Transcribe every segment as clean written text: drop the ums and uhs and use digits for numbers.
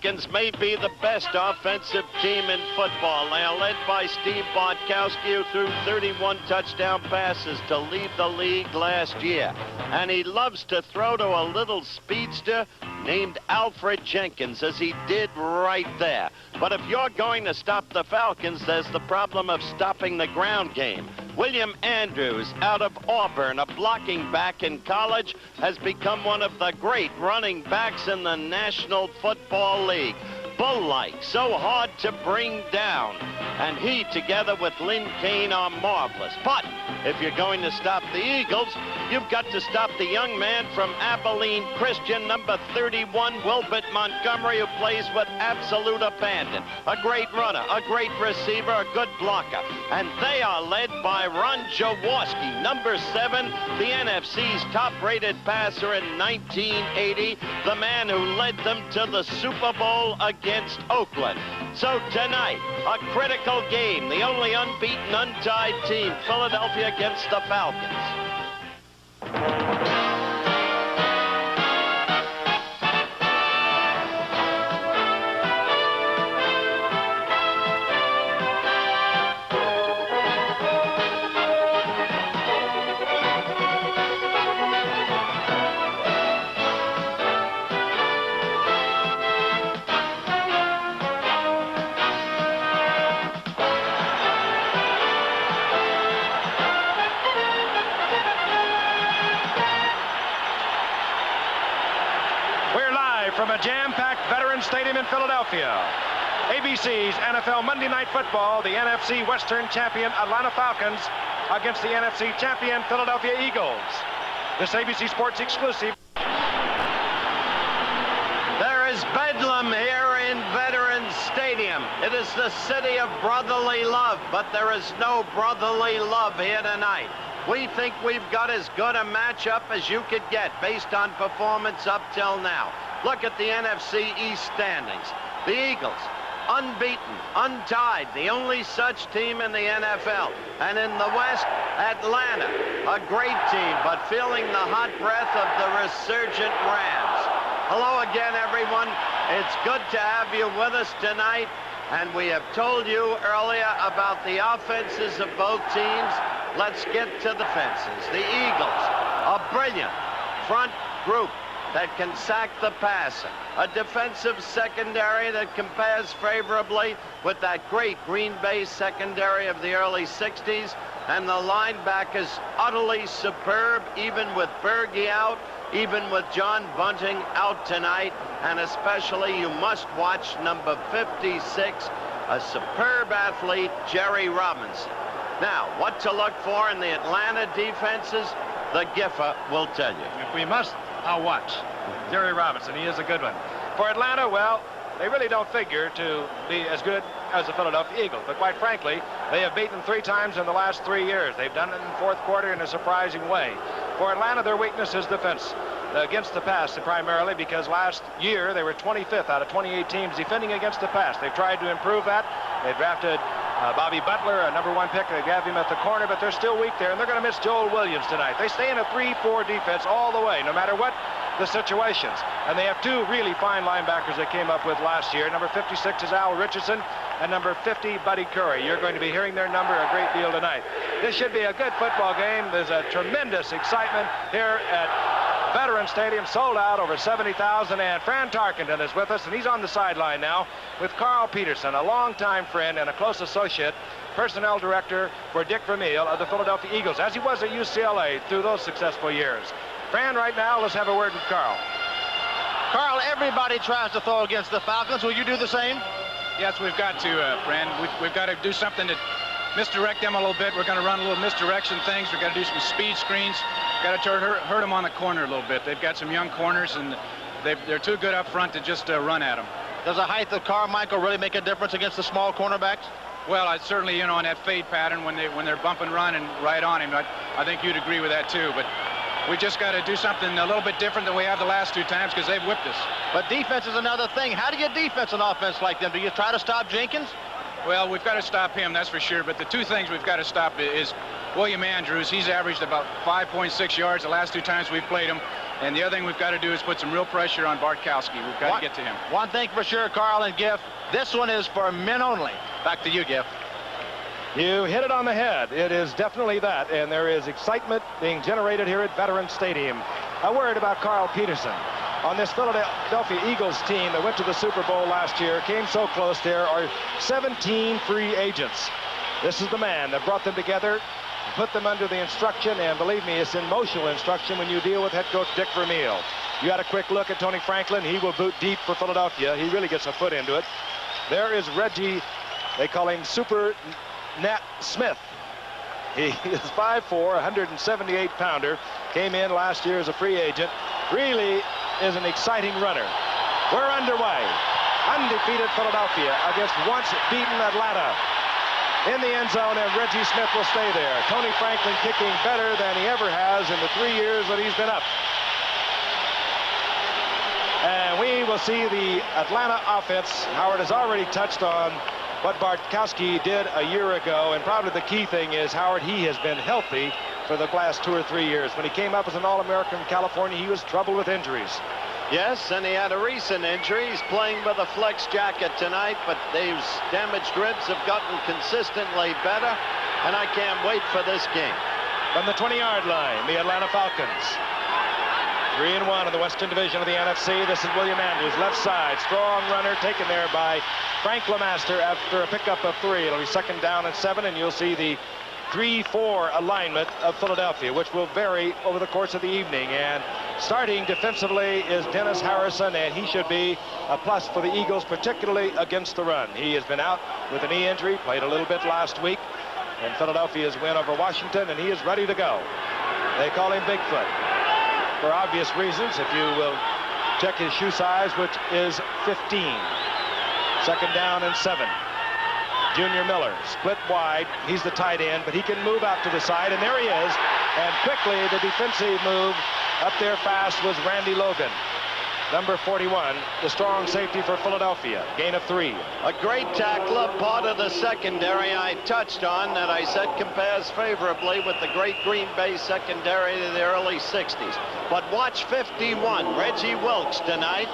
Falcons may be the best offensive team in football. They are led by Steve Bartkowski, who threw 31 touchdown passes to lead the league last year. And he loves to throw to a little speedster named Alfred Jenkins, as he did right there. But if you're going to stop the Falcons, there's the problem of stopping the ground game. William Andrews, out of Auburn, a blocking back in college, has become one of the great running backs in the National Football League. Bull-like, so hard to bring down. And he, together with Lynn Kane, are marvelous. But if you're going to stop the Eagles, you've got to stop the young man from Abilene Christian, number 31, Wilbert Montgomery, who plays with absolute abandon. A great runner, a great receiver, a good blocker. And they are led by Ron Jaworski, number 7, the NFC's top-rated passer in 1980, the man who led them to the Super Bowl against Oakland. So tonight, a critical game, the only unbeaten, untied team, Philadelphia against the Falcons. From a jam-packed Veterans Stadium in Philadelphia, ABC's NFL Monday Night Football, the NFC Western champion Atlanta Falcons against the NFC champion Philadelphia Eagles. This ABC Sports exclusive. There is bedlam here in Veterans Stadium. It is the city of brotherly love, but there is no brotherly love here tonight. We think we've got as good a matchup as you could get based on performance up till now. Look at the NFC East standings. The Eagles, unbeaten, untied, the only such team in the NFL. And in the West, Atlanta, a great team, but feeling the hot breath of the resurgent Rams. Hello again, everyone. It's good to have you with us tonight. And we have told you earlier about the offenses of both teams. Let's get to the fences. The Eagles, a brilliant front group that can sack the passer. A defensive secondary that compares favorably with that great Green Bay secondary of the early 60s. And the linebackers utterly superb, even with Berge out, even with John Bunting out tonight. And especially you must watch number 56, a superb athlete, Jerry Robinson. Now, what to look for in the Atlanta defenses, the Giffer will tell you. If we must, I'll watch. Jerry Robinson, he is a good one. For Atlanta, well, they really don't figure to be as good as the Philadelphia Eagles. But quite frankly, they have beaten 3 times in the last 3 years. They've done it in the fourth quarter in a surprising way. For Atlanta, their weakness is defense. Against the pass primarily, because last year they were 25th out of 28 teams defending against the pass. They've tried to improve that. They drafted Bobby Butler, a number 1 pick. They have him at the corner, but they're still weak there, and they're going to miss Joel Williams tonight. They stay in a 3-4 defense all the way, no matter what the situations. And they have 2 really fine linebackers they came up with last year. Number 56 is Al Richardson, and number 50, Buddy Curry. You're going to be hearing their number a great deal tonight. This should be a good football game. There's a tremendous excitement here at Veterans Stadium, sold out, over 70,000, and Fran Tarkenton is with us, and he's on the sideline now with Carl Peterson, a longtime friend and a close associate, personnel director for Dick Vermeil of the Philadelphia Eagles, as he was at UCLA through those successful years. Fran, right now, let's have a word with Carl. Carl, everybody tries to throw against the Falcons. Will you do the same? Yes, we've got to, Fran. We've got to do something to misdirect them a little bit. We're going to run a little misdirection things. We've got to do some speed screens. Got to hurt them on the corner a little bit. They've got some young corners, and they're too good up front to just run at them. Does the height of Carmichael really make a difference against the small cornerbacks? Well, I certainly, you know, in that fade pattern when they're bumping run and right on him, I think you'd agree with that too. But we just got to do something a little bit different than we have the last 2 times, because they've whipped us. But defense is another thing. How do you defense an offense like them? Do you try to stop Jenkins? Well, we've got to stop him, that's for sure. But the 2 things we've got to stop is William Andrews. He's averaged about 5.6 yards the last 2 times we've played him. And the other thing we've got to do is put some real pressure on Bartkowski. We've got to get to him. One thing for sure, Carl and Giff, this one is for men only. Back to you, Giff. You hit it on the head. It is definitely that, and there is excitement being generated here at Veterans Stadium. A word about Carl Peterson. On this Philadelphia Eagles team that went to the Super Bowl last year, came so close, there are 17 free agents. This is the man that brought them together, put them under the instruction, and believe me, it's emotional instruction when you deal with head coach Dick Vermeil. You had a quick look at Tony Franklin. He will boot deep for Philadelphia. He really gets a foot into it. There is Reggie, they call him Super Nat Smith. He is 5'4", 178-pounder. Came in last year as a free agent. Really is an exciting runner. We're underway. Undefeated Philadelphia against once beaten Atlanta. In the end zone, and Reggie Smith will stay there. Tony Franklin kicking better than he ever has in the 3 years that he's been up. And we will see the Atlanta offense. Howard has already touched on what Bartkowski did a year ago, and probably the key thing is, Howard, he has been healthy for the last 2 or 3 years. When he came up as an All-American in California, he was troubled with injuries. Yes, and he had a recent injury. He's playing with a flex jacket tonight, but these damaged ribs have gotten consistently better, and I can't wait for this game. From the 20-yard line, the Atlanta Falcons. 3-1 in the Western Division of the NFC. This is William Andrews, left side. Strong runner taken there by Frank LeMaster after a pickup of 3. It'll be 2nd down and 7, and you'll see the 3-4 alignment of Philadelphia, which will vary over the course of the evening. And starting defensively is Dennis Harrison, and he should be a plus for the Eagles, particularly against the run. He has been out with a knee injury, played a little bit last week in Philadelphia's win over Washington, and he is ready to go. They call him Bigfoot for obvious reasons. If you will check his shoe size, which is 15. 2nd down and 7. Junior Miller split wide. He's the tight end, but he can move out to the side, and there he is. And quickly, the defensive move up there fast was Randy Logan, number 41, the strong safety for Philadelphia. Gain of 3. A great tackler, part of the secondary I touched on that I said compares favorably with the great Green Bay secondary of the early 60s. But watch 51, Reggie Wilkes tonight.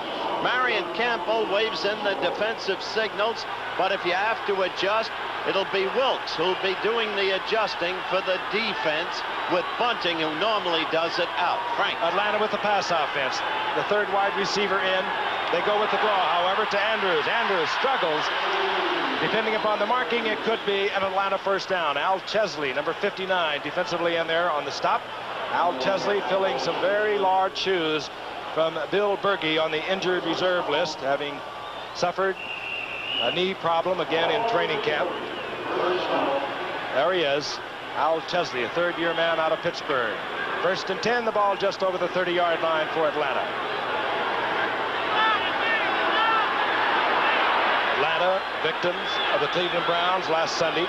Marion Campbell waves in the defensive signals, but if you have to adjust, it'll be Wilkes who'll be doing the adjusting for the defense, with Bunting, who normally does it, out. Frank. Atlanta with the pass offense. The 3rd wide receiver in. They go with the draw, however, to Andrews. Andrews struggles. Depending upon the marking, it could be an Atlanta 1st down. Al Chesley, number 59, defensively in there on the stop. Al Chesley filling some very large shoes from Bill Berge on the injured reserve list, having suffered a knee problem again in training camp. There he is, Al Chesley, a 3rd-year man out of Pittsburgh. 1st and 10, the ball just over the 30-yard line for Atlanta. Atlanta, victims of the Cleveland Browns last Sunday.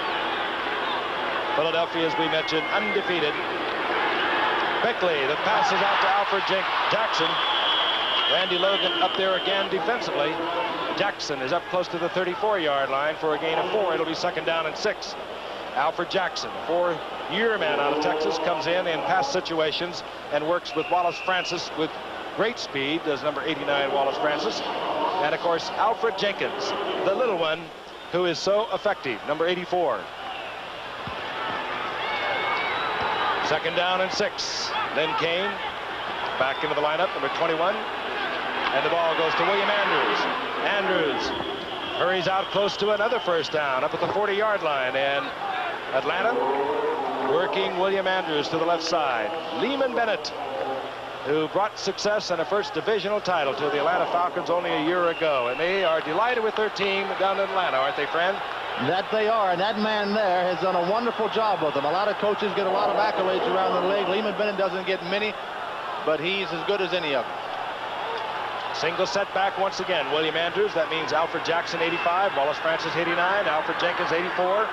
Philadelphia, as we mentioned, undefeated. Quickly, the pass is out to Alfred Jackson. Randy Logan up there again defensively. Jackson is up close to the 34-yard line for a gain of 4. It'll be 2nd down and 6. Alfred Jackson, 4-year man out of Texas, comes in pass situations and works with Wallace Francis with great speed, does number 89 Wallace Francis. And of course, Alfred Jenkins, the little one who is so effective, number 84. 2nd down and 6. Lynn Kane back into the lineup, number 21. And the ball goes to William Andrews. Andrews hurries out close to another 1st down up at the 40-yard line. And Atlanta working William Andrews to the left side. Lehman Bennett, who brought success and a 1st divisional title to the Atlanta Falcons only a year ago. And they are delighted with their team down in Atlanta, aren't they, friend? That they are, and that man there has done a wonderful job with them. A lot of coaches get a lot of accolades around the league. Lehman Bennett doesn't get many, but he's as good as any of them. Single setback once again. William Andrews, that means Alfred Jackson, 85, Wallace Francis, 89, Alfred Jenkins, 84.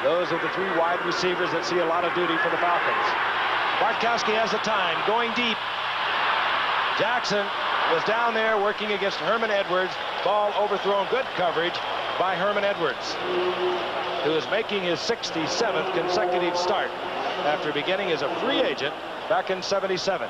Those are the 3 wide receivers that see a lot of duty for the Falcons. Bartkowski has the time, going deep. Jackson was down there working against Herman Edwards. Ball overthrown, good coverage by Herman Edwards, who is making his 67th consecutive start after beginning as a free agent back in '77.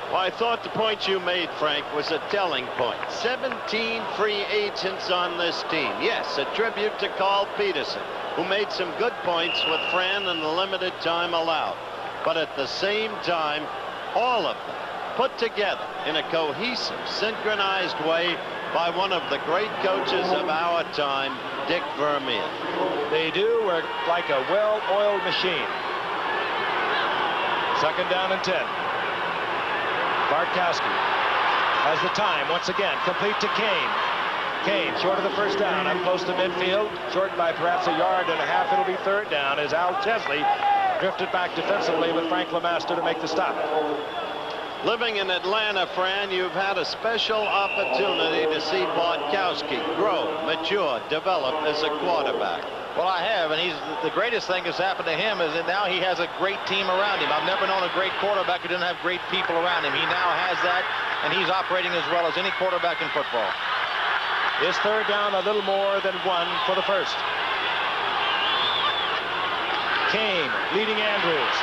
Well, I thought the point you made, Frank, was a telling point. 17 free agents on this team. Yes, a tribute to Carl Peterson, who made some good points with Fran in the limited time allowed. But at the same time, all of them put together in a cohesive, synchronized way by one of the great coaches of our time, Dick Vermeil. They do work like a well-oiled machine. Second down and 10. Bartkowski has the time once again, complete to Kane. Kane short of the first down, up close to midfield, short by perhaps a yard and a half. It'll be third down as Al Chesley drifted back defensively with Frank LeMaster to make the stop. Living in Atlanta, Fran, you've had a special opportunity to see Bartkowski grow, mature, develop as a quarterback. Well, I have, and the greatest thing that's happened to him is that now he has a great team around him. I've never known a great quarterback who didn't have great people around him. He now has that, and he's operating as well as any quarterback in football. His third down, a little more than one for the first. Kane leading Andrews.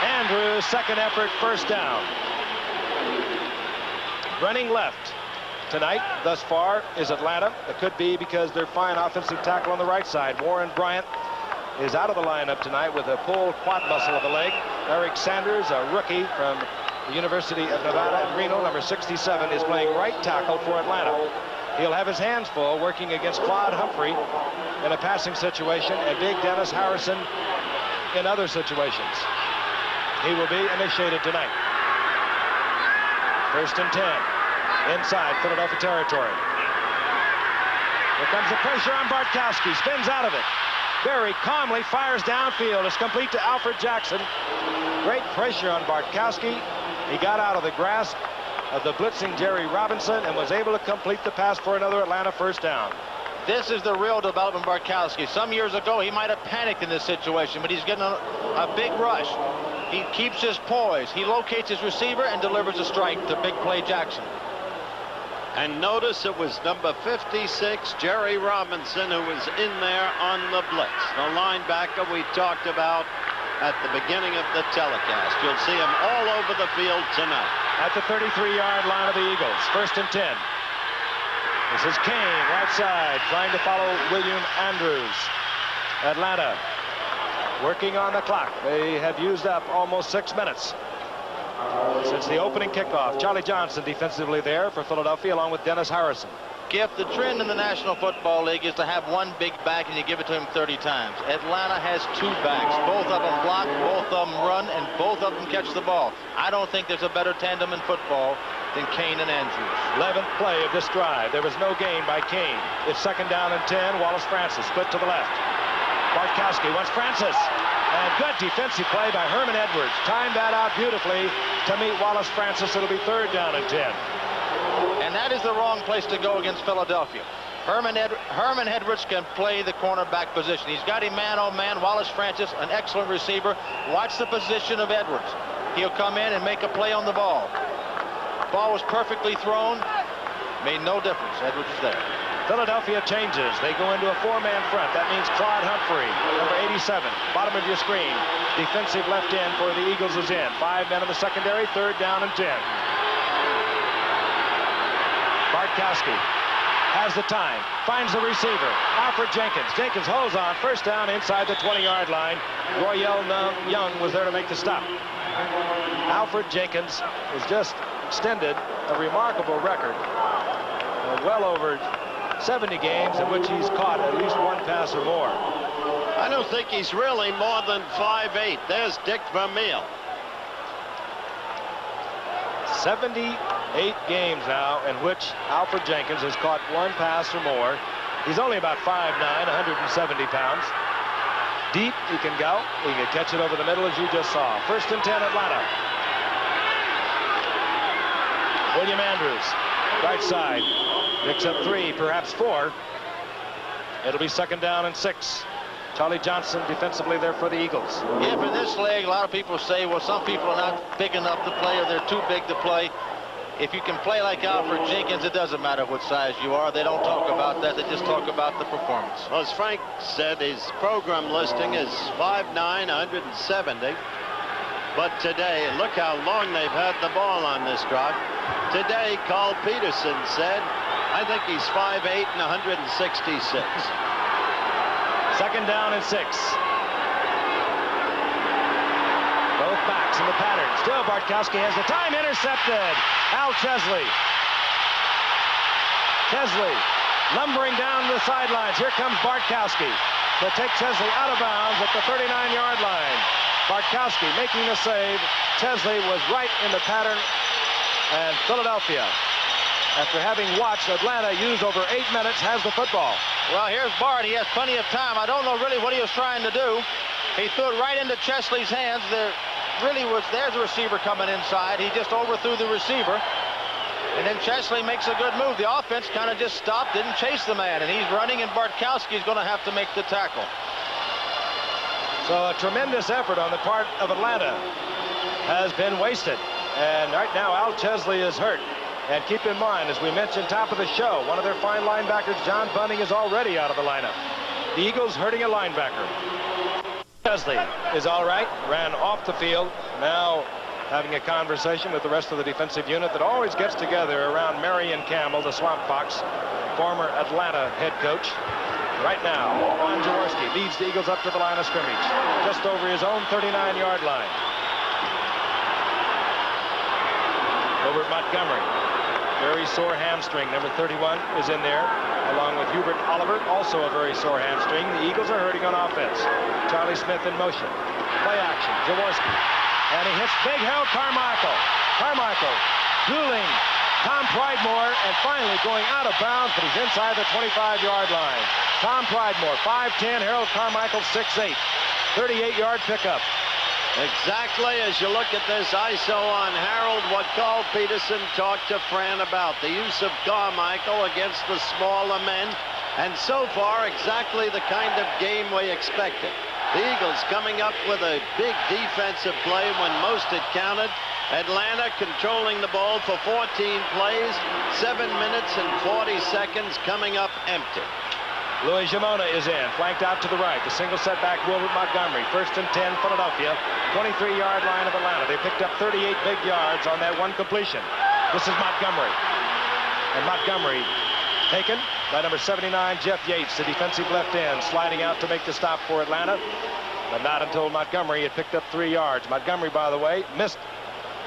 Andrews, second effort, first down. Running left tonight, thus far, is Atlanta. It could be because they're fine offensive tackle on the right side. Warren Bryant is out of the lineup tonight with a pulled quad muscle of the leg. Eric Sanders, a rookie from the University of Nevada at Reno, number 67, is playing right tackle for Atlanta. He'll have his hands full working against Claude Humphrey in a passing situation and big Dennis Harrison in other situations. He will be initiated tonight. First and 10, inside Philadelphia territory. Here comes the pressure on Bartkowski, spins out of it. Very calmly fires downfield. It's complete to Alfred Jackson. Great pressure on Bartkowski. He got out of the grasp of the blitzing Jerry Robinson and was able to complete the pass for another Atlanta first down. This is the real development of Bartkowski. Some years ago, he might have panicked in this situation, but he's getting a big rush. He keeps his poise. He locates his receiver and delivers a strike to big play Jackson. And notice it was number 56, Jerry Robinson, who was in there on the blitz. The linebacker we talked about at the beginning of the telecast. You'll see him all over the field tonight. At the 33-yard line of the Eagles, first and 10. This is Kane, right side, trying to follow William Andrews. Atlanta working on the clock. They have used up almost 6 minutes since the opening kickoff. Charlie Johnson defensively there for Philadelphia, along with Dennis Harrison. Giff, the trend in the National Football League is to have one big back and you give it to him 30 times. Atlanta has two backs. Both of them block, both of them run, and both of them catch the ball. I don't think there's a better tandem in football than Kane and Andrews. 11th play of this drive. There was no gain by Kane. It's second down and 10. Wallace Francis split to the left. Bartkowski wants Francis. And good defensive play by Herman Edwards. Timed that out beautifully to meet Wallace Francis. It'll be third down and 10. And that is the wrong place to go against Philadelphia. Herman Edwards can play the cornerback position. He's got him man-on-man. Wallace Francis, an excellent receiver. Watch the position of Edwards. He'll come in and make a play on the ball. Ball was perfectly thrown. Made no difference. Edwards is there. Philadelphia changes. They go into a four-man front. That means Claude Humphrey, number 87, bottom of your screen. Defensive left end for the Eagles is in. 5 men in the secondary, third down and 10. Bartkowski has the time, finds the receiver, Alfred Jenkins. Jenkins holds on, first down inside the 20-yard line. Royale Young was there to make the stop. Alfred Jenkins has just extended a remarkable record of well over 70 games in which he's caught at least one pass or more. I don't think he's really more than 5'8". There's Dick Vermeil. 78 games now in which Alfred Jenkins has caught one pass or more. He's only about 5'9", 170 pounds. Deep, he can go. He can catch it over the middle, as you just saw. First and 10, Atlanta. William Andrews, right side. Picks up 3, perhaps 4. It'll be second down and 6. Charlie Johnson defensively there for the Eagles. Yeah, for this leg, a lot of people say, well, some people are not big enough to play or they're too big to play. If you can play like Alfred Jenkins, it doesn't matter what size you are. They don't talk about that. They just talk about the performance. Well, as Frank said, his program listing is 5'9", 170. But today, look how long they've had the ball on this drive. Today, Carl Peterson said, I think he's 5'8" and 166. Second down and 6. Both backs in the pattern. Still Bartkowski has the time. Intercepted. Al Chesley. Chesley lumbering down the sidelines. Here comes Bartkowski to take Chesley out of bounds at the 39-yard line. Bartkowski making the save. Chesley was right in the pattern. And Philadelphia, after having watched Atlanta use over 8 minutes, has the football. Well, here's Bart. He has plenty of time. I don't know really what he was trying to do. He threw it right into Chesley's hands. There's a receiver coming inside. He just overthrew the receiver. And then Chesley makes a good move. The offense kind of just stopped, didn't chase the man. And he's running, and Bartkowski's going to have to make the tackle. So a tremendous effort on the part of Atlanta has been wasted. And right now, Al Chesley is hurt. And keep in mind, as we mentioned top of the show, one of their fine linebackers, John Bunting, is already out of the lineup. The Eagles hurting a linebacker. Chesley is all right, ran off the field, now having a conversation with the rest of the defensive unit that always gets together around Marion Campbell, the Swamp Fox, former Atlanta head coach. Right now, Ron Jaworski leads the Eagles up to the line of scrimmage, just over his own 39-yard line. Over at Montgomery. Very sore hamstring. Number 31 is in there, along with Hubert Oliver, also a very sore hamstring. The Eagles are hurting on offense. Charlie Smith in motion. Play action. Jaworski. And he hits big Harold Carmichael. Carmichael dueling Tom Pridemore and finally going out of bounds, but he's inside the 25-yard line. Tom Pridemore, 5'10", Harold Carmichael, 6'8". 38-yard pickup. Exactly as you look at this ISO on Harold, what Carl Peterson talked to Fran about, the use of Carmichael against the smaller men, and so far exactly the kind of game we expected. The Eagles coming up with a big defensive play when most had counted. Atlanta controlling the ball for 14 plays, 7 minutes and 40 seconds coming up empty. Louis Jamona is in, flanked out to the right. The single setback Wilbert Montgomery. 1st and 10, Philadelphia. 23-yard line of Atlanta. They picked up 38 big yards on that one completion. This is Montgomery. And Montgomery taken by number 79, Jeff Yates, the defensive left end, sliding out to make the stop for Atlanta. But not until Montgomery had picked up 3 yards. Montgomery, by the way, missed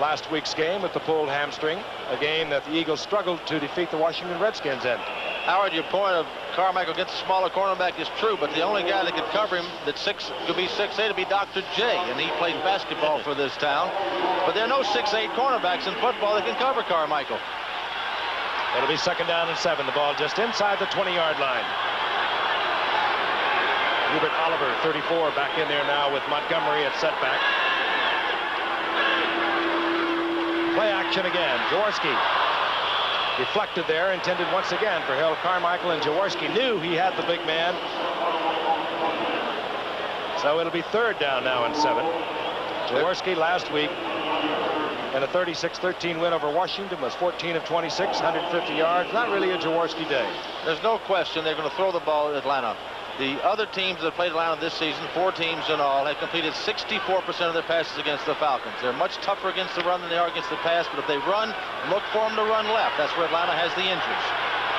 last week's game with the pulled hamstring, a game that the Eagles struggled to defeat the Washington Redskins in. Howard, your point of Carmichael gets a smaller cornerback is true, but the only guy that could cover him that could be 6'8" would be Dr. J, and he played basketball for this town. But there are no 6'8" cornerbacks in football that can cover Carmichael. It'll be 2nd down and 7. The ball just inside the 20-yard line. Hubert Oliver, 34, back in there now with Montgomery at setback. Play action again. Jaworski deflected there, intended once again for Harold Carmichael, and Jaworski knew he had the big man. So it'll be 3rd down now and 7. Jaworski last week in a 36-13 win over Washington was 14 of 26, 150 yards. Not really a Jaworski day. There's no question they're going to throw the ball at Atlanta. The other teams that played Atlanta this season, 4 teams in all, have completed 64% of their passes against the Falcons. They're much tougher against the run than they are against the pass, but if they run, look for them to run left. That's where Atlanta has the injuries.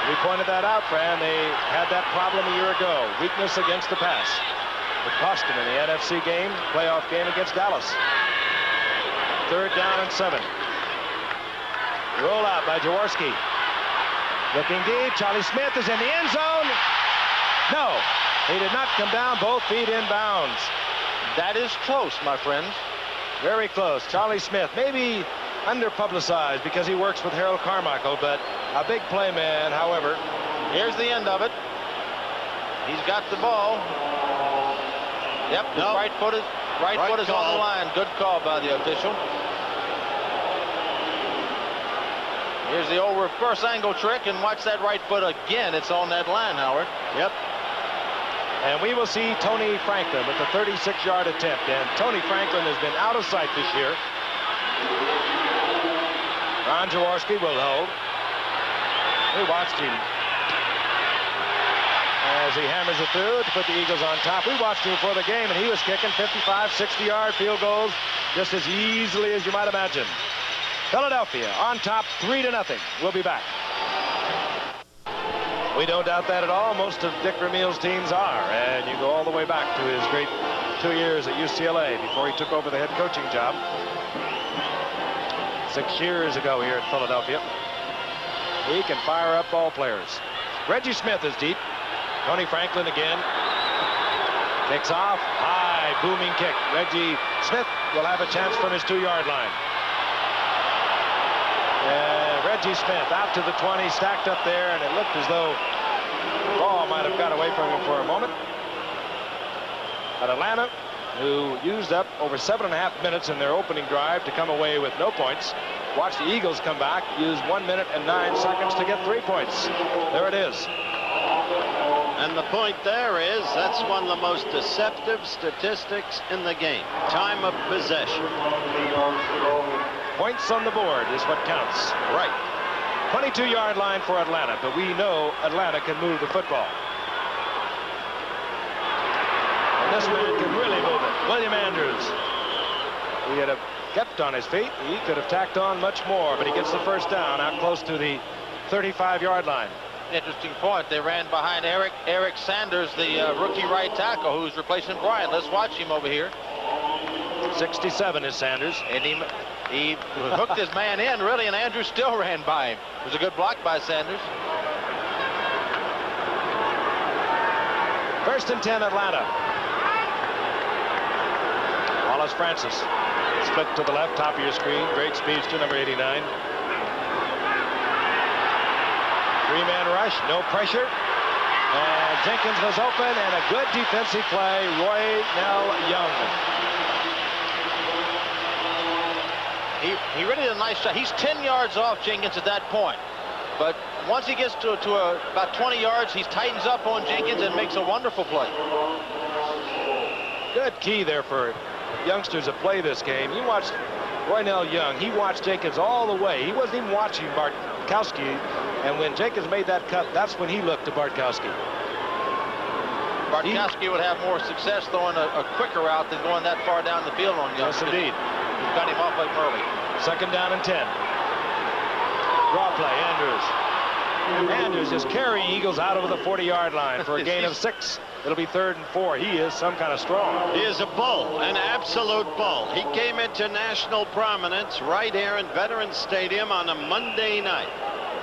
We pointed that out, Fran. They had that problem a year ago. Weakness against the pass. It cost them in the NFC game, playoff game against Dallas. 3rd down and 7. Roll out by Jaworski. Looking deep. Charlie Smith is in the end zone. No, he did not come down, both feet in bounds. That is close, my friends. Very close. Charlie Smith, maybe underpublicized because he works with Harold Carmichael, but a big play man, however. Here's the end of it. He's got the ball. Yep, his right foot is on the line. Good call by the official. Here's the old reverse angle trick, and watch that right foot again. It's on that line, Howard. Yep. And we will see Tony Franklin with the 36-yard attempt. And Tony Franklin has been out of sight this year. Ron Jaworski will hold. We watched him as he hammers it through to put the Eagles on top. We watched him before the game, and he was kicking 55, 60-yard field goals just as easily as you might imagine. Philadelphia on top 3-0. We'll be back. We don't doubt that at all. Most of Dick Vermeil's teams are, and you go all the way back to his great 2 years at UCLA before he took over the head coaching job 6 years ago here at Philadelphia. He can fire up ball players. Reggie Smith is deep. Tony Franklin again. Kicks off. High, booming kick. Reggie Smith will have a chance from his 2-yard line. Reggie Smith out to the 20, stacked up there, and it looked as though the ball might have got away from him for a moment. But Atlanta, who used up over 7.5 minutes in their opening drive to come away with no points, watch the Eagles come back, use 1 minute and 9 seconds to get 3 points. There it is. And the point there is that's one of the most deceptive statistics in the game. Time of possession. Points on the board is what counts. Right. 22-yard line for Atlanta, but we know Atlanta can move the football. And this man can really move it. William Andrews. He had kept on his feet. He could have tacked on much more, but he gets the first down out close to the 35-yard line. Interesting point. They ran behind Eric Sanders, the rookie right tackle, who's replacing Bryant. Let's watch him over here. 67 is Sanders. And he hooked his man in, really, and Andrews still ran by him. It was a good block by Sanders. 1st and 10, Atlanta. Wallace Francis. Split to the left, top of your screen. Great speedster, number 89. 3-man rush, no pressure. And Jenkins was open, and a good defensive play. Roy Nell Young. He really did a nice shot. He's 10 yards off Jenkins at that point. But once he gets to about 20 yards, he tightens up on Jenkins and makes a wonderful play. Good key there for youngsters that play this game. You watched Roy Nell Young. He watched Jenkins all the way. He wasn't even watching Bartkowski. And when Jenkins made that cut, that's when he looked to Bartkowski. Bartkowski would have more success throwing a quicker route than going that far down the field on Young. Yes, indeed. He's got him off like early. 2nd down and 10. Draw play, Andrews. Andrews just carrying Eagles out over the 40-yard line for a gain of 6. It'll be 3rd and 4. He is some kind of strong. He is a bull, an absolute bull. He came into national prominence right here in Veterans Stadium on a Monday night.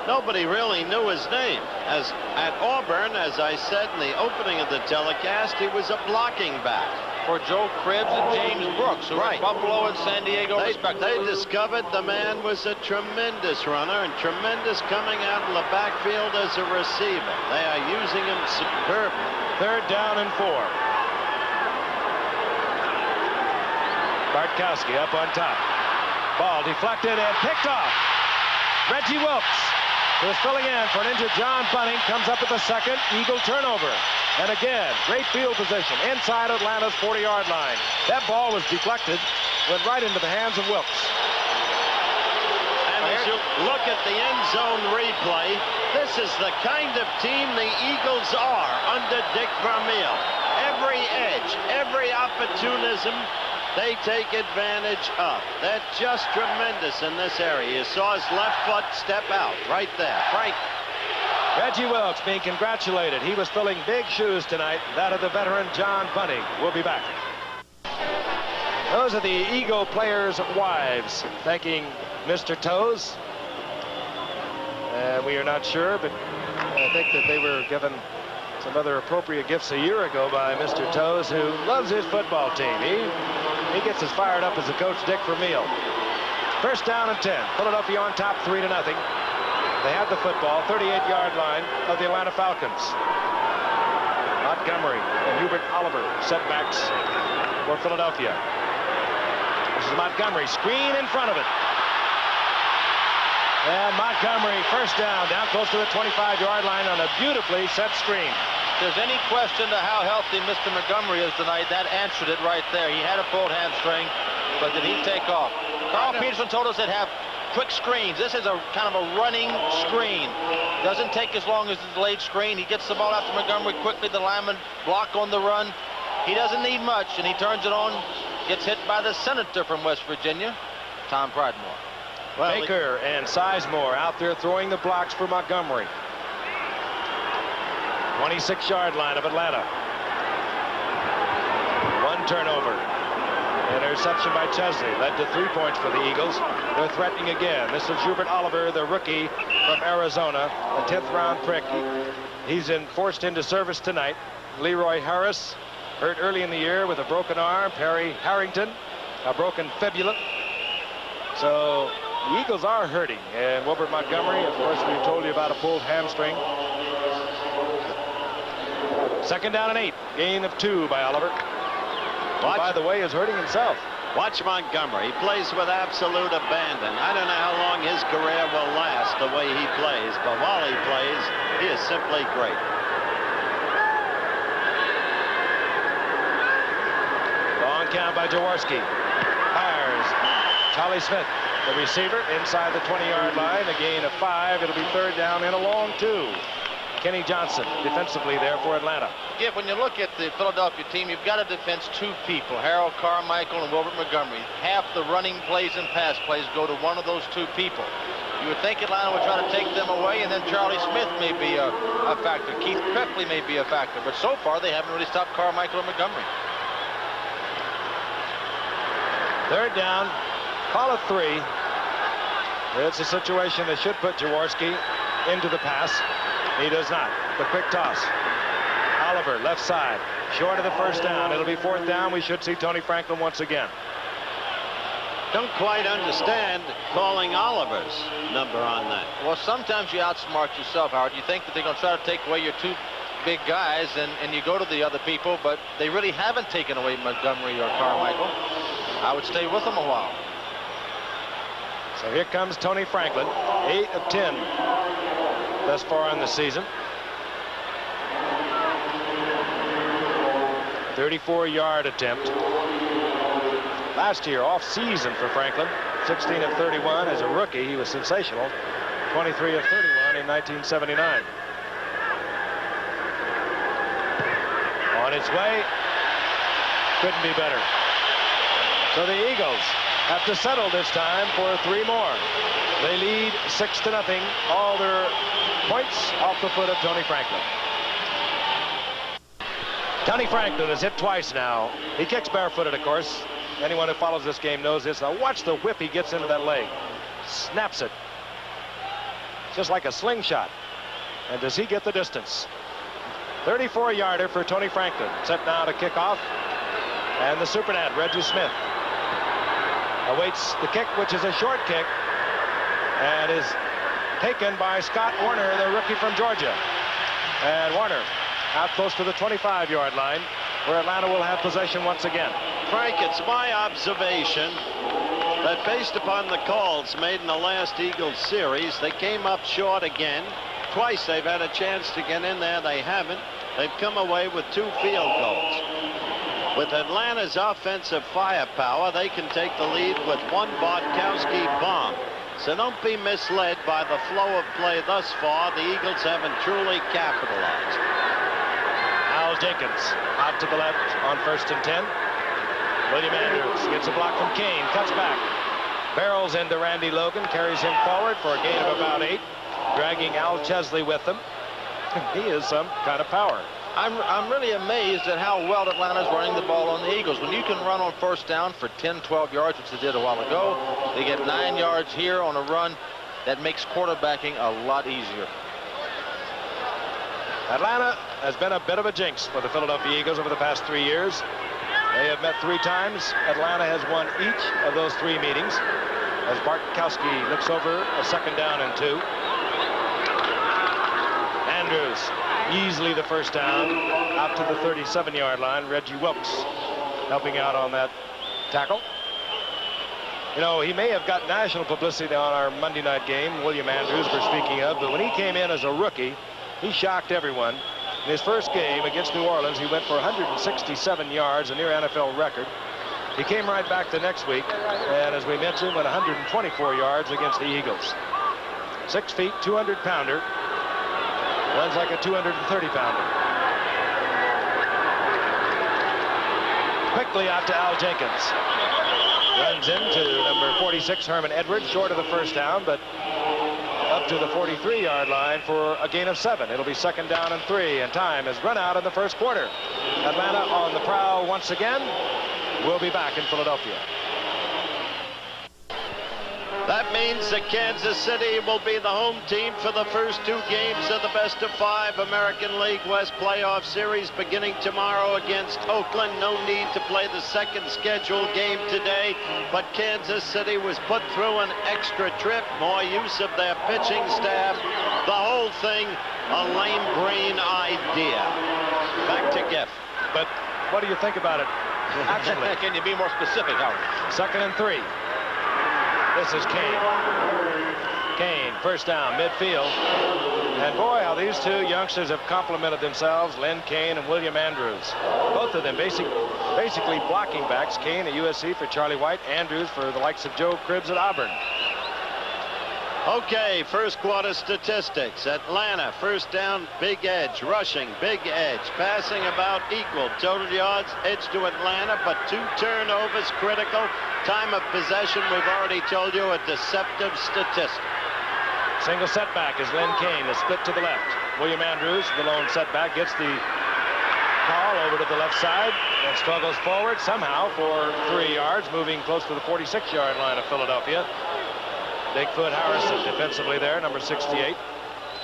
Nobody really knew his name. As at Auburn, as I said in the opening of the telecast, he was a blocking back. For Joe Cribbs and James Brooks, who were at Buffalo and San Diego respectively. They discovered the man was a tremendous runner and tremendous coming out in the backfield as a receiver. They are using him superbly. 3rd down and 4. Bartkowski up on top. Ball deflected and picked off. Reggie Wilkes, who is filling in for an injured John Bunting, comes up at the 2nd. Eagle turnover. And again, great field position inside Atlanta's 40-yard line. That ball was deflected, went right into the hands of Wilkes. And as you look at the end zone replay, this is the kind of team the Eagles are under Dick Vermeil. Every edge, every opportunism, they take advantage of. They're just tremendous in this area. You saw his left foot step out right there. Frank. Reggie Wilkes being congratulated. He was filling big shoes tonight, that of the veteran John Bunting. We'll be back. Those are the Eagle players' wives thanking Mr. Toes. We are not sure, but I think that they were given some other appropriate gifts a year ago by Mr. Toes, who loves his football team. He gets as fired up as the coach, Dick Vermeil. 1st down and 10. Philadelphia on top 3-0. They have the football, 38-yard line of the Atlanta Falcons. Montgomery and Hubert Oliver, setbacks for Philadelphia. This is Montgomery, screen in front of it. And Montgomery, 1st down close to the 25-yard line on a beautifully set screen. If there's any question to how healthy Mr. Montgomery is tonight, that answered it right there. He had a pulled hamstring, but did he take off? Carl Peterson told us they'd have quick screens. This is a kind of a running screen. Doesn't take as long as the delayed screen. He gets the ball out to Montgomery quickly. The lineman block on the run. He doesn't need much, and he turns it on. Gets hit by the senator from West Virginia, Tom Pridemore. Well, Baker and Sizemore out there throwing the blocks for Montgomery. 26-yard line of Atlanta. One turnover. Interception by Chesley led to 3 points for the Eagles. They're threatening again. This is Hubert Oliver, the rookie from Arizona, a 10th round pick. He's forced into service tonight. Leroy Harris, hurt early in the year with a broken arm. Perry Harrington, a broken fibula. So the Eagles are hurting. And Wilbert Montgomery, of course, we told you about a pulled hamstring. 2nd down and 8. Gain of 2 by Oliver. Who, by the way, is hurting himself. Watch Montgomery. He plays with absolute abandon. I don't know how long his career will last the way he plays, but while he plays, he is simply great. Long count by Jaworski. Fires. Charlie Smith, the receiver, inside the 20-yard line. A gain of 5. It'll be 3rd down and a long 2. Kenny Johnson defensively there for Atlanta. Yeah, when you look at the Philadelphia team, you've got to defense 2 people, Harold Carmichael and Wilbert Montgomery. Half the running plays and pass plays go to one of those 2 people. You would think Atlanta would try to take them away, and then Charlie Smith may be a factor. Keith Crefley may be a factor, but so far they haven't really stopped Carmichael or Montgomery. 3rd down, call it 3. It's a situation that should put Jaworski into the pass. He does not. The quick toss. Oliver, left side, short of the 1st down. It'll be 4th down. We should see Tony Franklin once again. Don't quite understand calling Oliver's number on that. Well, sometimes you outsmart yourself, Howard. You think that they're going to try to take away your 2 big guys, and you go to the other people, but they really haven't taken away Montgomery or Carmichael. I would stay with them a while. So here comes Tony Franklin, 8 of 10 thus far in the season. 34-yard attempt. Last year, off season for Franklin, 16 of 31 as a rookie. He was sensational. 23 of 31 in 1979. On its way, couldn't be better. So the Eagles have to settle this time for 3 more. They lead 6-0. All their points off the foot of Tony Franklin. Tony Franklin is hit twice now. He kicks barefooted, of course. Anyone who follows this game knows this. Now watch the whip he gets into that leg. Snaps it. Just like a slingshot. And does he get the distance? 34-yarder for Tony Franklin. Set now to kick off. And the Supernet, Reggie Smith, awaits the kick, which is a short kick, and is taken by Scott Warner, the rookie from Georgia. And Warner out close to the 25-yard line, where Atlanta will have possession once again. Frank, it's my observation that based upon the calls made in the last Eagles series, they came up short again. Twice they've had a chance to get in there. They haven't. They've come away with 2 field goals. With Atlanta's offensive firepower, they can take the lead with 1 Bartkowski bomb. So don't be misled by the flow of play thus far. The Eagles haven't truly capitalized. Al Jenkins out to the left on 1st and 10. William Andrews gets a block from Kane, cuts back, barrels into Randy Logan, carries him forward for a gain of about 8, dragging Al Chesley with him. He is some kind of power. I'm really amazed at how well Atlanta's running the ball on the Eagles. When you can run on 1st down for 10, 12 yards, which they did a while ago, they get 9 yards here on a run. That makes quarterbacking a lot easier. Atlanta has been a bit of a jinx for the Philadelphia Eagles over the past 3 years. They have met 3 times. Atlanta has won each of those 3 meetings. As Bartkowski looks over a 2nd down and 2. Andrews easily the 1st down out to the 37-yard line. Reggie Wilkes helping out on that tackle. You know, he may have got national publicity on our Monday night game, William Andrews we're speaking of, but when he came in as a rookie, he shocked everyone. In his first game against New Orleans, he went for 167 yards, a near NFL record. He came right back the next week, and as we mentioned, went 124 yards against the Eagles. 6 feet, 200-pounder. Runs like a 230-pounder. Quickly out to Al Jenkins. Runs into number 46, Herman Edwards, short of the first down, but up to the 43-yard line for a gain of 7. It'll be 2nd down and 3, and time has run out in the first quarter. Atlanta on the prowl once again. We'll be back in Philadelphia. That means that Kansas City will be the home team for the first 2 games of the best-of-5 American League West playoff series beginning tomorrow against Oakland. No need to play the second scheduled game today, but Kansas City was put through an extra trip, more use of their pitching staff. The whole thing a lame brain idea. Back to Giff. But what do you think about it? Actually, Can you be more specific, Howard? 2nd and 3. This is Kane. Kane, first down, midfield. And boy, how these 2 youngsters have complimented themselves, Len Kane and William Andrews. Both of them basically blocking backs. Kane at USC for Charlie White, Andrews for the likes of Joe Cribbs at Auburn. Okay, first quarter statistics. Atlanta, first down, big edge. Rushing, big edge. Passing about equal. Total yards, edge to Atlanta, but 2 turnovers critical. Time of possession, we've already told you, a deceptive statistic. Single setback is Len Kane, the split to the left. William Andrews, the lone setback, gets the call over to the left side and struggles forward somehow for 3 yards, moving close to the 46-yard line of Philadelphia. Bigfoot Harrison defensively there, number 68.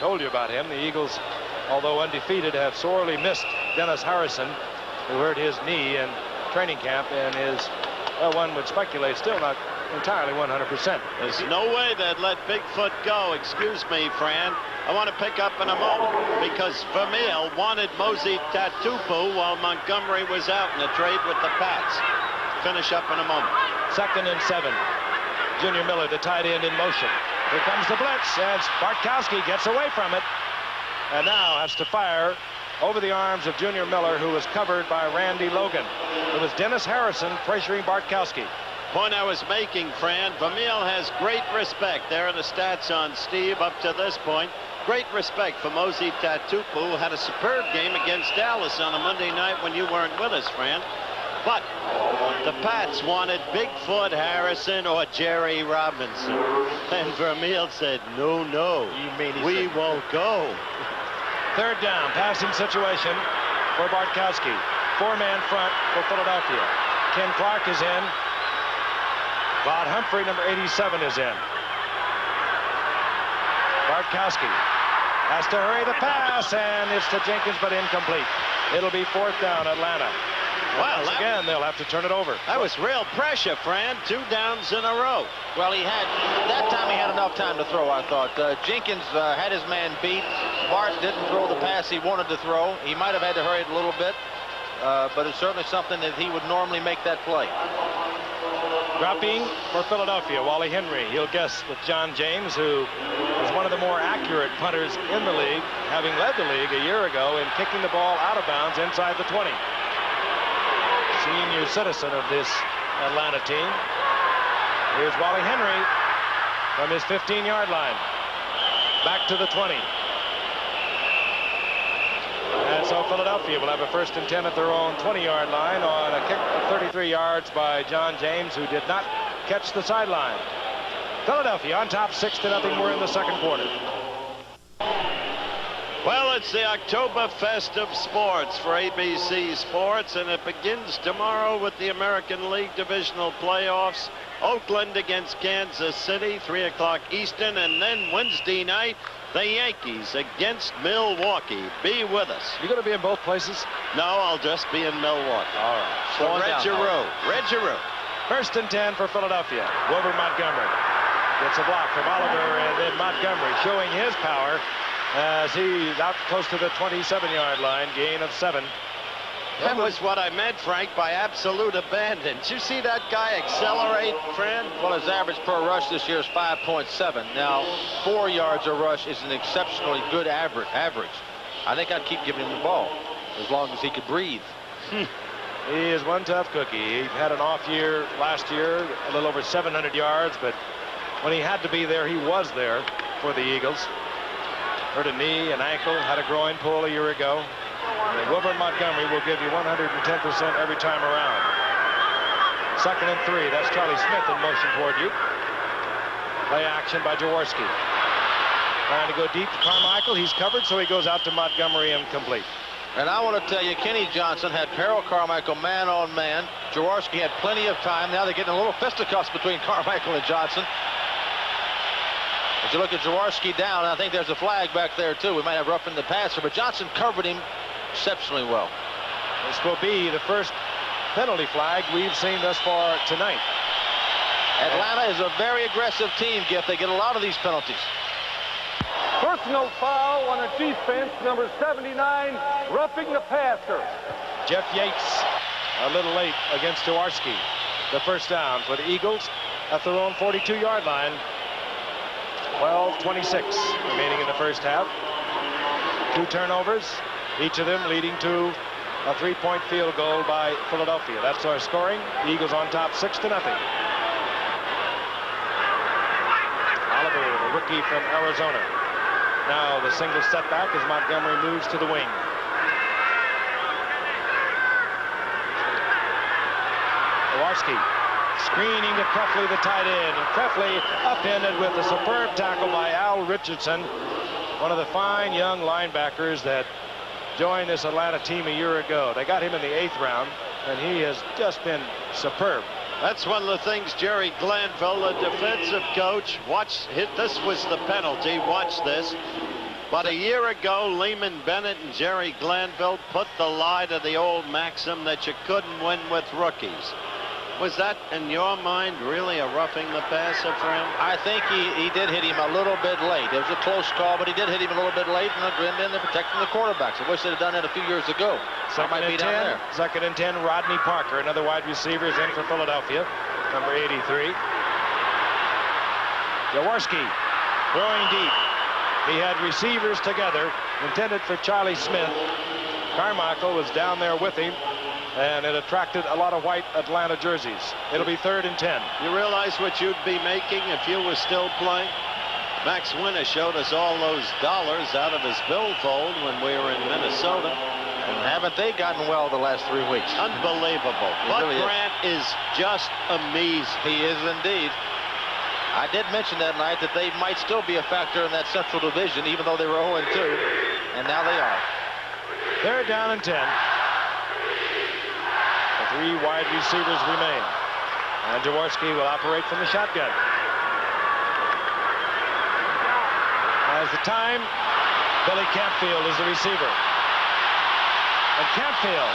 Told you about him. The Eagles, although undefeated, have sorely missed Dennis Harrison, who hurt his knee in training camp and is, well, one would speculate, still not entirely 100%. There's no way they'd let Bigfoot go. Excuse me, Fran. I want to pick up in a moment because Vermeil wanted Mosey Tatupu while Montgomery was out in a trade with the Pats. Finish up in a moment. 2nd and 7. Junior Miller, the tight end, in motion. Here comes the blitz, and Bartkowski gets away from it and now has to fire over the arms of Junior Miller, who was covered by Randy Logan. It was Dennis Harrison pressuring Bartkowski. Point I was making, Fran, Vermeil has great respect. There are the stats on Steve up to this point. Great respect for Mosey Tatupu, who had a superb game against Dallas on a Monday night when you weren't with us, Fran. But the Pats wanted Bigfoot Harrison or Jerry Robinson. And Vermeil said, no, we won't go. 3rd down, passing situation for Bartkowski. 4-man front for Philadelphia. Ken Clark is in. Rod Humphrey, number 87, is in. Bartkowski has to hurry the pass, and it's to Jenkins, but incomplete. It'll be 4th down, Atlanta. Well, again, they'll have to turn it over. That was real pressure, Fran. 2 downs in a row. Well, that time he had enough time to throw, I thought. Jenkins had his man beat. Bart didn't throw the pass he wanted to throw. He might have had to hurry it a little bit, but it's certainly something that he would normally make that play. Dropping for Philadelphia, Wally Henry. He'll guess with John James, who is one of the more accurate punters in the league, having led the league a year ago in kicking the ball out of bounds inside the 20. Senior citizen of this Atlanta team. Here's Wally Henry from his 15-yard line. Back to the 20. And so Philadelphia will have a 1st and 10 at their own 20-yard line on a kick of 33 yards by John James, who did not catch the sideline. Philadelphia on top 6-0. We're in the 2nd quarter. Well, it's the Oktoberfest of sports for ABC Sports, and it begins tomorrow with the American League Divisional Playoffs. Oakland against Kansas City, 3 o'clock Eastern, and then Wednesday night, the Yankees against Milwaukee. Be with us. You going to be in both places? No, I'll just be in Milwaukee. All right. So Red Giroux. 1st and 10 for Philadelphia. Wilbur Montgomery gets a block from Oliver, and then Montgomery showing his power as he's out close to the 27-yard line, gain of 7. That was what I meant, Frank, by absolute abandon. Did you see that guy accelerate, Fran? Well, his average per rush this year is 5.7. Now, 4 yards a rush is an exceptionally good average. I think I'd keep giving him the ball as long as he could breathe. He is one tough cookie. He had an off year last year, a little over 700 yards, but when he had to be there, he was there for the Eagles. Hurt a knee, an ankle, had a groin pull a year ago. And Wilbert Montgomery will give you 110% every time around. 2nd and 3. That's Charlie Smith in motion toward you. Play action by Jaworski. Trying to go deep to Carmichael. He's covered, so he goes out to Montgomery incomplete. And I want to tell you, Kenny Johnson had Harold Carmichael man on man. Jaworski had plenty of time. Now they're getting a little fisticuffs between Carmichael and Johnson. As you look at Jaworski down, I think there's a flag back there, too. We might have roughing the passer, but Johnson covered him exceptionally well. This will be the first penalty flag we've seen thus far tonight. Atlanta is a very aggressive team, Giff. They get a lot of these penalties. Personal foul on a defense, number 79, roughing the passer. Jeff Yates a little late against Jaworski. The first down for the Eagles at their own 42-yard line. 12:26 remaining in the first half. 2 turnovers, each of them leading to a 3-point field goal by Philadelphia. That's our scoring. The Eagles on top 6-0. Oliver, the rookie from Arizona. Now the single setback as Montgomery moves to the wing. Jaworski screening to Krefley, the tight end. And Krefley upended with a superb tackle by Al Richardson, one of the fine young linebackers that joined this Atlanta team a year ago. They got him in the 8th round, and he has just been superb. That's one of the things Jerry Glanville, the defensive coach, this was the penalty. Watch this. But a year ago, Lehman Bennett and Jerry Glanville put the lie to the old maxim that you couldn't win with rookies. Was that, in your mind, really a roughing the passer for him? I think he did hit him a little bit late. It was a close call, but he did hit him a little bit late, and then they're protecting the quarterbacks. I wish they'd have done it a few years ago. Second and 10, Rodney Parker, another wide receiver, is in for Philadelphia, number 83. Jaworski throwing deep. He had receivers together, intended for Charlie Smith. Carmichael was down there with him, and it attracted a lot of white Atlanta jerseys. It'll be 3rd and 10. You realize what you'd be making if you were still playing? Max Winter showed us all those dollars out of his billfold when we were in Minnesota. And haven't they gotten well the last 3 weeks? Unbelievable. Bud Grant is just amazing. He is indeed. I did mention that night that they might still be a factor in that Central Division, even though they were 0-2, and now they are. 3rd down and 10. The 3 wide receivers remain. And Jaworski will operate from the shotgun. As the time, Billy Campfield is the receiver. And Campfield,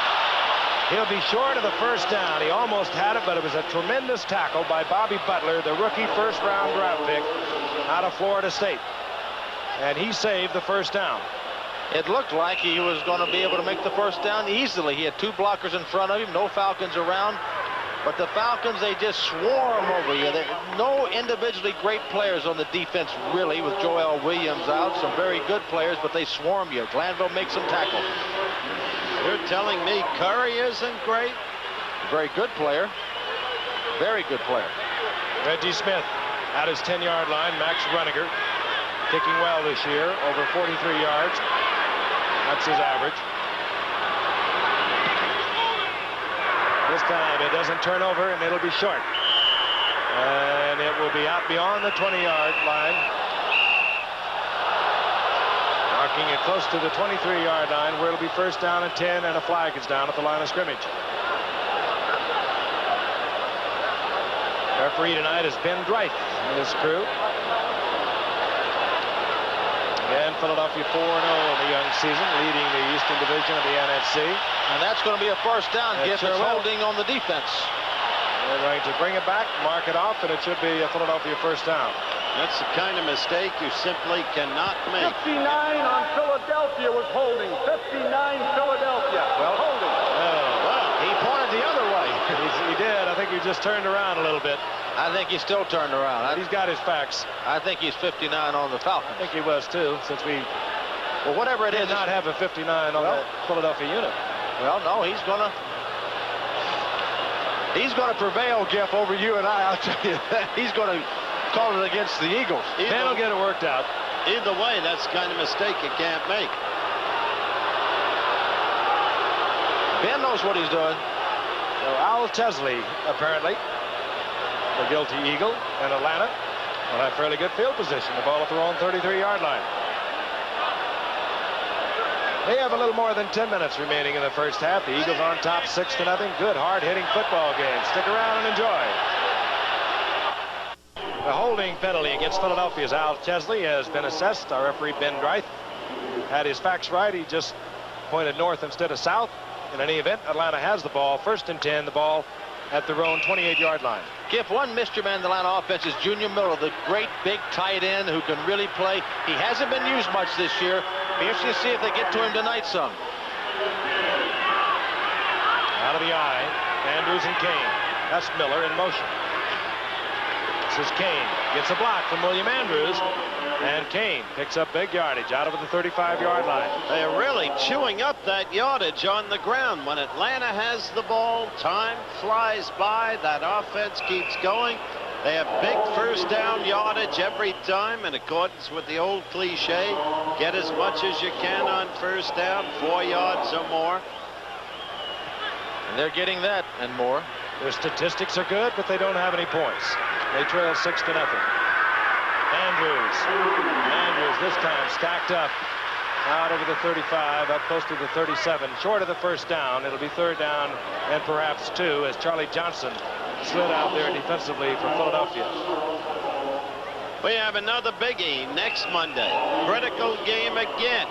he'll be short of the first down. He almost had it, but it was a tremendous tackle by Bobby Butler, the rookie first-round draft pick out of Florida State. And he saved the first down. It looked like he was going to be able to make the first down easily. He had 2 blockers in front of him, no Falcons around. But the Falcons, they just swarm over you. No individually great players on the defense, really, with Joel Williams out. Some very good players, but they swarm you. Glanville makes them tackle. You're telling me Curry isn't great? Very good player. Very good player. Reggie Smith at his 10-yard line. Max Runniger kicking well this year, over 43 yards. That's his average. This time it doesn't turn over, and it'll be short. And it will be out beyond the 20-yard line. Marking it close to the 23-yard line, where it'll be 1st down and 10, and a flag is down at the line of scrimmage. Referee tonight is Ben Dreith and his crew. Again, Philadelphia 4-0 in the young season, leading the Eastern Division of the NFC. And that's going to be a first down. Giff is holding on the defense. They're going to bring it back, mark it off, and it should be a Philadelphia first down. That's the kind of mistake you simply cannot make. 59 on Philadelphia was holding. 59 Philadelphia. Well, holding. Well, he pointed the other way. He did. I think he just turned around a little bit. I think he still turned around. He's got his facts. I think he's 59 on the Falcons. I think he was, too, since we whatever it did is, not have a 59 on the Philadelphia unit. Well, no, he's going to He's going to prevail, Jeff, over you and I. I'll tell you that. He's going to call it against the Eagles. Ben will get it worked out. Either way, that's the kind of mistake you can't make. Ben knows what he's doing. So Al Chesley, apparently, the guilty Eagle, and Atlanta will have fairly good field position. The ball at their own 33-yard line. They have a little more than 10 minutes remaining in the first half. The Eagles on top 6-0. Good, hard-hitting football game. Stick around and enjoy. The holding penalty against Philadelphia's Al Chesley has been assessed. Our referee, Ben Dreith, had his facts right. He just pointed north instead of south. In any event, Atlanta has the ball. 1st and 10, the ball at their own 28-yard line. Giff, one mystery man in the Atlanta offense is Junior Miller, the great big tight end who can really play. He hasn't been used much this year. Be interesting to see if they get to him tonight some. Out of the eye, Andrews and Kane. That's Miller in motion. This is Kane. Gets a block from William Andrews. And Kane picks up big yardage out of the 35-yard line. They're really chewing up that yardage on the ground. When Atlanta has the ball, time flies by. That offense keeps going. They have big first down yardage every time in accordance with the old cliche. Get as much as you can on first down, 4 yards or more. And they're getting that and more. Their statistics are good, but they don't have any points. They trail 6-0. Andrews this time stacked up out over the 35, up close to the 37, short of the first down. It'll be 3rd down and perhaps 2 as Charlie Johnson slid out there defensively for Philadelphia. We have another biggie next Monday. Critical game again.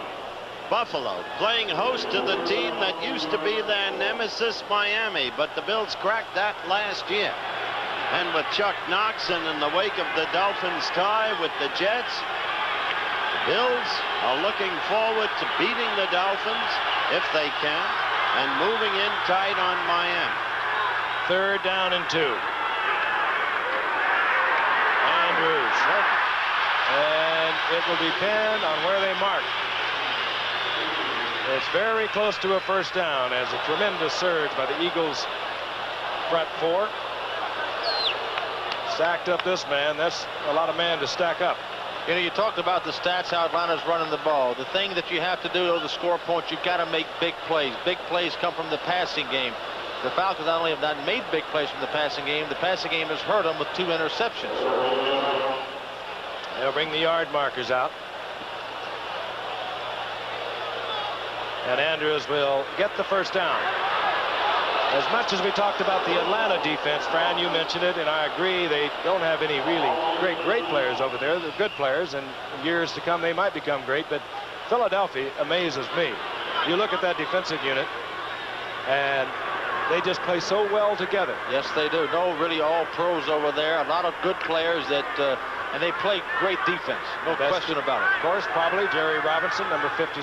Buffalo playing host to the team that used to be their nemesis, Miami, but the Bills cracked that last year. And with Chuck Knox and in the wake of the Dolphins' tie with the Jets, the Bills are looking forward to beating the Dolphins, if they can, and moving in tight on Miami. 3rd down and 2. Andrews. And it will depend on where they mark. It's very close to a first down as a tremendous surge by the Eagles' front 4. Stacked up this man. That's a lot of man to stack up. You know, you talked about the stats, how Atlanta's running the ball. The thing that you have to do to score points, you've got to make big plays. Big plays come from the passing game. The Falcons not only have not made big plays from the passing game has hurt them with 2 interceptions. They'll bring the yard markers out. And Andrews will get the first down. As much as we talked about the Atlanta defense, Fran, you mentioned it, and I agree, they don't have any really great players over there. They're good players, and in years to come they might become great, but Philadelphia amazes me. You look at that defensive unit, and they just play so well together. Yes, they do. No, really all pros over there. A lot of good players that, and they play great defense. No question about it. Of course, probably Jerry Robinson, number 56,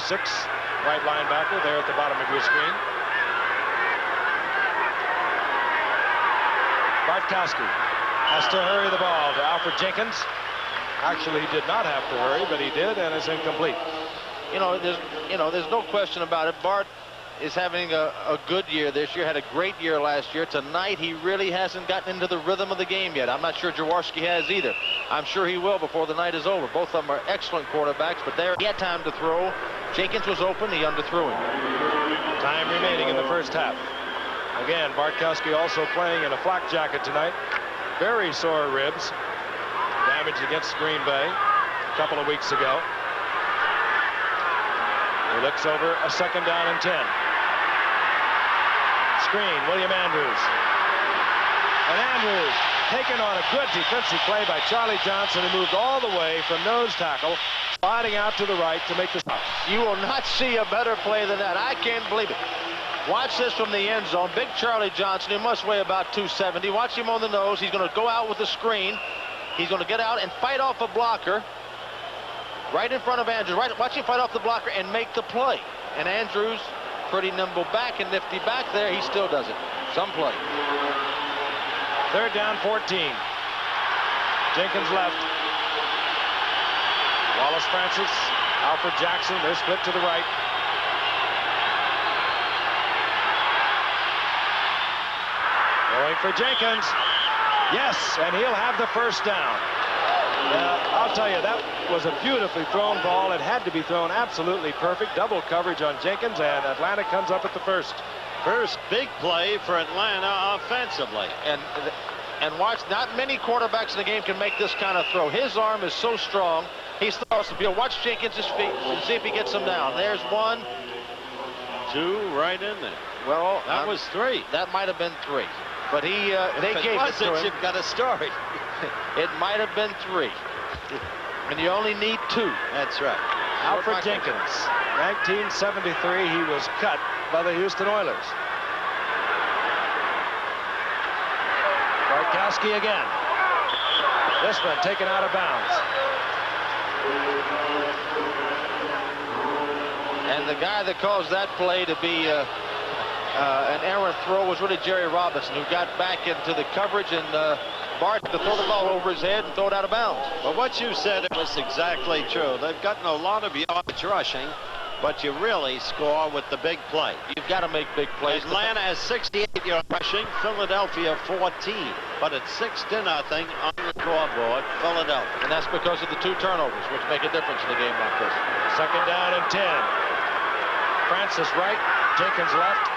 right linebacker, there at the bottom of your screen. Bartkowski has to hurry the ball to Alfred Jenkins. Actually, he did not have to hurry, but he did, and it's incomplete. There's no question about it. Bart is having a good year this year. Had a great year last year. Tonight, he really hasn't gotten into the rhythm of the game yet. I'm not sure Jaworski has either. I'm sure he will before the night is over. Both of them are excellent quarterbacks, but he had time to throw. Jenkins was open. He underthrew him. Time remaining in the first half. Again, Bartkowski also playing in a flak jacket tonight. Very sore ribs. Damage against Green Bay a couple of weeks ago. He looks over a 2nd down and 10. Screen, William Andrews. And Andrews taken on a good defensive play by Charlie Johnson, who moved all the way from nose tackle, sliding out to the right to make the stop. You will not see a better play than that. I can't believe it. Watch this from the end zone. Big Charlie Johnson, who must weigh about 270. Watch him on the nose. He's going to go out with the screen. He's going to get out and fight off a blocker right in front of Andrews. Watch him fight off the blocker and make the play. And Andrews, pretty nimble back and nifty back there. He still does it. Some play. 3rd down, 14. Jenkins left. Wallace Francis, Alfred Jackson, they're split to the right. Going for Jenkins. Yes, and he'll have the first down. I'll tell you, that was a beautifully thrown ball. It had to be thrown absolutely perfect. Double coverage on Jenkins, and Atlanta comes up at the first. First big play for Atlanta offensively. And watch, not many quarterbacks in the game can make this kind of throw. His arm is so strong. He's across the field. Watch Jenkins' feet and see if he gets him down. There's 1, 2, right in there. Well, that was 3. That might have been 3. But they gave it to him. You've got a story. It might have been 3. And you only need 2. That's right. Alfred Jenkins, 1973, he was cut by the Houston Oilers. Bartkowski again. This one taken out of bounds. And the guy that caused that play to be an errant throw was really Jerry Robinson, who got back into the coverage and Bart to throw the ball over his head and throw it out of bounds. But what you said, it was exactly true. They've gotten a lot of yards rushing, but you really score with the big play. You've got to make big plays. Atlanta has 68 yards rushing, Philadelphia 14, but it's 6-0 on the scoreboard, Philadelphia. And that's because of the 2 turnovers, which make a difference in a game like this. Second down and 10. Francis right, Jenkins left.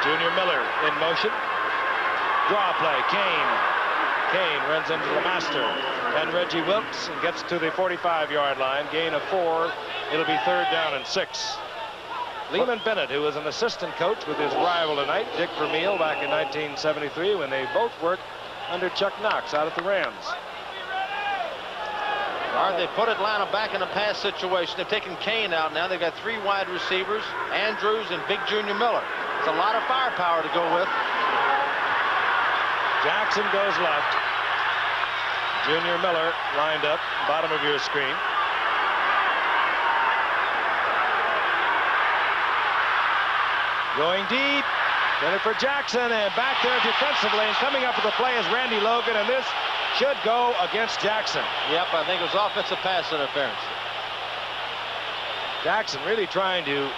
Junior Miller in motion. Draw play, Kane. Kane runs into the master. And Reggie Wilkes and gets to the 45-yard line. Gain of 4. It'll be 3rd down and 6. Lehman Bennett, who was an assistant coach with his rival tonight, Dick Vermeil, back in 1973 when they both worked under Chuck Knox out at the Rams. All right, they put Atlanta back in a pass situation. They've taken Kane out now. They've got 3 wide receivers, Andrews and Big Junior Miller. It's a lot of firepower to go with. Jackson goes left. Junior Miller lined up, bottom of your screen. Going deep. Jennifer Jackson, and back there defensively, and coming up with the play is Randy Logan, and this should go against Jackson. Yep, I think it was offensive pass interference. Jackson really trying to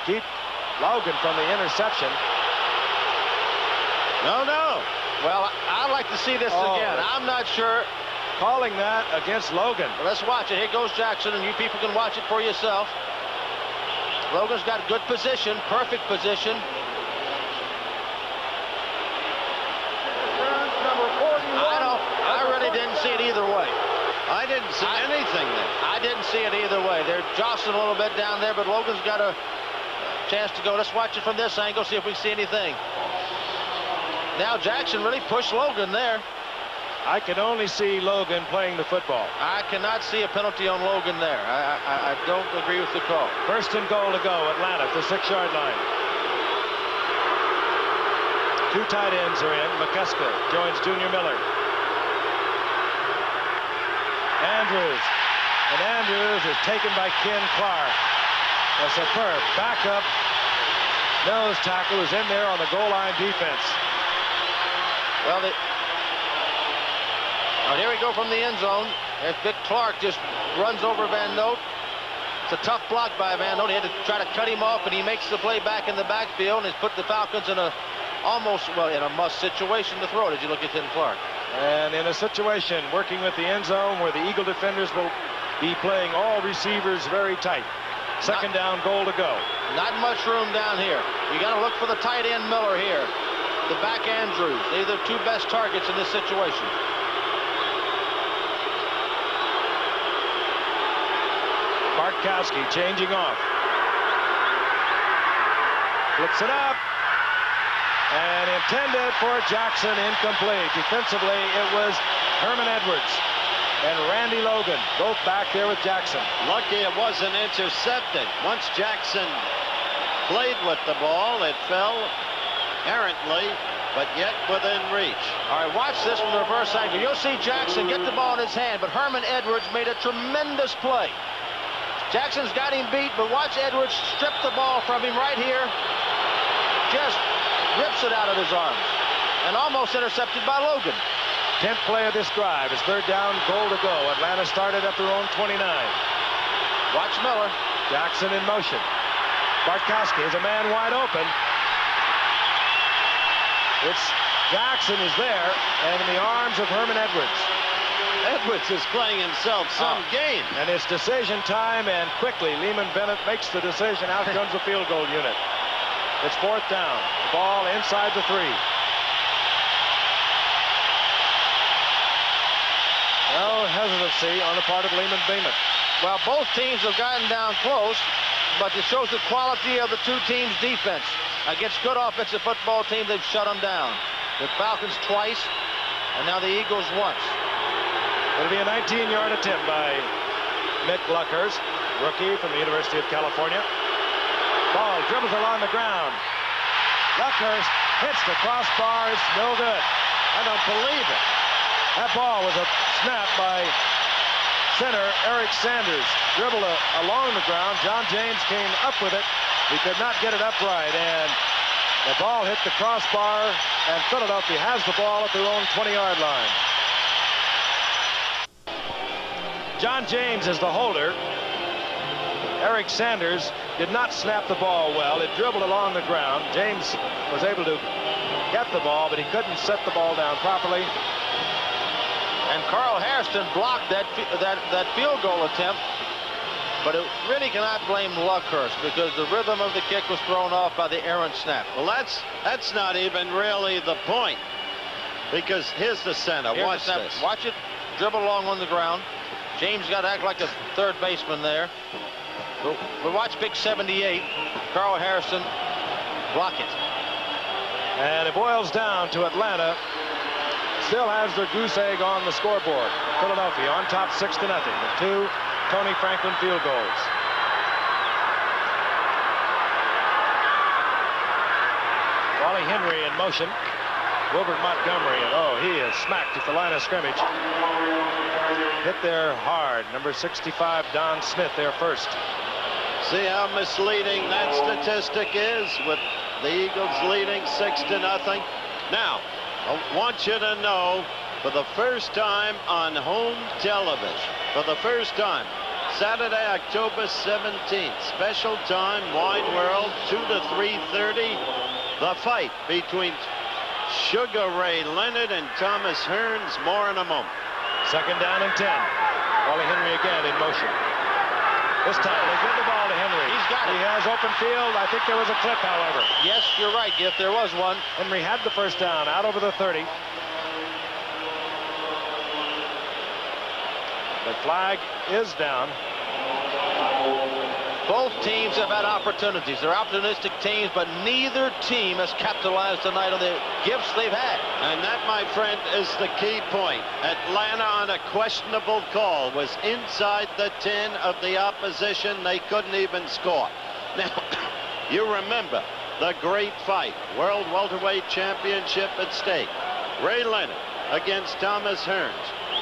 keep Logan from the interception. No. Well, I'd like to see this again. I'm not sure. Calling that against Logan. Well, let's watch it. Here goes Jackson, and you people can watch it for yourself. Logan's got good position, perfect position. I really didn't see it either way. I didn't see anything there. I didn't see it either way. They're jostling a little bit down there, but Logan's got a chance to go. Let's watch it from this angle, see if we see anything. Now Jackson really pushed Logan there. I can only see Logan playing the football. I cannot see a penalty on Logan there. I don't agree with the call. 1st and goal to go, Atlanta at the 6-yard line. 2 tight ends are in. McCusker joins Junior Miller. Andrews. And Andrews is taken by Ken Clark. A superb backup nose tackle is in there on the goal line defense. Well, here we go from the end zone. As Vic Clark just runs over Van Note. It's a tough block by Van Note. He had to try to cut him off, and he makes the play back in the backfield, and he's put the Falcons in a in a must situation to throw. Did you look at Ken Clark? And in a situation working with the end zone where the Eagle defenders will be playing all receivers very tight. 2nd down, goal to go. Not much room down here. You got to look for the tight end Miller here. The back Andrews. They're the 2 best targets in this situation. Bartkowski changing off. Flips it up. And intended for Jackson, incomplete. Defensively, it was Herman Edwards and Randy Logan, both back there with Jackson. Lucky it wasn't intercepted. Once Jackson played with the ball, it fell errantly, but yet within reach. All right, watch this from the reverse angle. You'll see Jackson get the ball in his hand, but Herman Edwards made a tremendous play. Jackson's got him beat, but watch Edwards strip the ball from him right here. Just rips it out of his arms and almost intercepted by Logan. 10th play of this drive. It's 3rd down, goal to go. Atlanta started at their own 29. Watch Miller. Jackson in motion. Bartkowski is a man wide open. It's Jackson is there, and in the arms of Herman Edwards. Edwards is playing himself some game. And it's decision time, and quickly Lehman Bennett makes the decision. Out comes the field goal unit. It's 4th down. Ball inside the 3. No hesitancy on the part of Lehman Bennett. Well, both teams have gotten down close, but it shows the quality of the two teams' defense. Against good offensive football teams, they've shut them down. The Falcons twice, and now the Eagles once. It'll be a 19-yard attempt by Mick Luckhurst, rookie from the University of California. Ball dribbles along the ground. Luckhurst hits the crossbar. It's no good. I don't believe it. That ball was a snap by center Eric Sanders. Dribbled along the ground. John James came up with it. He could not get it upright, and the ball hit the crossbar, and Philadelphia has the ball at their own 20-yard line. John James is the holder. Eric Sanders did not snap the ball well. It dribbled along the ground. James was able to get the ball, but he couldn't set the ball down properly. And Carl Hairston blocked that field goal attempt, but it really cannot blame Luckhurst because the rhythm of the kick was thrown off by the errant snap. Well, that's not even really the point, because here's the center. Watch this. Watch it dribble along on the ground. James got to act like a third baseman there. But watch big 78, Carl Hairston, block it. And it boils down to Atlanta. Still has their goose egg on the scoreboard. Philadelphia on top 6-0 with 2 Tony Franklin field goals. Wally Henry in motion. Wilbert Montgomery, and he is smacked at the line of scrimmage. Hit there hard. Number 65, Don Smith, there first. See how misleading that statistic is, with the Eagles leading 6-0. Now, I want you to know, for the first time on home television, for the first time, Saturday, October 17th, special time, Wide World, 2 to 3:30, the fight between Sugar Ray Leonard and Thomas Hearns. More in a moment. 2nd down and 10. Wally Henry again in motion. This time they give the ball to Henry. He's got it. He has open field. I think there was a clip, however. Yes, you're right. If there was one. Henry had the first down out over the 30. The flag is down. Both teams have had opportunities. They're opportunistic teams, but neither team has capitalized tonight on the gifts they've had. And that, my friend, is the key point. Atlanta, on a questionable call, was inside the 10 of the opposition. They couldn't even score. Now, you remember the great fight, World Welterweight Championship at stake. Ray Leonard against Thomas Hearns.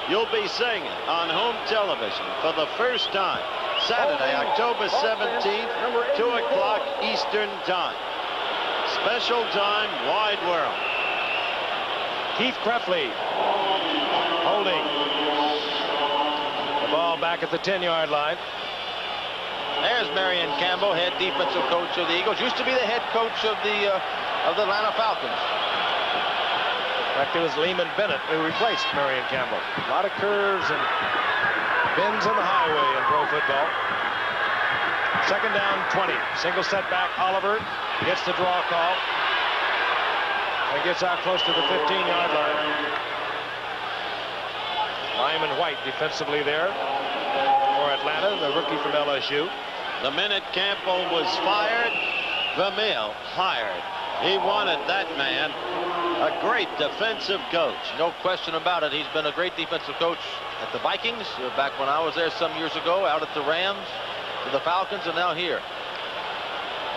You'll be seeing it on home television for the first time. Saturday, October 17th, 2 o'clock Eastern Time. Special time, Wide World. Keith Krefli holding the ball back at the 10-yard line. There's Marion Campbell, head defensive coach of the Eagles. Used to be the head coach of the Atlanta Falcons. In fact, it was Lehman Bennett who replaced Marion Campbell. A lot of curves and bends on the highway in pro football. 2nd down, 20. Single setback. Oliver gets the draw call and gets out close to the 15-yard line. Lyman White defensively there for Atlanta, the rookie from LSU. The minute Campbell was fired, Vermeil hired. He wanted that man. A great defensive coach. No question about it. He's been a great defensive coach at the Vikings, back when I was there some years ago, out at the Rams, to the Falcons, and now here.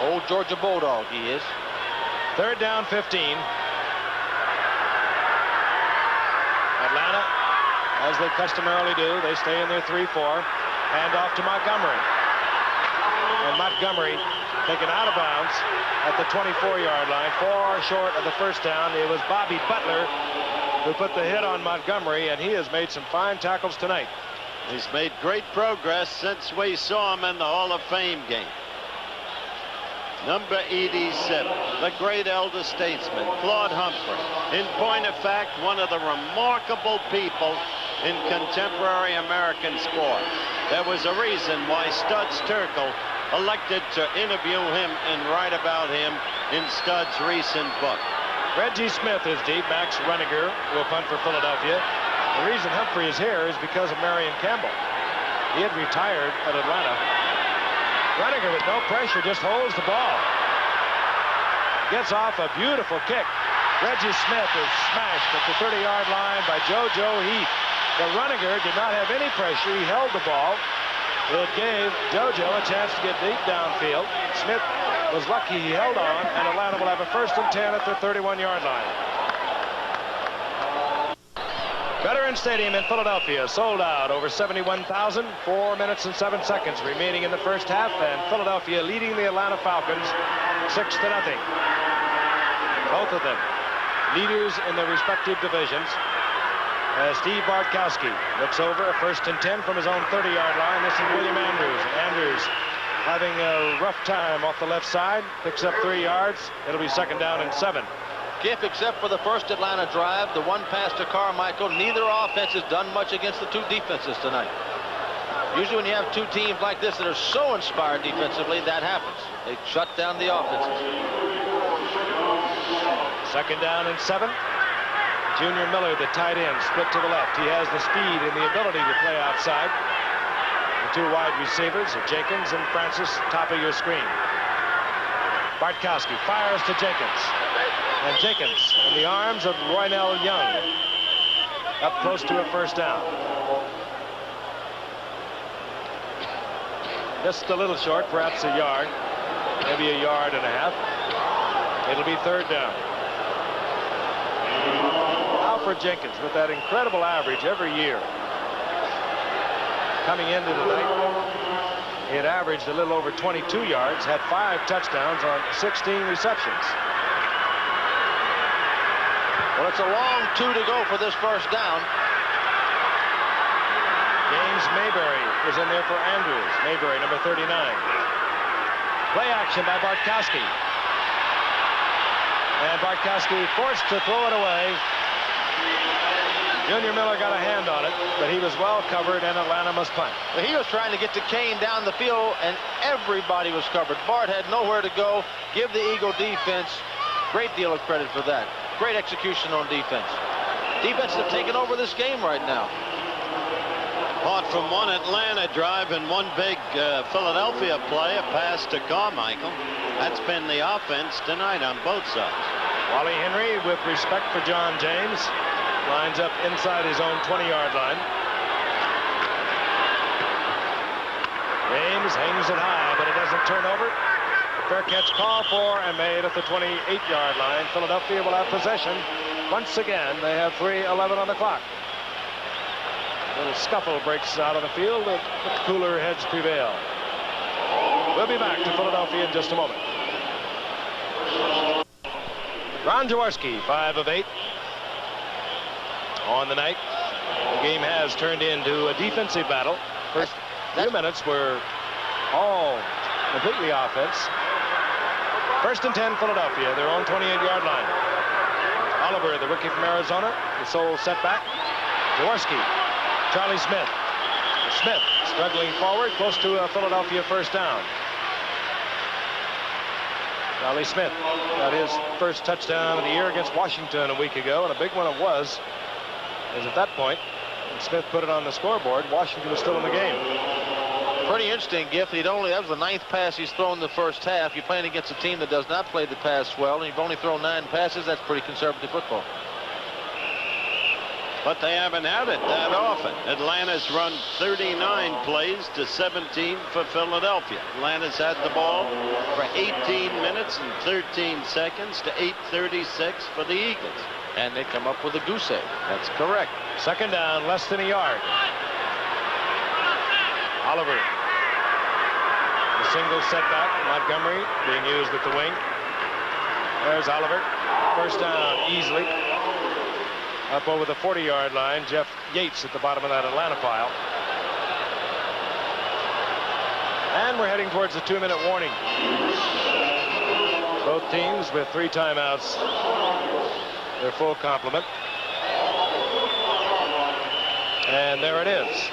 Old Georgia Bulldog, he is. 3rd down, 15. Atlanta, as they customarily do, they stay in their 3-4. Hand off to Montgomery. And Montgomery taken out of bounds at the 24-yard line, far short of the first down. It was Bobby Butler who put the hit on Montgomery, and he has made some fine tackles tonight. He's made great progress since we saw him in the Hall of Fame game. Number 87, the great elder statesman, Claude Humphrey. In point of fact, one of the remarkable people in contemporary American sport. There was a reason why Studs Terkel elected to interview him and write about him in Studs' recent book. Reggie Smith is deep. Max Reniger will punt for Philadelphia. The reason Humphrey is here is because of Marion Campbell. He had retired at Atlanta. Reniger with no pressure just holds the ball. Gets off a beautiful kick. Reggie Smith is smashed at the 30-yard line by JoJo Heath. But Reniger did not have any pressure. He held the ball. It gave JoJo a chance to get deep downfield. Smith was lucky he held on, and Atlanta will have a 1st and 10 at the 31-yard line. Veterans Stadium in Philadelphia sold out, over 71,000. 4 minutes and 7 seconds remaining in the first half, and Philadelphia leading the Atlanta Falcons 6-0. Both of them leaders in their respective divisions. Steve Bartkowski looks over a 1st and 10 from his own 30-yard line. This is William Andrews. Andrews having a rough time off the left side, picks up 3 yards. It'll be 2nd down and 7. Giff, except for the first Atlanta drive, the one pass to Carmichael, neither offense has done much against the two defenses tonight. Usually when you have two teams like this that are so inspired defensively, that happens. They shut down the offenses. 2nd down and 7. Junior Miller, the tight end, split to the left. He has the speed and the ability to play outside. The two wide receivers are Jenkins and Francis, top of your screen. Bartkowski fires to Jenkins. And Jenkins in the arms of Roynell Young. Up close to a 1st down. Just a little short, perhaps a yard. Maybe a yard and a half. It'll be 3rd down. Alfred Jenkins with that incredible average every year. Coming into the night, he had averaged a little over 22 yards, had 5 touchdowns on 16 receptions. Well, it's a long 2 to go for this 1st down. James Mayberry is in there for Andrews. Mayberry, number 39. Play action by Bartkowski. And Bartkowski forced to throw it away. Junior Miller got a hand on it, but he was well covered, and Atlanta must punt. Well, he was trying to get to Kane down the field, and everybody was covered. Bart had nowhere to go. Give the Eagle defense great deal of credit for that. Great execution on defense. Defense have taken over this game right now. Apart from one Atlanta drive and one big Philadelphia play, a pass to Carmichael. That's been the offense tonight on both sides. Wally Henry, with respect for John James, lines up inside his own 20-yard line. James hangs it high, but it doesn't turn over. Fair catch called for and made at the 28-yard line. Philadelphia will have possession. Once again, they have 3:11 on the clock. A little scuffle breaks out on the field, but cooler heads prevail. We'll be back to Philadelphia in just a moment. Ron Jaworski, 5 of 8 on the night. The game has turned into a defensive battle. First few minutes were all completely offense. 1st and 10, Philadelphia, their own 28-yard line. Oliver, the rookie from Arizona, the sole setback. Jaworski, Charlie Smith. Smith struggling forward, close to a Philadelphia 1st down. Charlie Smith got his first touchdown of the year against Washington a week ago, and a big one it was. As at that point, when Smith put it on the scoreboard, Washington was still in the game. Pretty interesting, Giff. That was the 9th pass he's thrown in the first half. You're playing against a team that does not play the pass well, and you've only thrown 9 passes. That's pretty conservative football. But they haven't had it that often. Atlanta's run 39 plays to 17 for Philadelphia. Atlanta's had the ball for 18 minutes and 13 seconds to 8:36 for the Eagles. And they come up with a goose egg. That's correct. 2nd down, less than a yard. Oliver. The single setback. Montgomery being used at the wing. There's Oliver. 1st down easily. Up over the 40-yard line, Jeff Yates at the bottom of that Atlanta pile. And we're heading towards the 2-minute warning. Both teams with 3 timeouts. Their full complement. And there it is.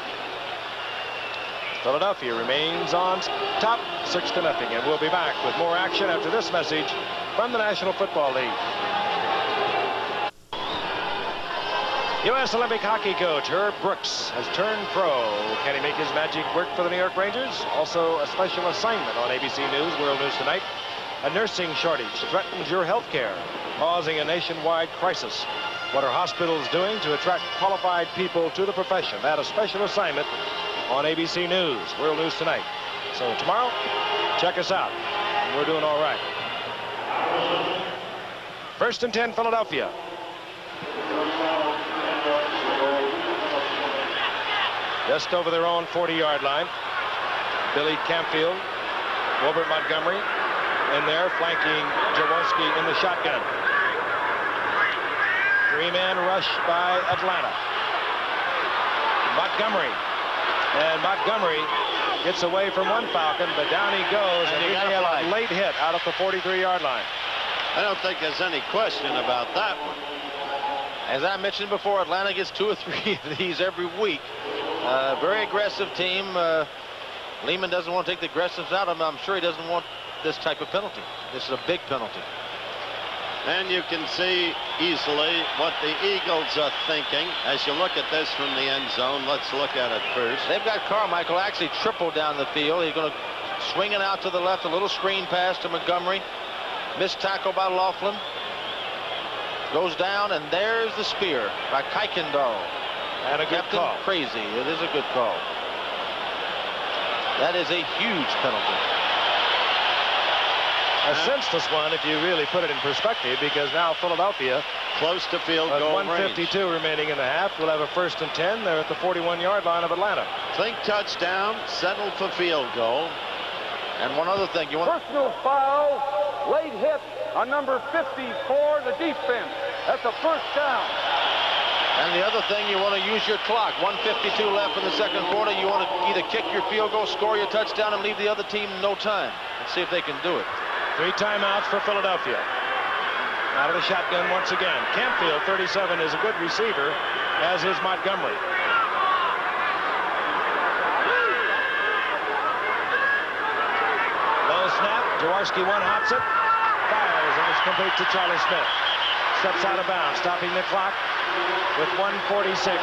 Philadelphia remains on top 6-0. And we'll be back with more action after this message from the National Football League. U.S. Olympic hockey coach Herb Brooks has turned pro. Can he make his magic work for the New York Rangers? Also a special assignment on ABC News, World News Tonight. A nursing shortage threatens your health care, causing a nationwide crisis. What are hospitals doing to attract qualified people to the profession? That a special assignment on ABC News, World News Tonight. So tomorrow, check us out. We're doing all right. 1st and 10, Philadelphia. Just over their own 40-yard line. Billy Campfield, Wilbert Montgomery in there, flanking Jaworski in the shotgun. 3-man rush by Atlanta. Montgomery. And Montgomery gets away from one Falcon, but down he goes, and he got a late hit out of the 43-yard line. I don't think there's any question about that one. As I mentioned before, Atlanta gets 2 or 3 of these every week. Very aggressive team. Lehman doesn't want to take the aggressives out of him. I'm sure he doesn't want this type of penalty. This is a big penalty. And you can see easily what the Eagles are thinking as you look at this from the end zone. Let's look at it first. They've got Carmichael actually triple down the field. He's going to swing it out to the left, a little screen pass to Montgomery. Missed tackle by Laughlin. Goes down, and there's the spear by Kuykendall. And a good call. Crazy. It is a good call. That is a huge penalty. A senseless one if you really put it in perspective, because now Philadelphia close to field goal 1:52 remaining in the half. We'll have a 1st and 10. They're at the 41-yard line of Atlanta. Think touchdown, settle for field goal. And one other thing, you want Personal foul, late hit on number 54, the defense. That's a 1st down. And the other thing, you want to use your clock. 1:52 left in the 2nd quarter. You want to either kick your field goal, score your touchdown, and leave the other team no time. Let's see if they can do it. 3 timeouts for Philadelphia. Out of the shotgun once again. Campfield, 37, is a good receiver, as is Montgomery. Low snap. Jaworski one-hops it. Fires, and it's complete to Charlie Smith. Steps out of bounds, stopping the clock with 1:46.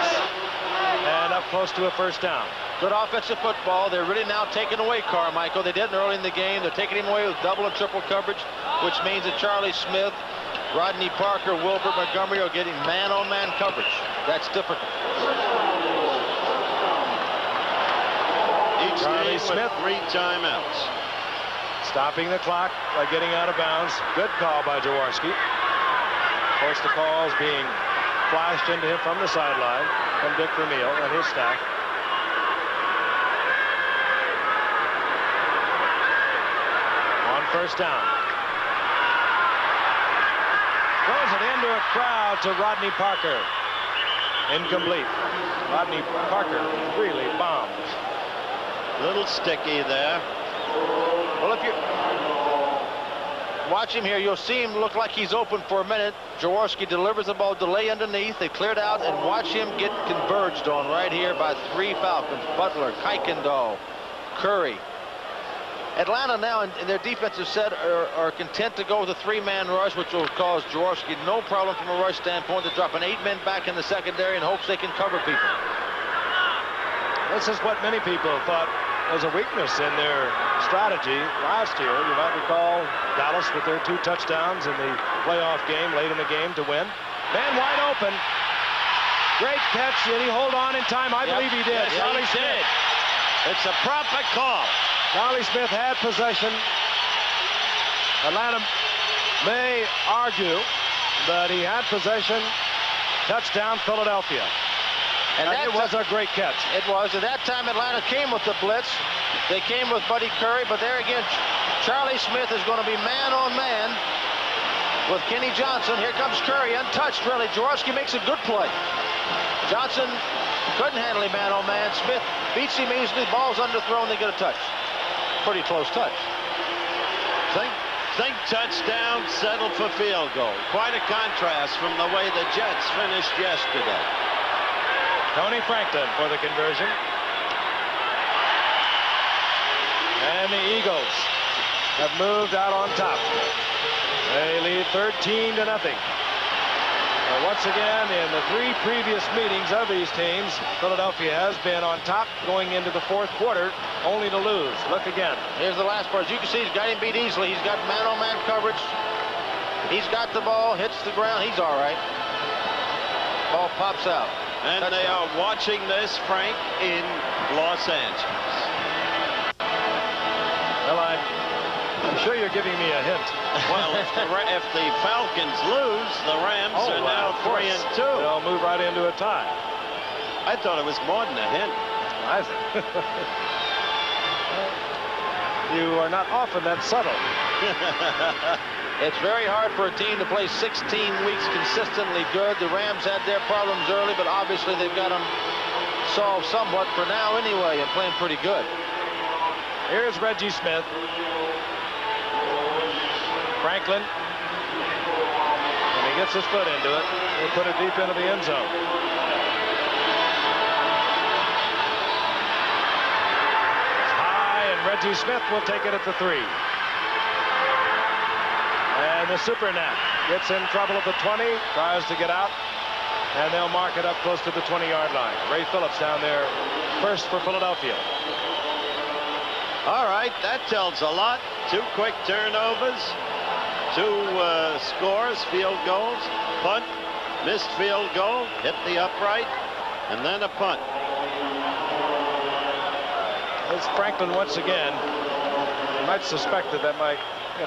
And up close to a 1st down. Good offensive football. They're really now taking away Carmichael. They didn't early in the game. They're taking him away with double and triple coverage, which means that Charlie Smith, Rodney Parker, Wilbert Montgomery are getting man-on-man coverage. That's difficult. Each Charlie Smith with 3 timeouts. Stopping the clock by getting out of bounds. Good call by Jaworski. Of course, the call is being flashed into him from the sideline from Dick Vermeil and his staff. On 1st down. Throws it into a crowd to Rodney Parker. Incomplete. Rodney Parker really bombed. Little sticky there. Well, if you watch him here, you'll see him look like he's open for a minute. Jaworski delivers the ball, delay underneath. They cleared out, and watch him get converged on right here by 3 Falcons. Butler, Kuykendall, Curry. Atlanta now in their defensive set are content to go with a 3-man rush, which will cause Jaworski no problem from a rush standpoint to drop an 8 men back in the secondary in hopes they can cover people. This is what many people thought was a weakness in their strategy last year. You might recall Dallas with their 2 touchdowns in the playoff game late in the game to win. Man wide open. Great catch. Did he hold on in time? I believe he did. Yes, Charlie he Smith. did. It's a proper call. Charlie Smith had possession. Atlanta may argue, but he had possession. Touchdown, Philadelphia. And it was a great catch. It was. At that time, Atlanta came with the blitz. They came with Buddy Curry, but there again, Charlie Smith is going to be man-on-man with Kenny Johnson. Here comes Curry, untouched, really. Jaworski makes a good play. Johnson couldn't handle him man-on-man. Smith beats him easily. Ball's underthrown. They get a touch. Pretty close touch. Think touchdown, settle for field goal. Quite a contrast from the way the Jets finished yesterday. Tony Franklin for the conversion. And the Eagles have moved out on top. They lead 13-0. Once again, in the 3 previous meetings of these teams, Philadelphia has been on top going into the 4th quarter, only to lose. Look again. Here's the last part. As you can see, he's got him beat easily. He's got man-on-man coverage. He's got the ball, hits the ground. He's all right. Ball pops out. And Touchdown. they are watching this, Frank, in Los Angeles. Well, I'm sure you're giving me a hint. Well, if the Falcons lose, the Rams are now 3-2. They'll move right into a tie. I thought it was more than a hint. You are not often that subtle. It's very hard for a team to play 16 weeks consistently good. The Rams had their problems early, but obviously they've got them solved somewhat for now anyway, and playing pretty good. Here's Reggie Smith. Franklin, when he gets his foot into it, he'll put it deep into the end zone. It's high, and Reggie Smith will take it at the 3. And the super nap gets in trouble at the 20, tries to get out, and they'll mark it up close to the 20-yard line. Ray Phillips down there first for Philadelphia. All right, that tells a lot. 2 quick turnovers. 2 scores, field goals, punt, missed field goal, hit the upright, and then a punt. As Franklin once again, you might suspect that might be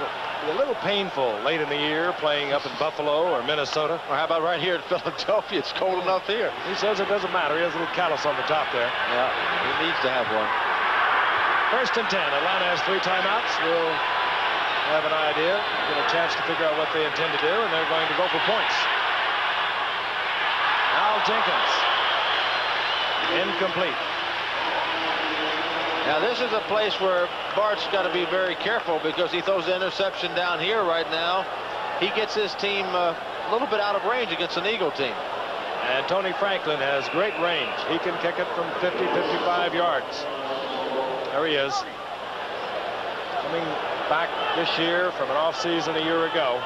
a little painful late in the year playing up in Buffalo or Minnesota. Or how about right here in Philadelphia? It's cold enough here. He says it doesn't matter. He has a little callus on the top there. Yeah, he needs to have one. 1st and 10. Atlanta has 3 timeouts. We'll have an idea, get a chance to figure out what they intend to do, and they're going to go for points. Al Jenkins. Incomplete. Now this is a place where Bart's got to be very careful because he throws the interception down here right now. He gets his team a little bit out of range against an Eagle team. And Tony Franklin has great range. He can kick it from 50, 55 yards. There he is. Coming back this year from an off-season a year ago.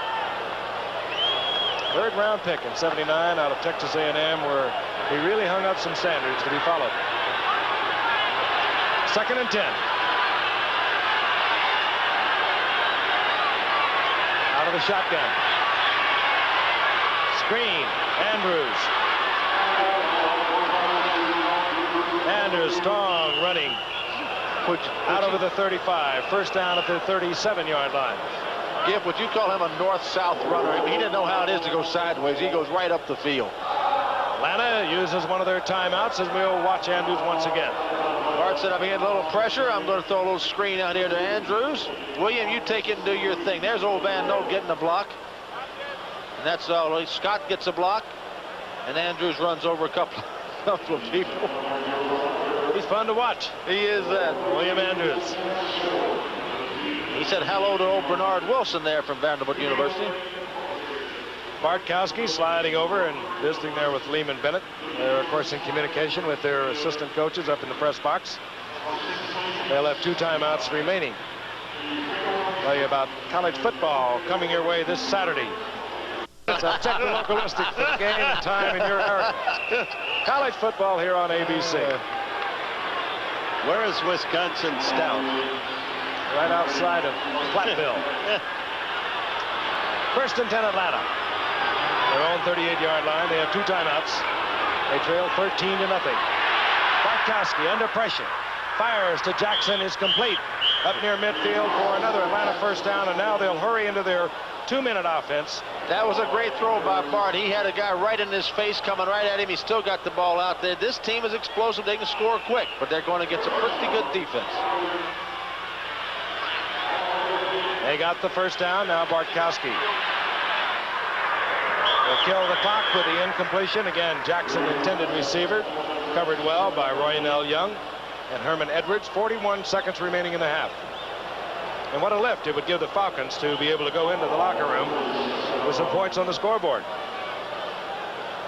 3rd round pick in '79 out of Texas A&M, where he really hung up some standards to be followed. 2nd and 10. Out of the shotgun. Screen. Andrews. Andrews strong running. Out over the 35. 1st down at the 37-yard line. Gibb, would you call him a north-south runner? I mean, he didn't know how it is to go sideways. He goes right up the field. Atlanta uses one of their timeouts as we'll watch Andrews once again. Bart said, I'm getting a little pressure. I'm going to throw a little screen out here to Andrews. William, you take it and do your thing. There's old Van Note getting a block. And that's all. Scott gets a block. And Andrews runs over a couple of people. He's fun to watch. He is that. William Andrews. He said hello to old Bernard Wilson there from Vanderbilt University. Bartkowski sliding over and visiting there with Lehman Bennett. They're, of course, in communication with their assistant coaches up in the press box. They'll have 2 timeouts remaining. Tell you about college football coming your way this Saturday. It's a technologistic for the game and time in your area. College football here on ABC. Where is Wisconsin Stout? Right outside of Platteville. 1st and 10 Atlanta. Their own 38-yard line. They have 2 timeouts. They trail 13-0. Bartkowski under pressure. Fires to Jackson, is complete. Up near midfield for another Atlanta 1st down, and now they'll hurry into their 2-minute offense. That was a great throw by Bart. He had a guy right in his face coming right at him. He still got the ball out there. This team is explosive. They can score quick, but they're going to get some pretty good defense. They got the 1st down. Now Bartkowski will kill the clock with the incompletion. Again, Jackson, intended receiver, covered well by Roynell Young and Herman Edwards. 41 seconds remaining in the half. And what a lift it would give the Falcons to be able to go into the locker room with some points on the scoreboard.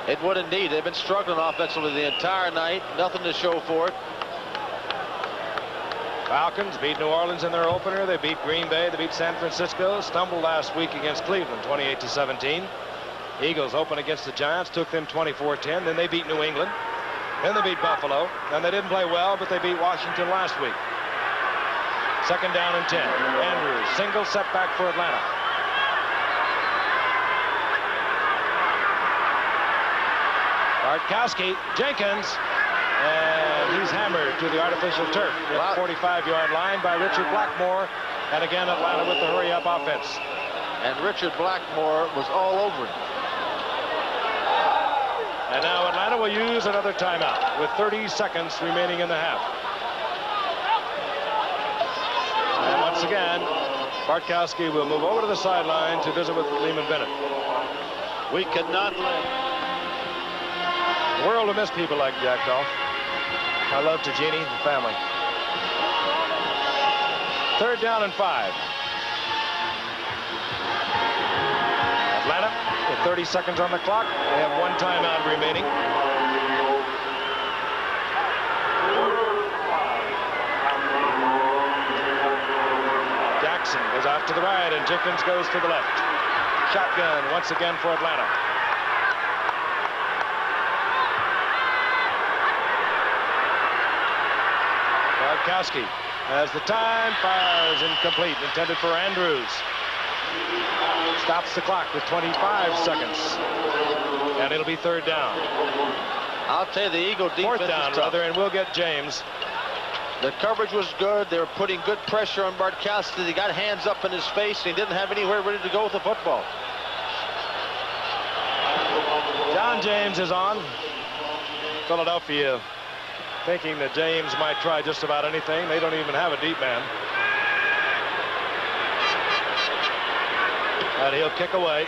It would indeed. They've been struggling offensively the entire night. Nothing to show for it. Falcons beat New Orleans in their opener. They beat Green Bay. They beat San Francisco. Stumbled last week against Cleveland, 28-17. Eagles open against the Giants, took them 24-10. Then they beat New England. Then they beat Buffalo. And they didn't play well, but they beat Washington last week. Second down and 10. Andrews, single setback for Atlanta. Bartkowski, Jenkins, and he's hammered to the artificial turf at the 45-yard line by Richard Blackmore. And again, Atlanta with the hurry-up offense. And Richard Blackmore was all over him. And now Atlanta will use another timeout with 30 seconds remaining in the half. And once again, Bartkowski will move over to the sideline to visit with Lehman Bennett. We could not live. The world will miss people like Jack Dolph. I love to Jeannie, the family. Third down and 5. Atlanta with 30 seconds on the clock. They have one timeout remaining. Jackson goes out to the right and Jenkins goes to the left. Shotgun once again for Atlanta. Bartkowski as the time fires incomplete, intended for Andrews. Stops the clock with 25 seconds. And it'll be third down. I'll tell you, the Eagle defense Fourth down, is tough. rather, and we'll get James. The coverage was good. They were putting good pressure on Bartkowski. He got hands up in his face, and he didn't have anywhere ready to go with the football. John James is on. Philadelphia thinking that James might try just about anything. They don't even have a deep man. And he'll kick away.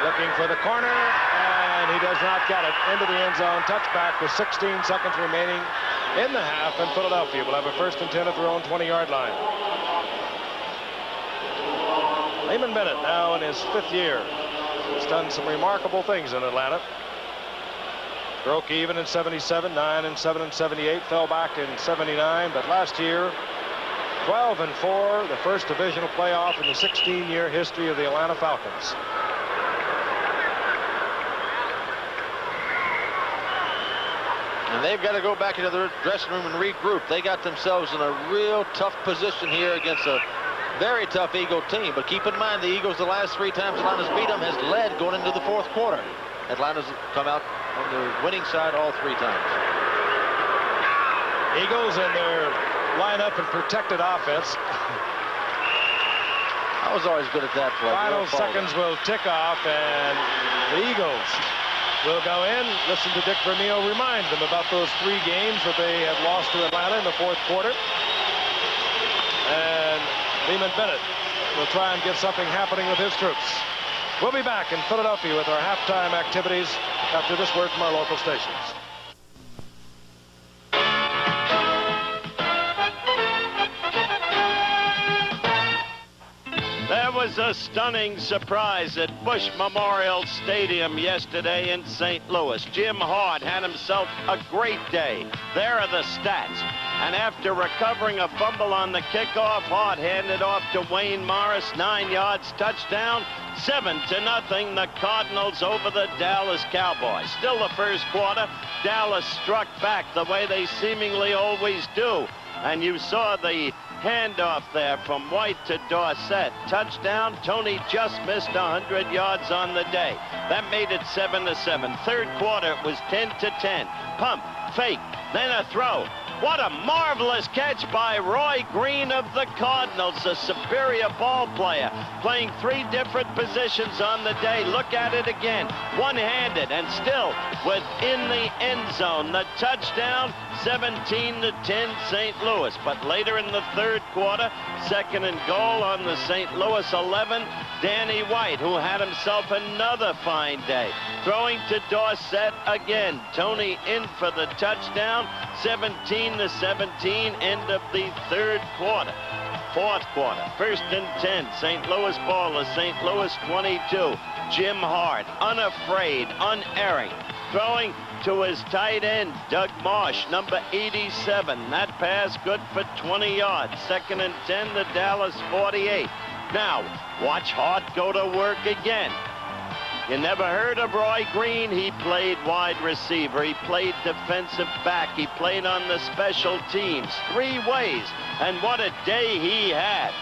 Looking for the corner, and he does not get it into the end zone. Touchback with 16 seconds remaining in the half, and Philadelphia will have a first and 10 at their own 20-yard line. Lehman Bennett now in his 5th year. He's done some remarkable things in Atlanta. Broke even in 77, 9-7 in 78, fell back in 79, but last year 12-4, the first divisional playoff in the 16-year history of the Atlanta Falcons. And they've got to go back into their dressing room and regroup. They got themselves in a real tough position here against a very tough Eagle team. But keep in mind, the Eagles, the last 3 times Atlanta's beat them, has led going into the 4th quarter. Atlanta's come out on the winning side all 3 times. Eagles in their lineup and protected offense. I was always good at that play. Final seconds will tick off, and the Eagles will go in. Listen to Dick Vermeil remind them about those 3 games that they had lost to Atlanta in the 4th quarter. And Lehman Bennett will try and get something happening with his troops. We'll be back in Philadelphia with our halftime activities after this word from our local stations. There was a stunning surprise at Bush Memorial Stadium yesterday in St. Louis. Jim Hart had himself a great day. There are the stats. And after recovering a fumble on the kickoff, Hart handed off to Wayne Morris, 9 yards, touchdown, 7-0, the Cardinals over the Dallas Cowboys. Still the first quarter, Dallas struck back the way they seemingly always do. And you saw the handoff there from White to Dorsett. Touchdown, Tony just missed 100 yards on the day. That made it 7-7. Third quarter, it was 10-10. Pump, fake, then a throw. What a marvelous catch by Roy Green of the Cardinals, a superior ball player, playing 3 different positions on the day. Look at it again, one-handed and still within the end zone. The touchdown, 17-10 St. Louis. But later in the third quarter, 2nd and goal on the St. Louis 11, Danny White, who had himself another fine day. Throwing to Dorsett again. Tony in for the touchdown. touchdown, 17-17, end of the third quarter. Fourth quarter, 1st and 10, St. Louis ball to St. Louis 22. Jim Hart, unafraid, unerring, throwing to his tight end, Doug Marsh, number 87. That pass good for 20 yards. 2nd and 10, the Dallas 48. Now, watch Hart go to work again. You never heard of Roy Green. He played wide receiver. He played defensive back. He played on the special teams 3 ways. And what a day he had.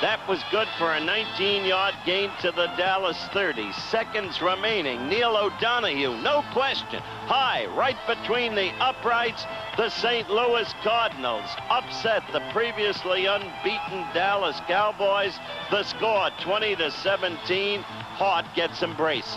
That was good for a 19-yard gain to the Dallas 30. Seconds remaining. Neil O'Donoghue, no question. High, right between the uprights. The St. Louis Cardinals upset the previously unbeaten Dallas Cowboys. The score 20-17. Hart gets some braces.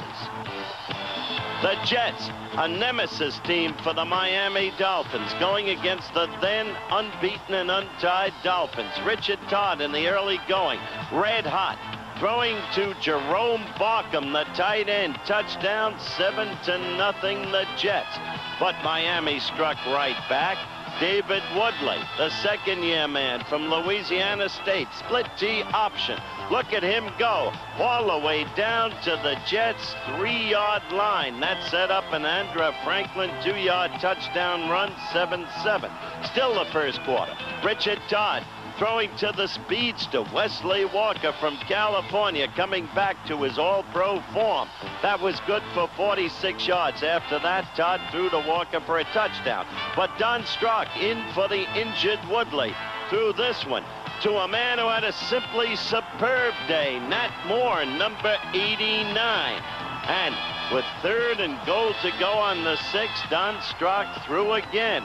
The Jets, a nemesis team for the Miami Dolphins, going against the then unbeaten and untied Dolphins. Richard Todd in the early going, red hot, throwing to Jerome Barkham, the tight end. Touchdown, 7-0, the Jets. But Miami struck right back. David Woodley, the second-year man from Louisiana State, split T option. Look at him go all the way down to the Jets' 3-yard line. That set up an Andra Franklin 2-yard touchdown run, 7-7. Still the first quarter. Richard Todd throwing to the speedster, Wesley Walker from California, coming back to his all-pro form. That was good for 46 yards. After that, Todd threw to Walker for a touchdown. But Don Strock in for the injured Woodley. Threw this one to a man who had a simply superb day, Nat Moore, number 89. And with 3rd and goal to go on the 6th, Don Strock threw again.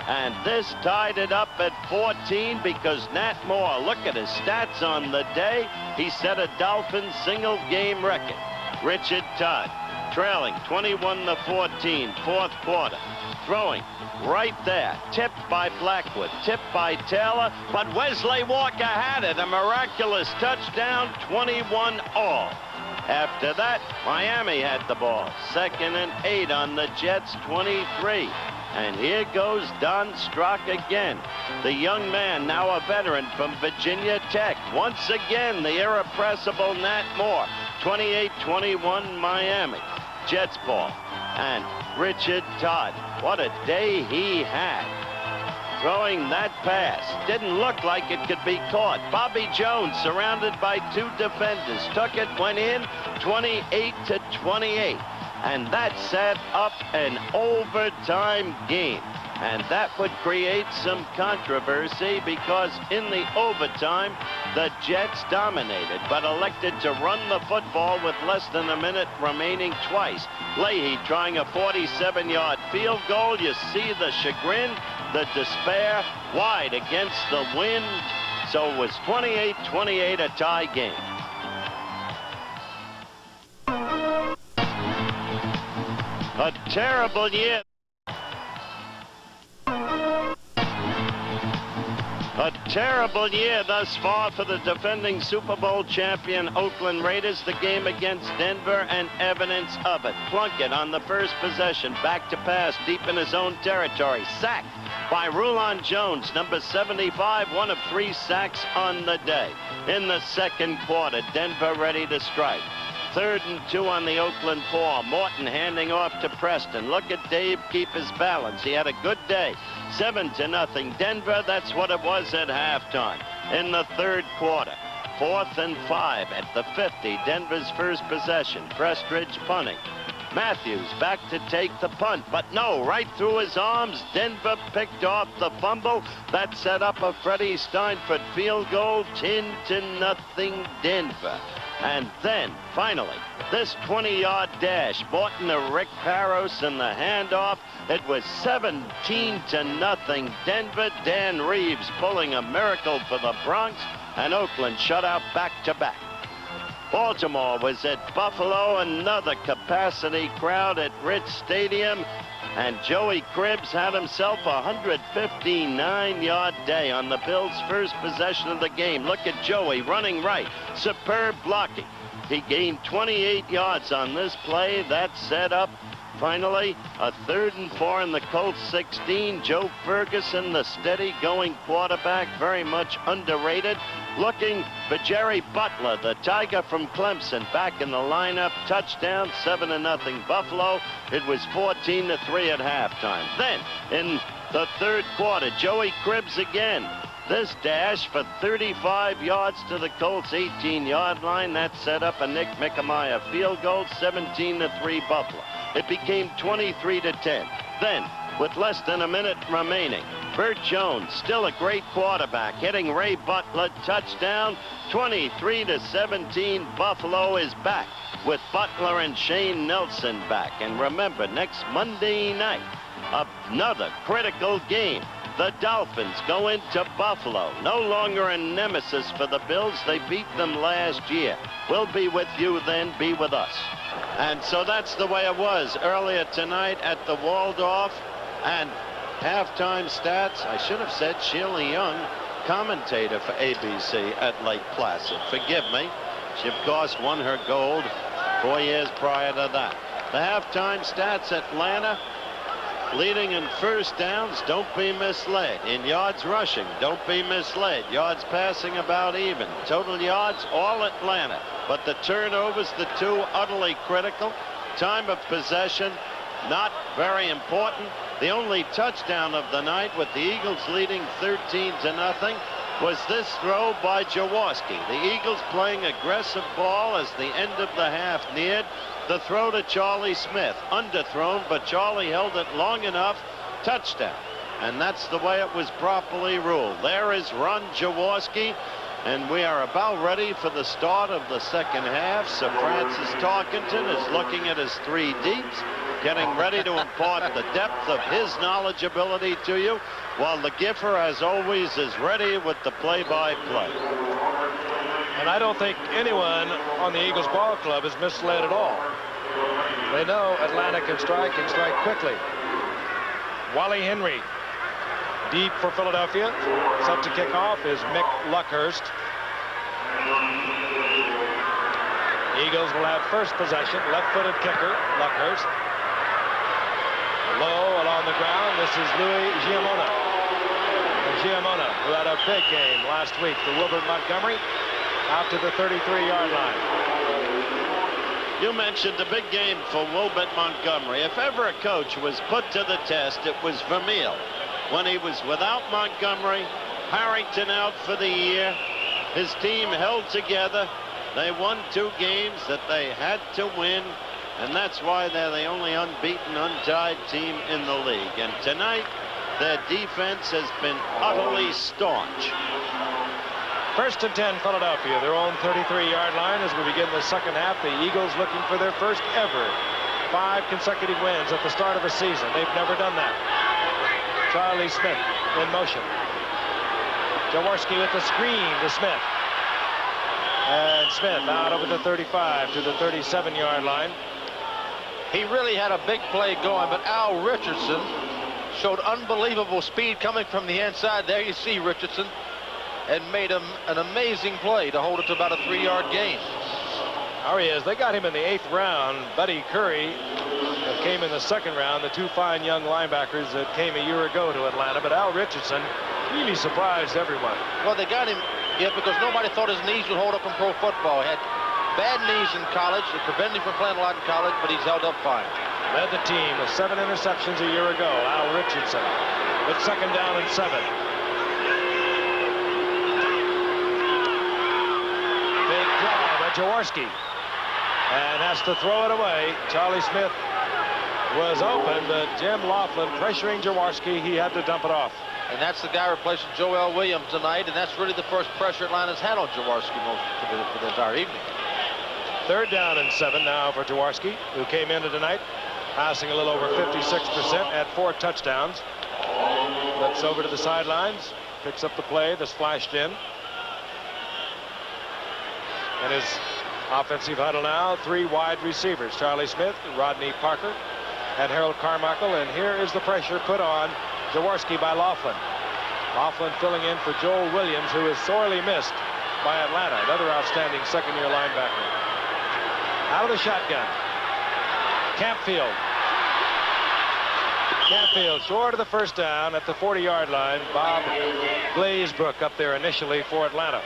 And this tied it up at 14 because Nat Moore, look at his stats on the day. He set a Dolphins single game record. Richard Todd trailing 21-14, fourth quarter. Throwing right there, tipped by Blackwood, tipped by Taylor, but Wesley Walker had it. A miraculous touchdown, 21 all. After that, Miami had the ball. 2nd and 8 on the Jets' 23. And here goes Don Strock again. The young man, now a veteran from Virginia Tech. Once again, the irrepressible Nat Moore. 28-21 Miami. Jets ball. And Richard Todd, what a day he had. Throwing that pass. Didn't look like it could be caught. Bobby Jones, surrounded by 2 defenders, took it, went in, 28-28. And that set up an overtime game. And that would create some controversy because in the overtime, the Jets dominated, but elected to run the football with less than a minute remaining twice. Leahy trying a 47-yard field goal. You see the chagrin, the despair, wide against the wind. So it was 28-28, a tie game. A terrible year. A terrible year thus far for the defending Super Bowl champion Oakland Raiders. The game against Denver and evidence of it. Plunkett on the first possession, back to pass deep in his own territory. Sacked by Rulon Jones, number 75, one of 3 sacks on the day. In the second quarter, Denver ready to strike. 3rd and 2 on the Oakland 4. Morton handing off to Preston. Look at Dave keep his balance. He had a good day. 7-0 Denver. That's what it was at halftime. In the third quarter, 4th and 5 at the 50. Denver's first possession. Prestridge punting. Matthews back to take the punt, but no, right through his arms. Denver picked off the fumble. That set up a Freddie Steinfurt field goal. 10-0 Denver. And then, finally, this 20-yard dash. Morton to Rick Parros in the handoff. It was 17-0 Denver. Dan Reeves pulling a miracle for the Bronx, and Oakland shut out back-to-back. Baltimore was at Buffalo, another capacity crowd at Rich Stadium, and Joey Cribbs had himself a 159-yard day on the Bills' first possession of the game. Look at Joey running right. Superb blocking. He gained 28 yards on this play. That set up Finally, a 3rd and 4 in the Colts 16. Joe Ferguson, the steady-going quarterback, very much underrated. Looking for Jerry Butler, the Tiger from Clemson, back in the lineup. Touchdown, 7-0 Buffalo. It was 14-3 at halftime. Then, in the 3rd quarter, Joey Cribbs again. This dash for 35 yards to the Colts' 18-yard line. That set up a Nick Mickemeyer field goal, 17-3 Buffalo. It became 23-10. Then, with less than a minute remaining, Bert Jones, still a great quarterback, hitting Ray Butler, touchdown, 23-17. Buffalo is back with Butler and Shane Nelson back. And remember, next Monday night, another critical game. The Dolphins go into Buffalo. No longer a nemesis for the Bills. They beat them last year. We'll be with you then. Be with us. And so that's the way it was earlier tonight at the Waldorf. And halftime stats, I should have said Sheila Young, commentator for ABC at Lake Placid. Forgive me. She, of course, won her gold 4 years prior to that. The halftime stats, Atlanta leading in first downs, don't be misled. In yards rushing, don't be misled. Yards passing about even. Total yards, all Atlanta. But the turnovers, the two utterly critical. Time of possession, not very important. The only touchdown of the night, with the Eagles leading 13-0, was this throw by Jaworski. The Eagles playing aggressive ball as the end of the half neared. The throw to Charlie Smith, underthrown, but Charlie held it long enough. Touchdown. And that's the way it was properly ruled. There is Ron Jaworski, and we are about ready for the start of the second half. Sir Francis Tarkenton is looking at his 3 deeps, getting ready to impart the depth of his knowledgeability to you, while the Giffer, as always, is ready with the play-by-play. And I don't think anyone on the Eagles ball club is misled at all. They know Atlanta can strike quickly. Wally Henry, deep for Philadelphia. Set to kick off is Mick Luckhurst. Eagles will have first possession. Left-footed kicker, Luckhurst. Low along the ground. This is Louis Giamona. And Giamona, who had a big game last week for Wilbert Montgomery, out to the 33-yard line. You mentioned a big game for Wilbert Montgomery. If ever a coach was put to the test, it was Vermeil. When he was without Montgomery, Harrington out for the year, his team held together. They won 2 games that they had to win, and that's why they're the only unbeaten, untied team in the league. And tonight, their defense has been utterly staunch. First and 10, Philadelphia, their own 33-yard line as we begin the second half. The Eagles looking for their first ever 5 consecutive wins at the start of a season. They've never done that. Charlie Smith in motion. Jaworski with the screen to Smith. And Smith out over the 35 to the 37-yard line. He really had a big play going, but Al Richardson showed unbelievable speed coming from the inside. There you see Richardson, and made him an amazing play to hold it to about a 3-yard gain. There he is. They got him in the 8th round. Buddy Curry came in the 2nd round, the 2 fine young linebackers that came a year ago to Atlanta. But Al Richardson really surprised everyone. Well, they got him, yeah, because nobody thought his knees would hold up in pro football. He had bad knees in college. It prevented him from playing a lot in college, but he's held up fine. Led the team with 7 interceptions a year ago. Al Richardson with 2nd down and 7. Big draw by Jaworski, and has to throw it away. Charlie Smith was open, but Jim Laughlin pressuring Jaworski. He had to dump it off. And that's the guy replacing Joel Williams tonight, and that's really the first pressure Atlanta's had on Jaworski for the entire evening. 3rd down and 7 now for Jaworski, who came into tonight passing a little over 56%, had 4 touchdowns. Flips over to the sidelines, picks up the play that's flashed in. And his offensive huddle now, 3 wide receivers, Charlie Smith, Rodney Parker, and Harold Carmichael. And here is the pressure put on Jaworski by Laughlin. Laughlin filling in for Joel Williams, who is sorely missed by Atlanta, another outstanding 2nd-year linebacker. Out of the shotgun, Campfield Canfield short of the first down at the 40-yard line. Bob Glazebrook up there initially for Atlanta.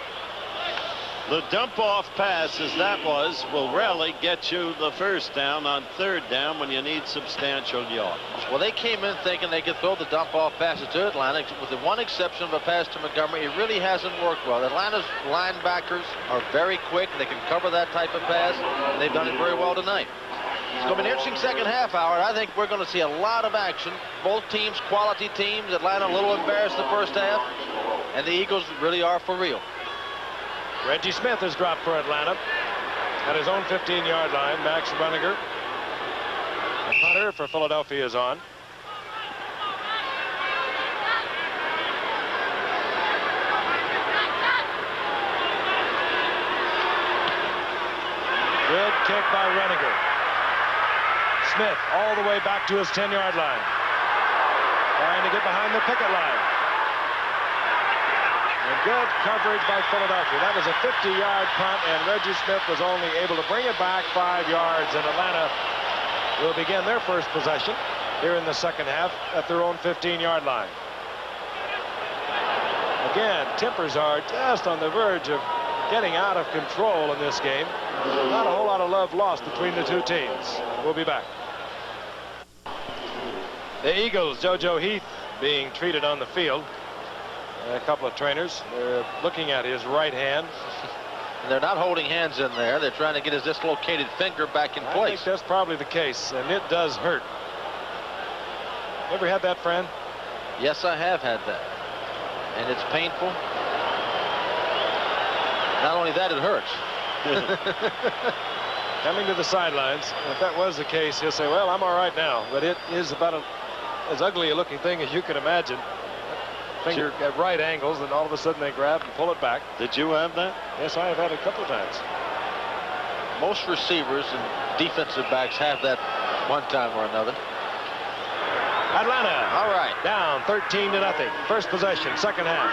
The dump-off pass, as that was, will rarely get you the first down on third down when you need substantial yards. Well, they came in thinking they could throw the dump-off passes to Atlanta, with the one exception of a pass to Montgomery. It really hasn't worked well. Atlanta's linebackers are very quick. They can cover that type of pass, and they've done it very well tonight. It's going to be an interesting second half, Howard. I think we're going to see a lot of action. Both teams, quality teams. Atlanta a little embarrassed the first half, and the Eagles really are for real. Reggie Smith has dropped for Atlanta at his own 15-yard line. Max Bruniger. The punter for Philadelphia is on. Good kick by Bruniger. Smith all the way back to his 10-yard line. Trying to get behind the picket line. And good coverage by Philadelphia. That was a 50-yard punt, and Reggie Smith was only able to bring it back 5 yards, and Atlanta will begin their first possession here in the second half at their own 15-yard line. Again, tempers are just on the verge of getting out of control in this game. Not a whole lot of love lost between the two teams. We'll be back. The Eagles, JoJo Heath being treated on the field. A couple of trainers. They're looking at his right hand. They're not holding hands in there. They're trying to get his dislocated finger back in I place. think that's probably the case, and it does hurt. Ever had that, friend? Yes, I have had that. And it's painful. Not only that, it hurts. Coming to the sidelines, if that was the case, he'll say, well, I'm all right now. But it is about as ugly a looking thing as you can imagine. Finger at right angles, and all of a sudden they grab and pull it back. Did you have that? Yes, I have had it a couple of times. Most receivers and defensive backs have that one time or another. Atlanta. All right. Down 13-0. First possession, second half.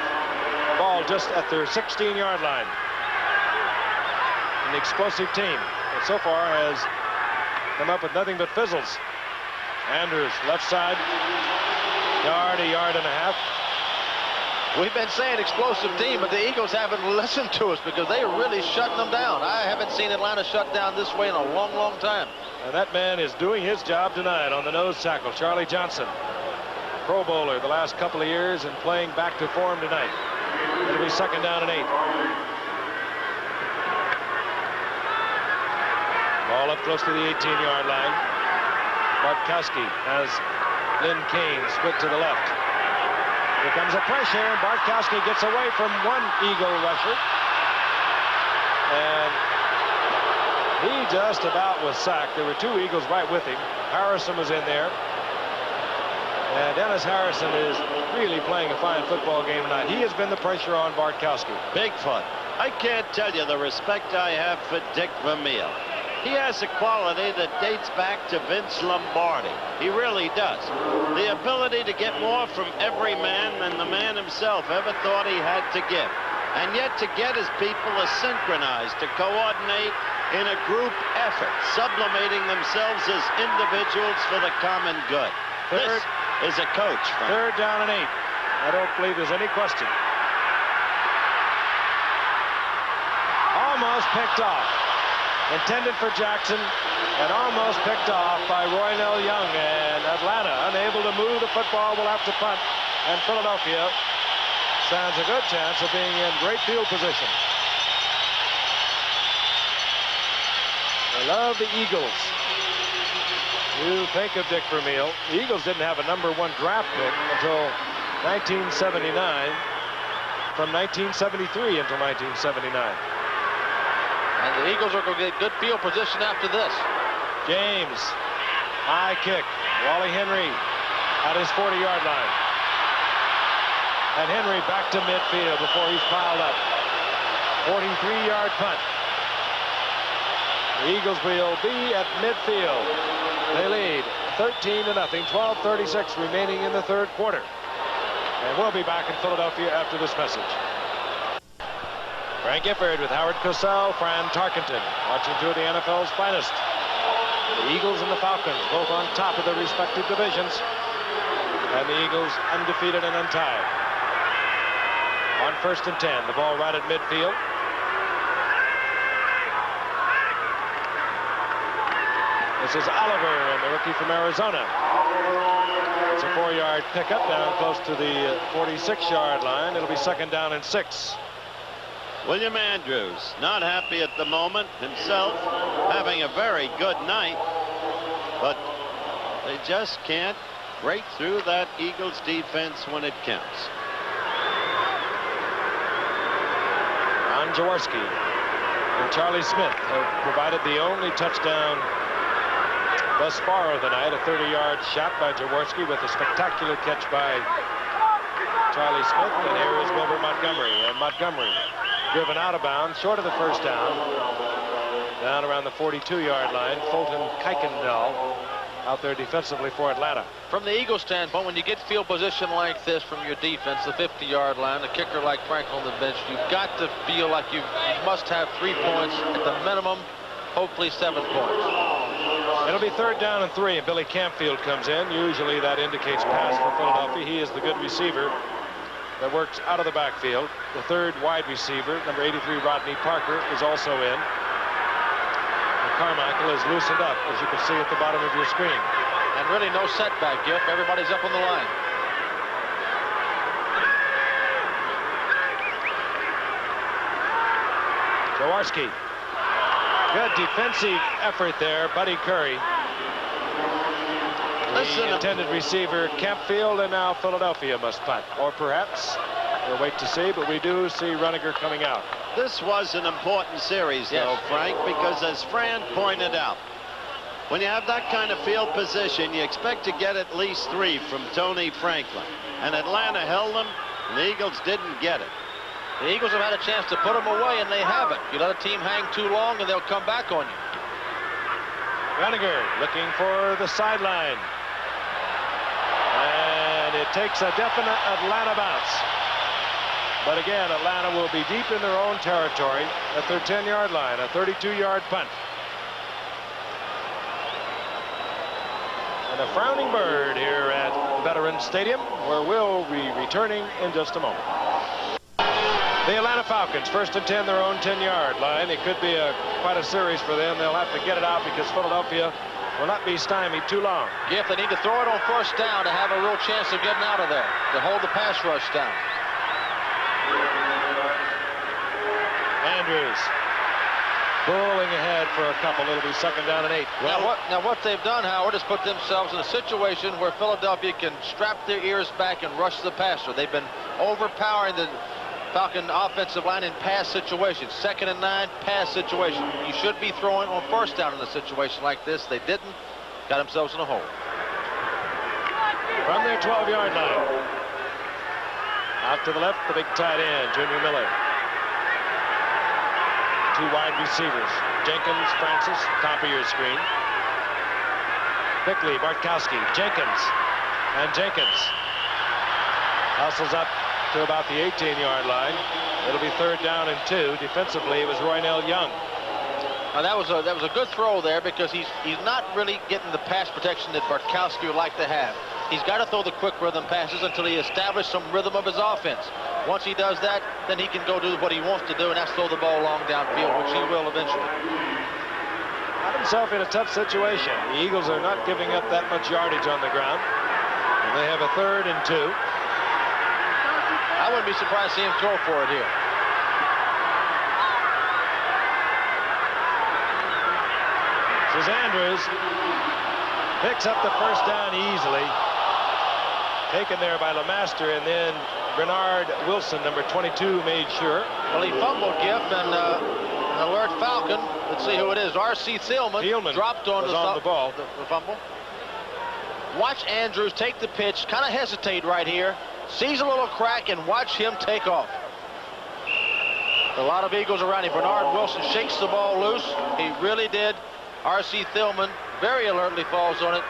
Ball just at their 16-yard line. An explosive team that so far has come up with nothing but fizzles. Andrews, left side. A yard and a half. We've been saying explosive team, but the Eagles haven't listened to us because they are really shutting them down. I haven't seen Atlanta shut down this way in a long, long time. And that man is doing his job tonight on the nose tackle, Charlie Johnson. Pro Bowler the last couple of years and playing back to form tonight. It'll be second down and 8. Ball up close to the 18-yard line. Bartkowski has Lynn Kane split to the left. Here comes a pressure, and Bartkowski gets away from one Eagle rusher. And he just about was sacked. There were two Eagles right with him. Harrison was in there. And Dennis Harrison is really playing a fine football game tonight. He has been the pressure on Bartkowski. Bigfoot. I can't tell you the respect I have for Dick Vermeil. He has a quality that dates back to Vince Lombardi. He really does. The ability to get more from every man than the man himself ever thought he had to give. And yet to get his people to synchronize, to coordinate in a group effort, sublimating themselves as individuals for the common good. This is a coach, Frank. Third down and 8. I don't believe there's any question. Almost picked off. Intended for Jackson and almost picked off by Roynell Young, and Atlanta unable to move the football will have to punt, and Philadelphia stands a good chance of being in great field position. They love the Eagles. You think of Dick Vermeil. The Eagles didn't have a #1 draft pick until 1979, from 1973 until 1979. And the Eagles are going to get good field position after this. James, high kick. Wally Henry at his 40-yard line. And Henry back to midfield before he's piled up. 43-yard punt. The Eagles will be at midfield. They lead 13-0, 12:36 remaining in the third quarter. And we'll be back in Philadelphia after this message. Frank Gifford with Howard Cosell, Fran Tarkenton, watching two of the NFL's finest. The Eagles and the Falcons, both on top of their respective divisions. And the Eagles undefeated and untied. On 1st and 10, the ball right at midfield. This is Oliver, and the rookie from Arizona. It's a 4-yard pickup down close to the 46-yard line. It'll be 2nd down and 6. William Andrews, not happy at the moment himself, having a very good night, but they just can't break through that Eagles defense when it counts. Ron Jaworski and Charlie Smith have provided the only touchdown thus far of the night. A 30-yard shot by Jaworski with a spectacular catch by Charlie Smith. And here is Wilbur Montgomery. And Montgomery driven out of bounds, short of the first down. Down around the 42-yard line. Fulton Kuykendall out there defensively for Atlanta. From the Eagles standpoint, when you get field position like this from your defense, the 50-yard line, a kicker like Franklin on the bench, you've got to feel like you must have 3 points at the minimum, hopefully 7 points. It'll be 3rd down and 3, and Billy Campfield comes in. Usually that indicates pass for Philadelphia. He is the good receiver that works out of the backfield. The 3rd wide receiver, number 83, Rodney Parker, is also in. And Carmichael is loosened up, as you can see at the bottom of your screen. And really no setback, Giff. Everybody's up on the line. Jaworski. Good defensive effort there, Buddy Curry. The intended receiver, Campfield, and now Philadelphia must punt. Or perhaps, we'll wait to see, but we do see Runniger coming out. This was an important series, though, Frank, because as Fran pointed out, when you have that kind of field position, you expect to get at least 3 from Tony Franklin. And Atlanta held them, and the Eagles didn't get it. The Eagles have had a chance to put them away, and they haven't. You let a team hang too long, and they'll come back on you. Runniger looking for the sideline. And it takes a definite Atlanta bounce. But again, Atlanta will be deep in their own territory at their 10-yard line, a 32-yard punt. And a frowning bird here at Veterans Stadium, where we'll be returning in just a moment. The Atlanta Falcons, 1st and 10, their own 10-yard line. It could be quite a series for them. They'll have to get it out because Philadelphia will not be stymied too long. If they need to throw it on 1st down to have a real chance of getting out of there, to hold the pass rush down. Andrews pulling ahead for a couple. It'll be 2nd down and 8. Now what they've done, Howard, is put themselves in a situation where Philadelphia can strap their ears back and rush the passer. They've been overpowering the Falcon offensive line in pass situations. 2nd and 9, pass situation. You should be throwing on 1st down in a situation like this. They didn't. Got themselves in a hole. From their 12-yard line. Out to the left, the big tight end, Junior Miller. 2 wide receivers, Jenkins, Francis, top of your screen. Bickley, Bartkowski, Jenkins, and Jenkins hustles up to about the 18-yard line. It'll be 3rd down and 2. Defensively, it was Roynell Young. Now that was a good throw there because he's not really getting the pass protection that Bartkowski would like to have. He's got to throw the quick rhythm passes until he establishes some rhythm of his offense. Once he does that, then he can go do what he wants to do, and that's throw the ball long downfield, which he will eventually. Got himself in a tough situation. The Eagles are not giving up that much yardage on the ground. And they have a 3rd and 2. I wouldn't be surprised to see him throw for it here. This is Andrews. Picks up the 1st down easily. Taken there by LeMaster, and then Bernard Wilson, number 22, made sure. Well, he fumbled, Giff, and an alert Falcon. Let's see who it is. R.C. Thielman dropped on the ball. The fumble. Watch Andrews take the pitch, kind of hesitate right here, sees a little crack, and watch him take off. A lot of Eagles around him. Bernard Wilson shakes the ball loose. He really did. R.C. Thielman very alertly falls on it.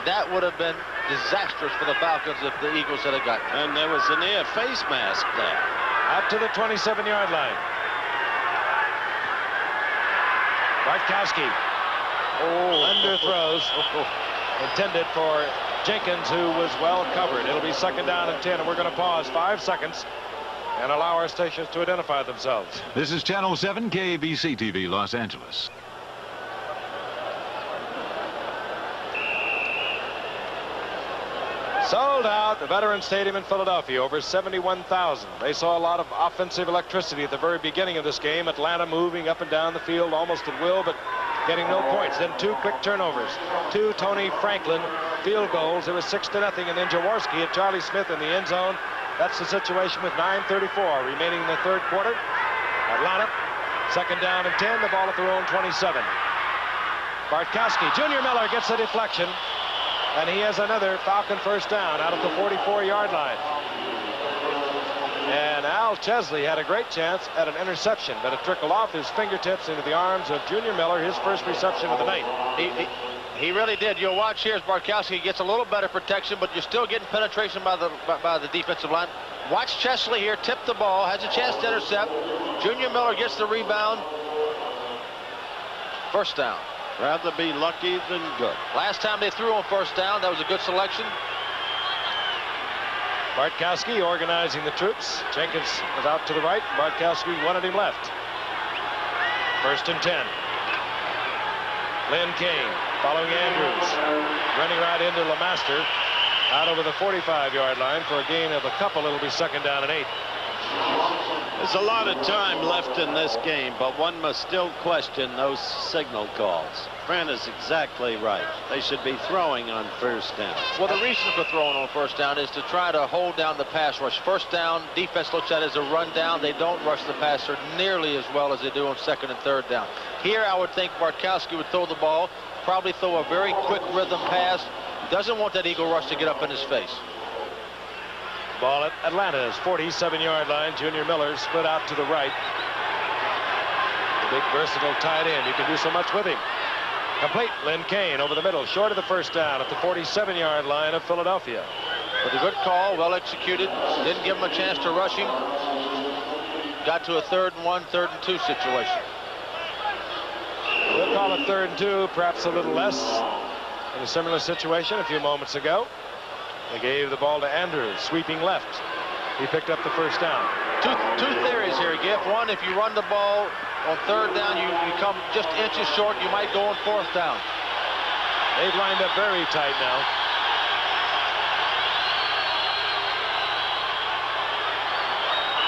That would have been disastrous for the Falcons if the Eagles had gotten it. And there was a near face mask there. Up to the 27-yard line. Bartkowski. Underthrows. Intended for Jenkins, who was well covered. It'll be 2nd down and 10, and we're going to pause 5 seconds and allow our stations to identify themselves. This is Channel 7 KABC TV, Los Angeles. Sold out the Veterans Stadium in Philadelphia, over 71,000. They saw a lot of offensive electricity at the very beginning of this game. Atlanta moving up and down the field almost at will, but getting no points. Then 2 quick turnovers. 2 Tony Franklin field goals. It was 6-0, and then Jaworski at Charlie Smith in the end zone. That's the situation with 9:34 remaining in the 3rd quarter. Atlanta, 2nd down and 10, the ball at their own 27. Bartkowski, Junior Miller gets the deflection. And he has another Falcon 1st down out of the 44-yard line. And Al Chesley had a great chance at an interception, but it trickled off his fingertips into the arms of Junior Miller, his first reception of the night. He really did. You'll watch here as Bartkowski gets a little better protection, but you're still getting penetration by the defensive line. Watch Chesley here tip the ball, has a chance to intercept. Junior Miller gets the rebound. 1st down. Rather be lucky than good. Last time they threw on 1st down, that was a good selection. Bartkowski organizing the troops. Jenkins was out to the right. Bartkowski wanted him left. 1st and 10. Lynn Kane following Andrews. Running right into LeMaster. Out over the 45-yard line for a gain of a couple. It'll be 2nd down and 8. There's a lot of time left in this game, but one must still question those signal calls. Fran is exactly right. They should be throwing on 1st down. Well, the reason for throwing on 1st down is to try to hold down the pass rush. 1st down, defense looks at it as a run down. They don't rush the passer nearly as well as they do on 2nd and 3rd down. Here, I would think Bartkowski would throw the ball, probably throw a very quick rhythm pass. Doesn't want that Eagle rush to get up in his face. Ball at Atlanta's 47-yard line. Junior Miller split out to the right. The big versatile tight end. You can do so much with him. Complete. Lynn Kane over the middle, short of the 1st down at the 47-yard line of Philadelphia. But a good call, well executed. Didn't give him a chance to rush him. Got to a 3rd and 1, 3rd and 2 situation. We'll call it 3rd and 2, perhaps a little less. In a similar situation a few moments ago. They gave the ball to Andrews, sweeping left. He picked up the 1st down. Two theories here, Giff. One, if you run the ball on 3rd down, you come just inches short, you might go on 4th down. They've lined up very tight now.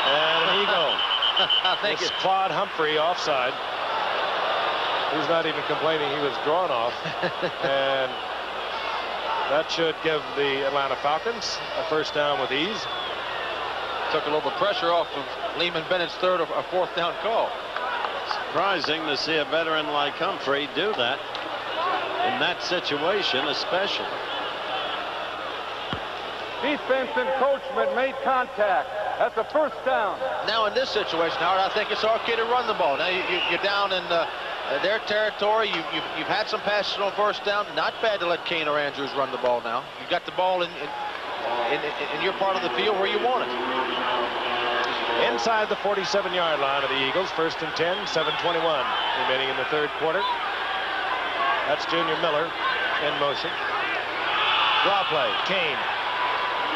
And an eagle. It's Claude Humphrey offside. He's not even complaining he was drawn off. And that should give the Atlanta Falcons a 1st down with ease. Took a little bit of pressure off of Lehman Bennett's 3rd or 4th down call. Surprising to see a veteran like Humphrey do that in that situation, especially. Defense encroachment made contact. That's a 1st down. Now in this situation, Howard, I think it's okay to run the ball. Now you're down in their territory. You've had some passes on 1st down. Not bad to let Kane or Andrews run the ball now. You've got the ball in your part of the field where you want it. Inside the 47-yard line of the Eagles, 1st and 10, 7:21 remaining in the 3rd quarter. That's Junior Miller in motion. Draw play, Kane.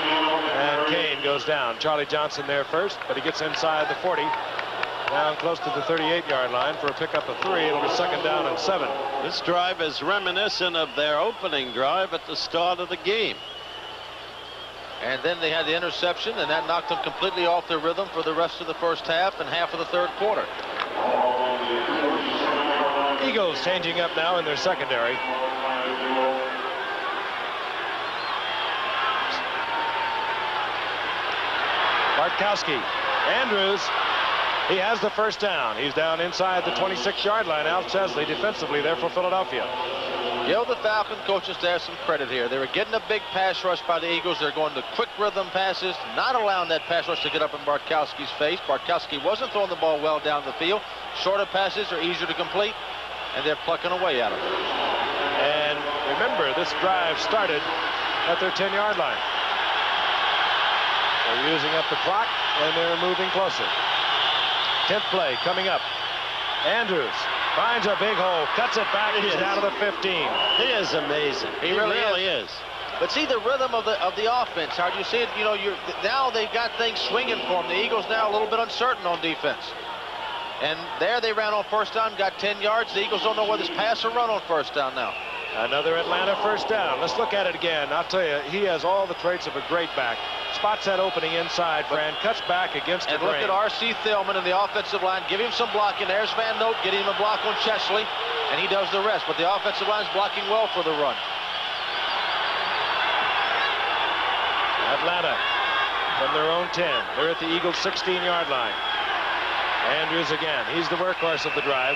And Kane goes down. Charlie Johnson there first, but he gets inside the 40. Down close to the 38-yard line for a pickup of 3. It'll be 2nd down and 7. This drive is reminiscent of their opening drive at the start of the game. And then they had the interception, and that knocked them completely off their rhythm for the rest of the 1st half and half of the 3rd quarter. Eagles changing up now in their secondary. Bartkowski. Andrews. He has the 1st down. He's down inside the 26-yard line. Al Chesley defensively there for Philadelphia. Give the Falcon coaches there some credit here. They were getting a big pass rush by the Eagles. They're going to quick rhythm passes, not allowing that pass rush to get up in Bartkowski's face. Bartkowski wasn't throwing the ball well down the field. Shorter passes are easier to complete, and they're plucking away at him. And remember, this drive started at their 10-yard line. They're using up the clock, and they're moving closer. 10th play coming up. Andrews finds a big hole, cuts it back. He's down to the 15. He is amazing. He really is. But see the rhythm of the offense. How do you see it? You know, now they've got things swinging for them. The Eagles now a little bit uncertain on defense. And there they ran on first down, got 10 yards. The Eagles don't know whether it's pass or run on first down now. Another Atlanta first down. Let's look at it again. I'll tell you, he has all the traits of a great back. Spots that opening inside, Fran, cuts back against the grain. And look at R.C. Thielman in the offensive line. Give him some blocking. There's Van Note getting him a block on Chesley, and he does the rest. But the offensive line's blocking well for the run. Atlanta from their own 10. They're at the Eagles' 16-yard line. Andrews again. He's the workhorse of the drive.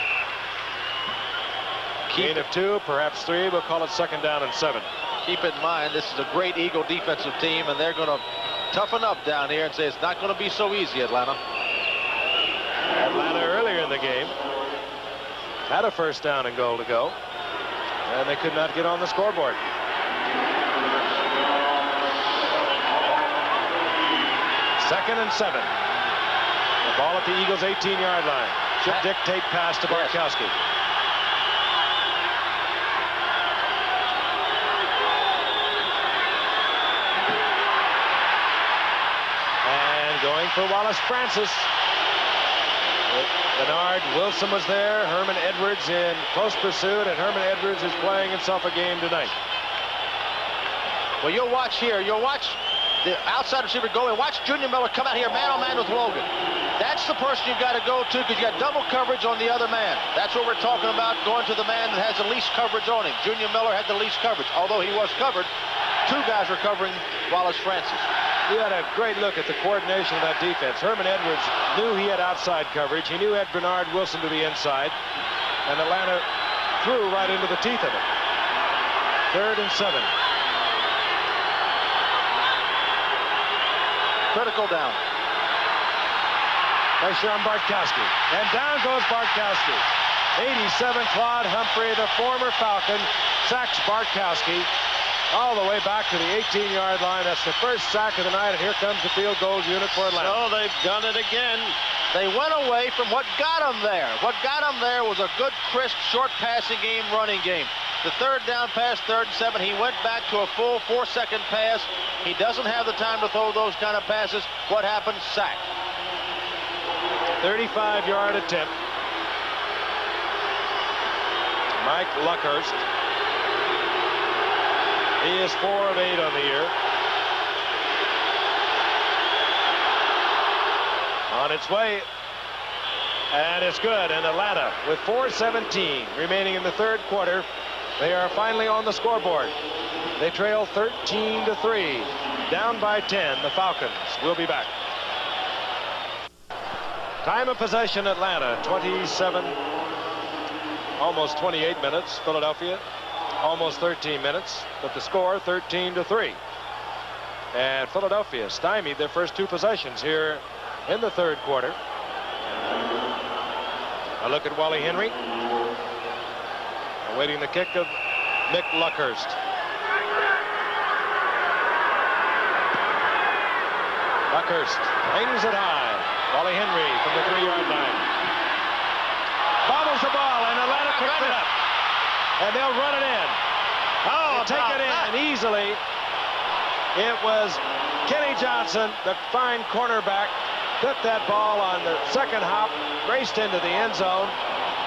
Gain of 2, perhaps 3. We'll call it second down and 7. Keep in mind, this is a great Eagle defensive team, and they're going to toughen up down here and say it's not going to be so easy, Atlanta. Atlanta earlier in the game had a first down and goal to go, and they could not get on the scoreboard. Second and 7. The ball at the Eagles' 18-yard line. Should dictate pass to Bartkowski. Going for Wallace Francis. Bernard Wilson was there. Herman Edwards in close pursuit, and Herman Edwards is playing himself a game tonight. Well, you'll watch here. You'll watch the outside receiver go and watch Junior Miller come out here man-on-man with Logan. That's the person you've got to go to because you got double coverage on the other man. That's what we're talking about, going to the man that has the least coverage on him. Junior Miller had the least coverage, although he was covered. 2 guys were covering Wallace Francis. You had a great look at the coordination of that defense. Herman Edwards knew he had outside coverage. He knew he had Bernard Wilson to the inside. And Atlanta threw right into the teeth of it. Third and 7. Critical down. Pressure on Bartkowski. And down goes Bartkowski. 87, Claude Humphrey, the former Falcon, sacks Bartkowski all the way back to the 18-yard line. That's the first sack of the night, and here comes the field goal unit for Atlanta. So they've done it again. They went away from what got them there. What got them there was a good, crisp, short passing game, running game. The third down pass, 3rd and 7, he went back to a full 4-second pass. He doesn't have the time to throw those kind of passes. What happened? Sack. 35-yard attempt. Mike Luckhurst. He is 4 of 8 on the year. On its way, and it's good. And Atlanta, with 4:17 remaining in the 3rd quarter, they are finally on the scoreboard. They trail 13-3, down by 10. The Falcons will be back. Time of possession, Atlanta, 27, almost 28 minutes. Philadelphia, almost 13 minutes, but the score 13-3. And Philadelphia stymied their first 2 possessions here in the 3rd quarter. A look at Wally Henry, awaiting the kick of Mick Luckhurst. Luckhurst hangs it high. Wally Henry from the 3-yard line. Bobbles the ball, and Atlanta picks it up. And they'll run it in. Oh, take it in easily. It was Kenny Johnson, the fine cornerback, took that ball on the second hop, raced into the end zone,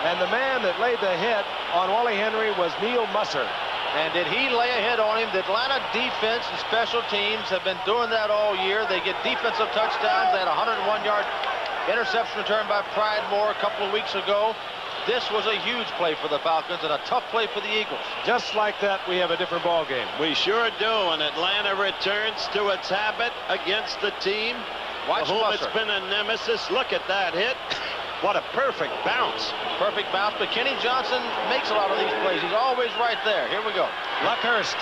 and the man that laid the hit on Wally Henry was Neil Musser. And did he lay a hit on him? The Atlanta defense and special teams have been doing that all year. They get defensive touchdowns. They had a 101-yard interception return by Pridemore a couple of weeks ago. This was a huge play for the Falcons and a tough play for the Eagles. Just like that, we have a different ball game. We sure do, and Atlanta returns to its habit against the team Watch for whom Musser. it's been a nemesis. Look at that hit. What a perfect bounce. Perfect bounce, but Kenny Johnson makes a lot of these plays. He's always right there. Here we go. Luckhurst.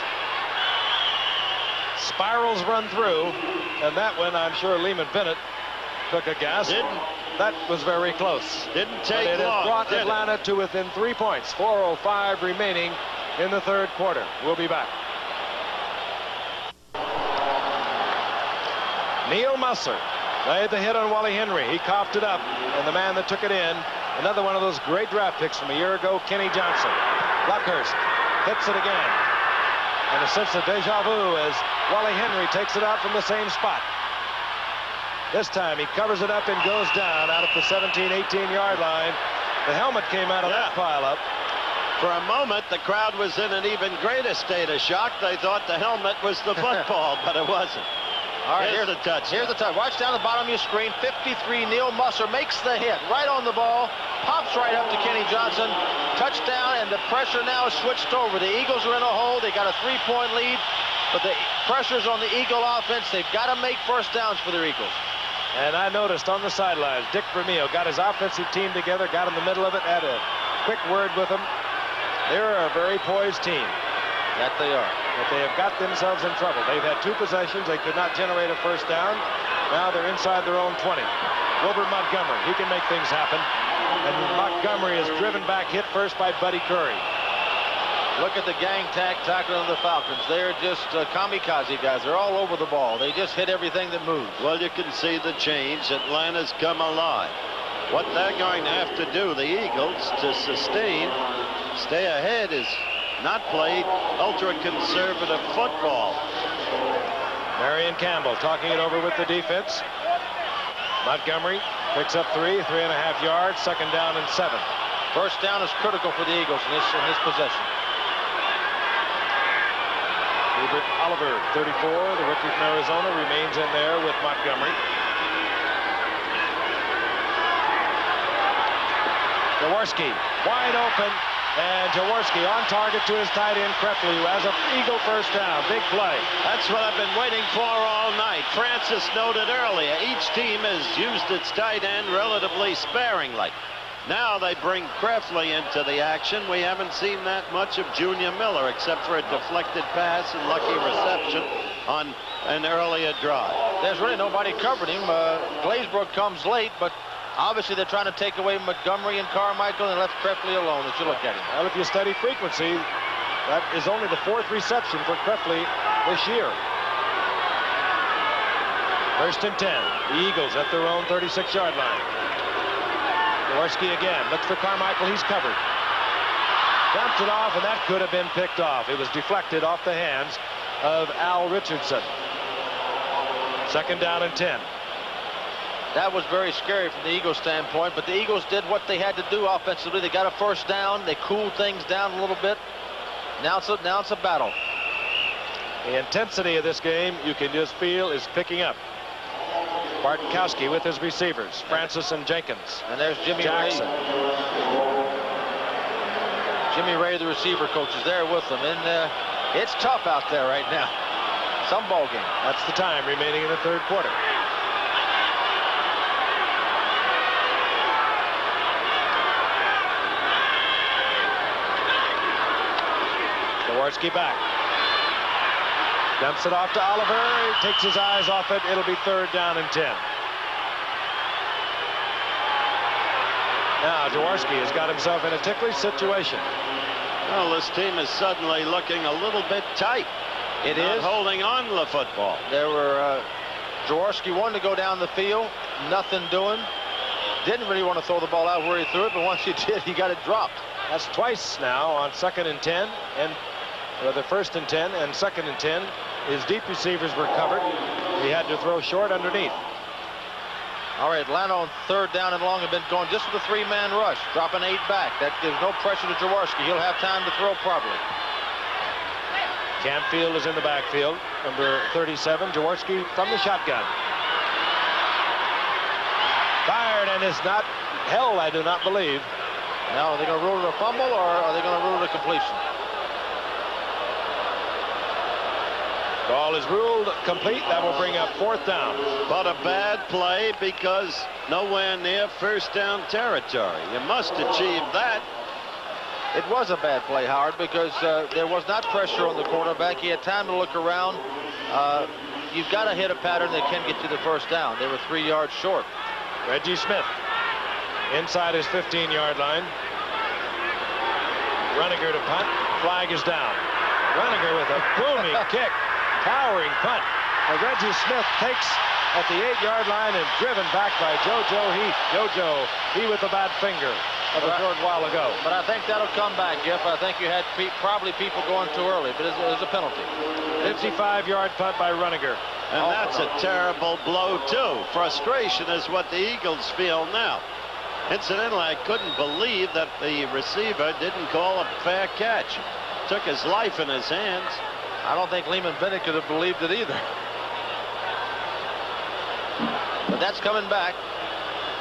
Spirals run through, and that one, I'm sure Lehman Bennett took a guess. That was very close. Didn't take but it long, has brought did Atlanta to within 3 points. 4:05 remaining in the 3rd quarter. We'll be back. Neil Musser laid the hit on Wally Henry. He coughed it up, and the man that took it in, another one of those great draft picks from a year ago, Kenny Johnson. Luckhurst hits it again. And a sense of deja vu as Wally Henry takes it out from the same spot. This time he covers it up and goes down out at the 17, 18-yard line. The helmet came out of that pileup. For a moment, the crowd was in an even greater state of shock. They thought the helmet was the football, but it wasn't. All right, here's the touch. Here's the touch. Watch down the bottom of your screen. 53, Neil Musser makes the hit right on the ball, pops right up to Kenny Johnson. Touchdown, and the pressure now is switched over. The Eagles are in a hole. They got a 3-point lead, but the pressure's on the Eagle offense. They've got to make first downs for their Eagles. And I noticed on the sidelines, Dick Vermeil got his offensive team together, got in the middle of it, had a quick word with them. They're a very poised team. That they are. But they have got themselves in trouble. They've had 2 possessions. They could not generate a first down. Now they're inside their own 20. Wilbert Montgomery, he can make things happen. And Montgomery is driven back, hit first by Buddy Curry. Look at the gang tackling of the Falcons. They're just kamikaze guys. They're all over the ball. They just hit everything that moves. Well, you can see the change. Atlanta's come alive. What they're going to have to do, the Eagles, to sustain, stay ahead, is not play ultra-conservative football. Marion Campbell talking it over with the defense. Montgomery picks up 3.5 yards, 2nd down and 7. First down is critical for the Eagles in this possession. Hubert Oliver, 34, the rookie from Arizona, remains in there with Montgomery. Jaworski wide open, and Jaworski on target to his tight end Krepley, who has an Eagle first down. Big play. That's what I've been waiting for all night. Francis noted earlier, each team has used its tight end relatively sparingly. Now they bring Krepley into the action. We haven't seen that much of Junior Miller, except for a deflected pass and lucky reception on an earlier drive. There's really nobody covering him. Glazebrook comes late, but obviously they're trying to take away Montgomery and Carmichael and left Krepley alone as you look at him. Well, if you study frequency, that is only the 4th reception for Krepley this year. 1st and 10. The Eagles at their own 36-yard line. Jaworski again looks for Carmichael. He's covered. Dumps it off, and that could have been picked off. It was deflected off the hands of Al Richardson. 2nd down and 10. That was very scary from the Eagles standpoint, but the Eagles did what they had to do offensively. They got a first down. They cooled things down a little bit. Now it's a battle. The intensity of this game, you can just feel, is picking up. Bartkowski with his receivers, Francis and Jenkins. And there's Jimmy Jackson. Ray. Jimmy Ray, the receiver coach, is there with them. And it's tough out there right now. Some ball game. That's the time remaining in the 3rd quarter. Jaworski back. Dumps it off to Oliver. He takes his eyes off it. It'll be 3rd down and 10. Now Jaworski has got himself in a ticklish situation. Well, this team is suddenly looking a little bit tight. It Not is holding on to the football. There were Jaworski wanted to go down the field, nothing doing. Didn't really want to throw the ball out where he threw it, but once he did, he got it dropped. That's twice now on 2nd and 10, and the 1st and 10 and 2nd and 10. His deep receivers were covered. He had to throw short underneath. All right, Atlanta on 3rd down and long have been going just with a 3-man rush, dropping 8 back. That gives no pressure to Jaworski. He'll have time to throw properly. Camfield is in the backfield. Number 37, Jaworski from the shotgun. Fired, and it's not held, I do not believe. Now, are they going to rule it a fumble, or are they going to rule it a completion? Ball is ruled complete. That will bring up 4th down. But a bad play because nowhere near first down territory. You must achieve that. It was a bad play, Howard, because there was not pressure on the quarterback. He had time to look around. You've got to hit a pattern that can get you the first down. They were 3 yards short. Reggie Smith inside his 15-yard line. Runniger to punt. Flag is down. Runniger with a booming kick. Towering punt. Reggie Smith takes at the 8-yard line and driven back by JoJo Heath. JoJo, he with the bad finger. of a short while ago. But I think that'll come back, Giff. I think you had probably people going too early, but it was a penalty. 55-yard punt by Runninger. And that's a terrible blow, too. Frustration is what the Eagles feel now. Incidentally, I couldn't believe that the receiver didn't call a fair catch. Took his life in his hands. I don't think Lehman Bennett could have believed it either. But that's coming back.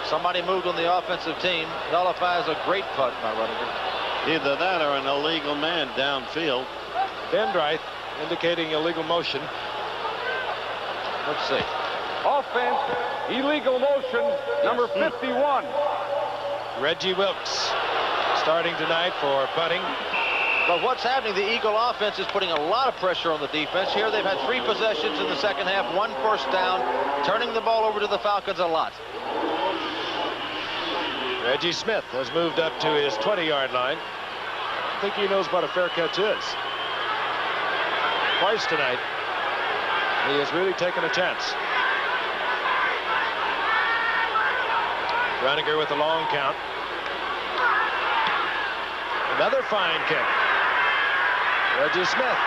Somebody moved on the offensive team. Nullifies a great punt by Runninger. Either that or an illegal man downfield. Bendrith indicating illegal motion. Let's see. Offense, illegal motion, number 51. Reggie Wilkes starting tonight for bunting. But what's happening, the Eagle offense is putting a lot of pressure on the defense. Here they've had 3 possessions in the second half, 1 first down, turning the ball over to the Falcons a lot. Reggie Smith has moved up to his 20-yard line. I think he knows what a fair catch is. Twice tonight, he has really taken a chance. Runninger with a long count. Another fine kick. Reggie Smith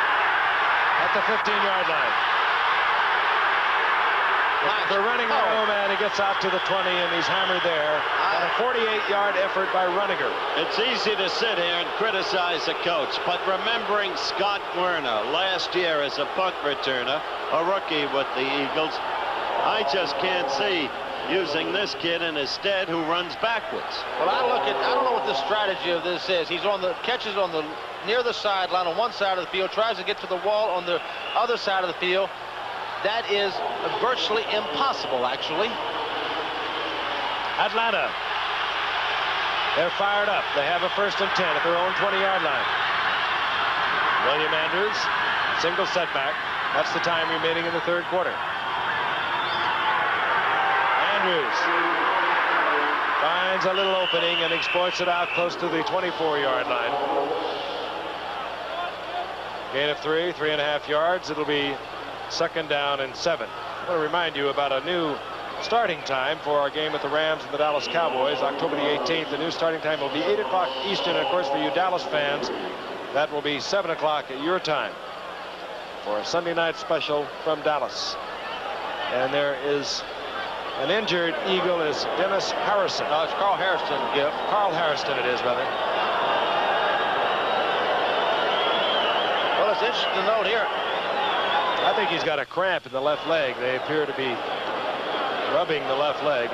at the 15-yard line. They're running home, and he gets out to the 20, and he's hammered there. And a 48-yard effort by Runninger. It's easy to sit here and criticize a coach, but remembering Scott Werner last year as a punt returner, a rookie with the Eagles, I just can't see using this kid in his stead who runs backwards. Well, I don't know what the strategy of this is. He's on the catches on the near the sideline on one side of the field, tries to get to the wall on the other side of the field. That is virtually impossible, actually. Atlanta. They're fired up. They have a 1st and 10 at their own 20-yard line. William Andrews, single setback. That's the time remaining in the 3rd quarter. Andrews finds a little opening and exploits it out close to the 24-yard line. Gain of 3.5 yards. It'll be 2nd down and 7. I want to remind you about a new starting time for our game with the Rams and the Dallas Cowboys, October the 18th. The new starting time will be 8 o'clock Eastern. And of course, for you Dallas fans, that will be 7 o'clock at your time for a Sunday night special from Dallas. And there is an injured Eagle is Dennis Harrison. No, it's Carl Harrison, Giff. Carl Harrison it is, rather. Well, it's interesting to note here. I think he's got a cramp in the left leg. They appear to be rubbing the left leg.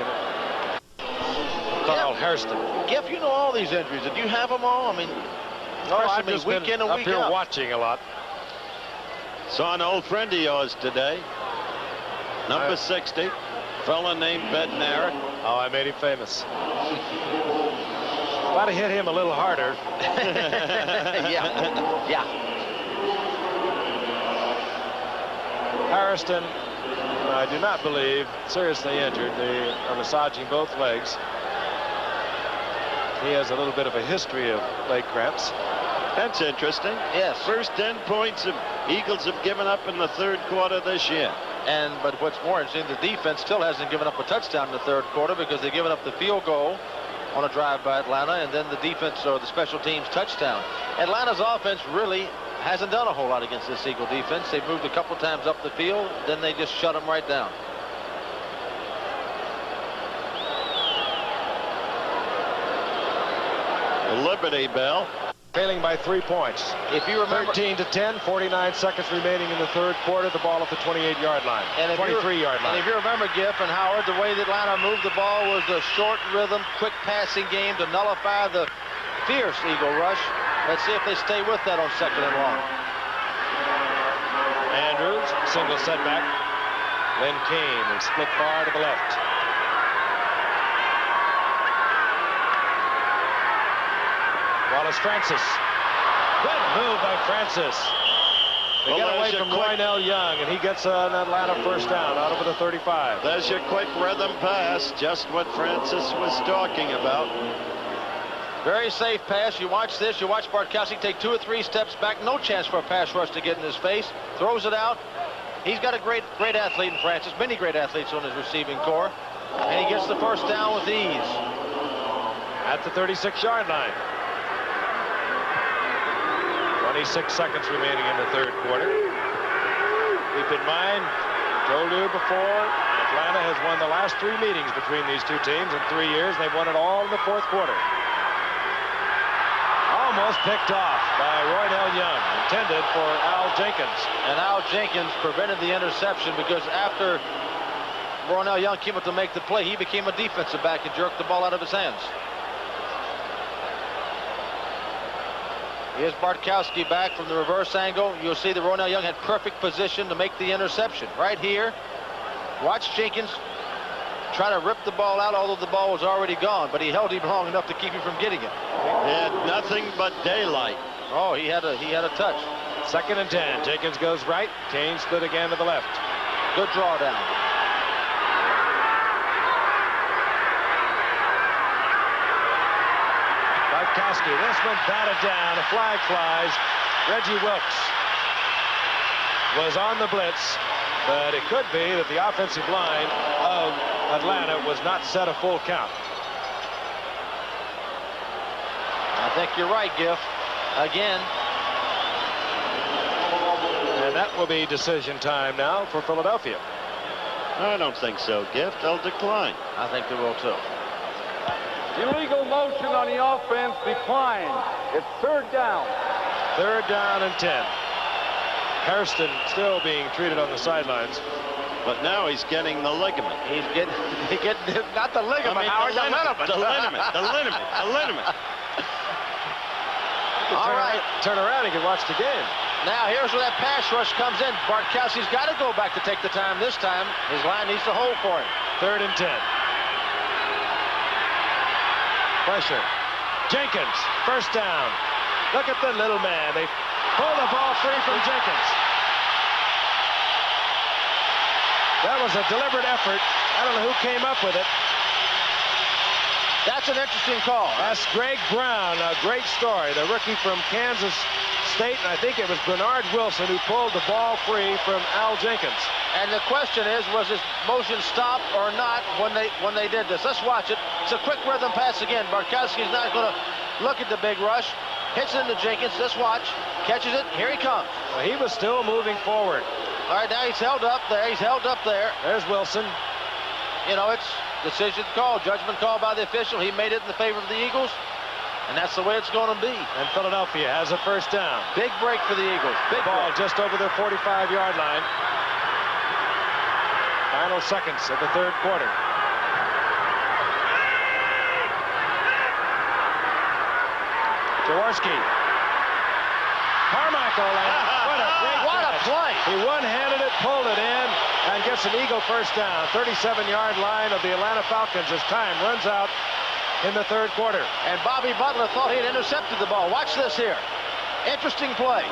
Carl Harrison. Giff, you know all these injuries. Did you have them all? I mean, I've just week been in and up week here out. watching a lot. Saw an old friend of yours today, number 60, a fella named Bednarik. Oh, I made him famous. Got to hit him a little harder. Yeah. Harrison, I do not believe, seriously injured. They are massaging both legs. He has a little bit of a history of leg cramps. That's interesting. Yes. First 10 points the Eagles have given up in the 3rd quarter this year. But what's more interesting, the defense still hasn't given up a touchdown in the 3rd quarter because they've given up the field goal on a drive by Atlanta, and then the defense or the special teams touchdown. Atlanta's offense really hasn't done a whole lot against this Eagle defense. They've moved a couple times up the field, then they just shut them right down. The Liberty Bell. Trailing by 3 points. If you remember, 13-10, 49 seconds remaining in the 3rd quarter. The ball at the 28-yard line, 23-yard line. And if you remember, Giff and Howard, the way that Atlanta moved the ball was a short rhythm, quick passing game to nullify the fierce Eagle rush. Let's see if they stay with that on 2nd and long. Andrews, single setback. Lynn Kane is split far to the left. Wallace Francis. Good move by Francis. They get away from Roynell Young, and he gets an Atlanta 1st down out over the 35. There's your quick rhythm pass, just what Francis was talking about. Very safe pass. You watch this. You watch Bartkowski take 2 or 3 steps back. No chance for a pass rush to get in his face. Throws it out. He's got a great athlete in Francis. Many great athletes on his receiving corps. And he gets the 1st down with ease. at the 36-yard line. 26 seconds remaining in the third quarter. Keep in mind, told you before, Atlanta has won the last 3 meetings between these two teams in 3 years. They've won it all in the fourth quarter. Almost picked off by Roydell Young, intended for Al Jenkins. And Al Jenkins prevented the interception because after Roydell Young came up to make the play, he became a defensive back and jerked the ball out of his hands. Here's Bartkowski back from the reverse angle. You'll see that Roydell Young had perfect position to make the interception. Right here, watch Jenkins try to rip the ball out, although the ball was already gone, but he held him long enough to keep him from getting it. He had nothing but daylight. Oh, he had a touch. 2nd and 10. Jenkins goes right. Kane split again to the left. Good drawdown. Bartkowski, this one batted down. A flag flies. Reggie Wilkes was on the blitz, but it could be that the offensive line of Atlanta was not set a full count. I think you're right, Giff. Again. And that will be decision time now for Philadelphia. I don't think so, Gift. They'll decline. I think they will too. Illegal motion on the offense declined. It's 3rd down. 3rd down and 10. Hairston still being treated on the sidelines. But now he's getting the ligament. He's getting not the ligament, Howard, the ligament. The ligament. All right. Turn around and can watch the game. Now here's where that pass rush comes in. Bartkowski's got to go back to take the time this time. His line needs to hold for him. 3rd and 10. Pressure. Jenkins, 1st down. Look at the little man. They pull the ball free from Jenkins. That was a deliberate effort. I don't know who came up with it. That's an interesting call. That's Greg Brown, a great story. The rookie from Kansas State, and I think it was Bernard Wilson who pulled the ball free from Al Jenkins. And the question is, was his motion stopped or not when they did this? Let's watch it. It's a quick rhythm pass again. Bartkowski's not going to look at the big rush. Hits it into Jenkins. Let's watch. Catches it. Here he comes. Well, he was still moving forward. All right, now he's held up there. He's held up there. There's Wilson. You know, it's decision call, judgment call by the official. He made it in the favor of the Eagles, and that's the way it's going to be. And Philadelphia has a 1st down. Big break for the Eagles. Big Ball break. just over their 45-yard line. Final seconds of the 3rd quarter. Jaworski. Carmichael. What a play. He one-handed it, pulled it in, and gets an Eagle 1st down. 37-yard line of the Atlanta Falcons as time runs out in the 3rd quarter. And Bobby Butler thought he had intercepted the ball. Watch this here. Interesting play.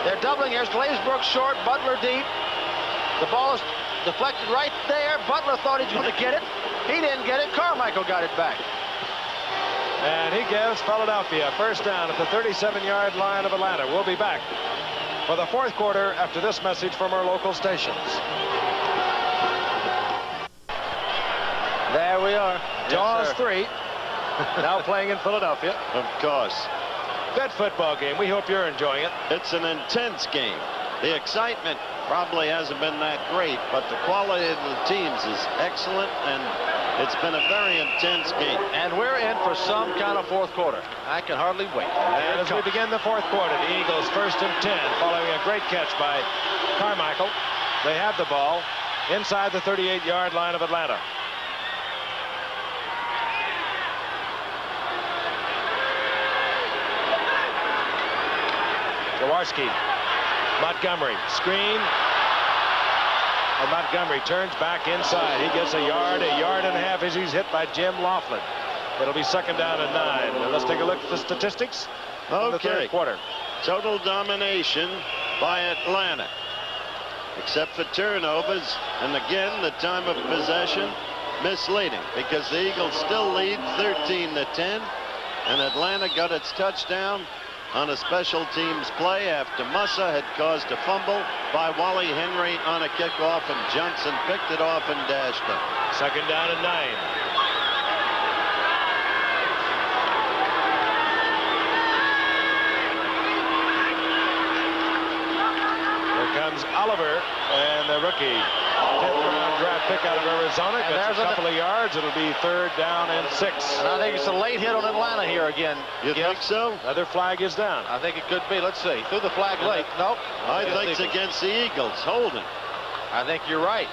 They're doubling. Here's Glazebrook short, Butler deep. The ball is deflected right there. Butler thought he was going to get it. He didn't get it. Carmichael got it back. And he gives Philadelphia 1st down at the 37-yard line of Atlanta. We'll be back for the 4th quarter after this message from our local stations. There we are. Jaws 3. Now playing in Philadelphia. Of course. Good football game. We hope you're enjoying it. It's an intense game. The excitement probably hasn't been that great, but the quality of the teams is excellent, and it's been a very intense game. And we're in for some kind of 4th quarter. I can hardly wait. And as we begin the 4th quarter, the Eagles 1st and 10, following a great catch by Carmichael. They have the ball inside the 38-yard line of Atlanta. Jaworski. Montgomery. Screen. And Montgomery turns back inside. He gets a yard and a half as he's hit by Jim Laughlin. It'll be 2nd down and 9. And let's take a look at the statistics in the 3rd quarter. Total domination by Atlanta, except for turnovers. And again, the time of possession misleading, because the Eagles still lead 13-10. And Atlanta got its touchdown on a special teams play after Mussa had caused a fumble by Wally Henry on a kickoff, and Johnson picked it off and dashed it. 2nd down and 9. comes Oliver, and the rookie 10th round draft pick out of Arizona. And Gets a couple of yards. It'll be 3rd down and 6. And I think it's a late hit on Atlanta here again. You think so? Another flag is down. I think it could be. Let's see. Threw the flag late. Nope. I think it's against the Eagles. Holding. I think you're right.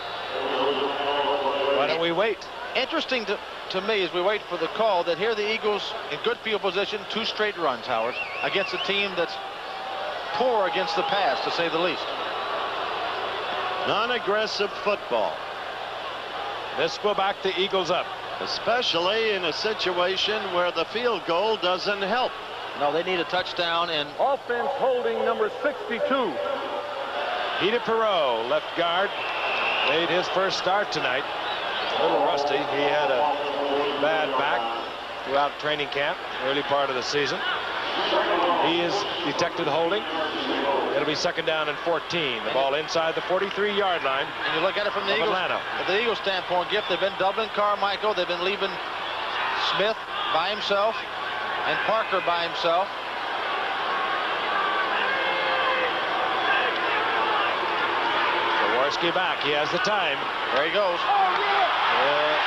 Why don't we wait? Interesting to me as we wait for the call that here the Eagles in good field position, 2 straight runs, Howard, against a team that's poor against the pass, to say the least. Non-aggressive football. This will back the Eagles up. Especially in a situation where the field goal doesn't help. No, they need a touchdown. And Offense holding number 62. Peter Perot, left guard, made his first start tonight. A little rusty. He had a bad back throughout training camp, early part of the season. He is detected holding. It'll be 2nd down and 14. The ball inside the 43-yard line. And you look at it from the Eagles, the Eagles standpoint, Gift, they've been doubling Carmichael. They've been leaving Smith by himself and Parker by himself. Jaworski back. He has the time. There he goes.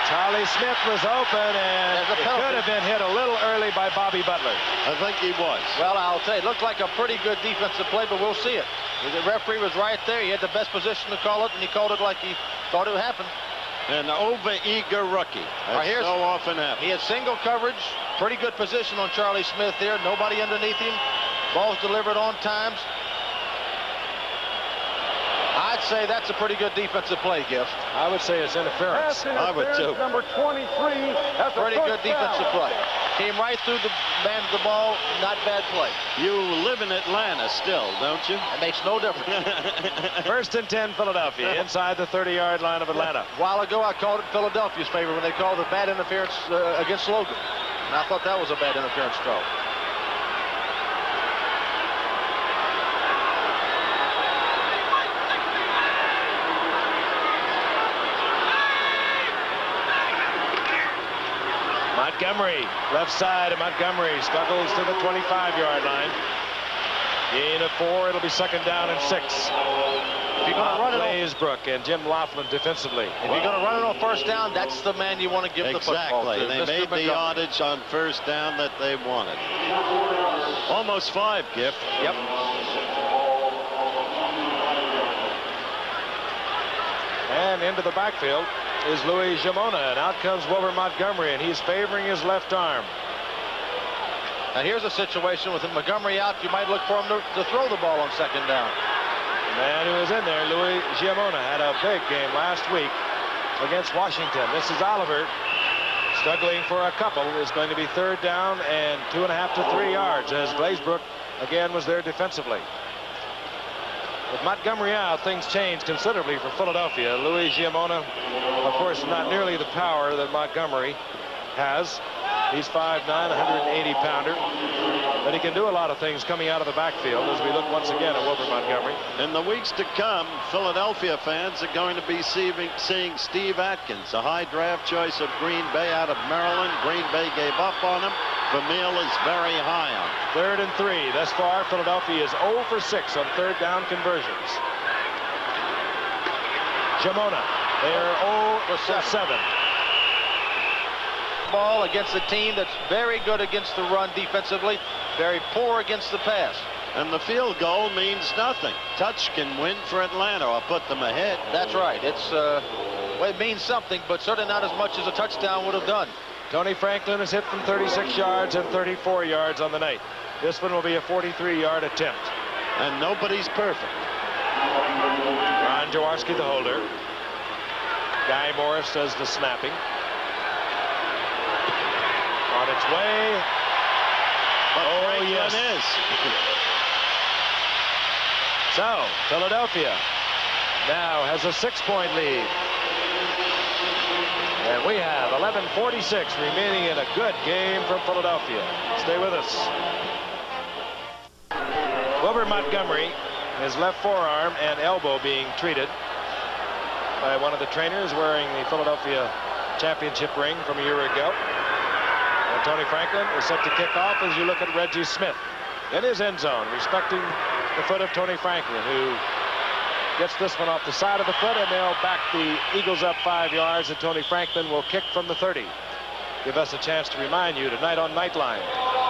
Charlie Smith was open, and it could have been hit a little early by Bobby Butler. I think he was. Well, I'll tell you, it looked like a pretty good defensive play, but we'll see it. The referee was right there. He had the best position to call it, and he called it like he thought it would happen. An over-eager rookie. That so often happens. He had single coverage, pretty good position on Charlie Smith there. Nobody underneath him. Ball's delivered on times. I'd say that's a pretty good defensive play, Gift. I would say it's interference. I would too. Number 23. That's pretty good defensive play. Came right through the man of the ball. Not bad play. You live in Atlanta still, don't you? It makes no difference. 1st and 10, Philadelphia, inside the 30-yard line of Atlanta. A while ago, I called it Philadelphia's favor when they called the bad interference against Logan. And I thought that was a bad interference call. Montgomery, left side of Montgomery, struggles to the 25-yard line. Gain of 4. It'll be 2nd down and 6. If you're going to run it Blaisbrook and Jim Laughlin defensively. If you're going to run it on 1st down, that's the man you want to give the football to. Exactly. They made the yardage on 1st down that they wanted. Almost 5, Gift. Yep. And into the backfield is Louis Jamona, and out comes Wilbur Montgomery, and he's favoring his left arm. And here's a situation with Montgomery out. You might look for him to throw the ball on 2nd down. The man who was in there, Louis Giamona, had a big game last week against Washington. This is Oliver, struggling for a couple. It's going to be 3rd down and 2.5 to 3 yards, as Blaisbrook again was there defensively. With Montgomery out, things change considerably for Philadelphia. Louis Giamona, of course, not nearly the power that Montgomery has. He's 5'9", 180-pounder. But he can do a lot of things coming out of the backfield as we look once again at Wilbur Montgomery. In the weeks to come, Philadelphia fans are going to be seeing Steve Atkins, a high draft choice of Green Bay out of Maryland. Green Bay gave up on him. Vermeil is very high on him. 3rd and 3. Thus far, Philadelphia is 0 for 6 on 3rd down conversions. Giamona, they're 0 for 7. Ball against a team that's very good against the run defensively, very poor against the pass. And the field goal means nothing. Touch can win for Atlanta or put them ahead. That's right. Well, it means something, but certainly not as much as a touchdown would have done. Tony Franklin has hit from 36 yards and 34 yards on the night. This one will be a 43-yard attempt. And nobody's perfect. Ron Jaworski, the holder. Guy Morris does the snapping. On its way. But Franklin yes. is. So, Philadelphia now has a 6-point lead. And we have 11:46 remaining in a good game from Philadelphia. Stay with us. Wilbur Montgomery, his left forearm and elbow being treated by one of the trainers wearing the Philadelphia championship ring from a year ago. And Tony Franklin is set to kick off as you look at Reggie Smith in his end zone, respecting the foot of Tony Franklin, who Gets this one off the side of the foot, and they'll back the Eagles up 5 yards, and Tony Franklin will kick from the 30. Give us a chance to remind you tonight on Nightline,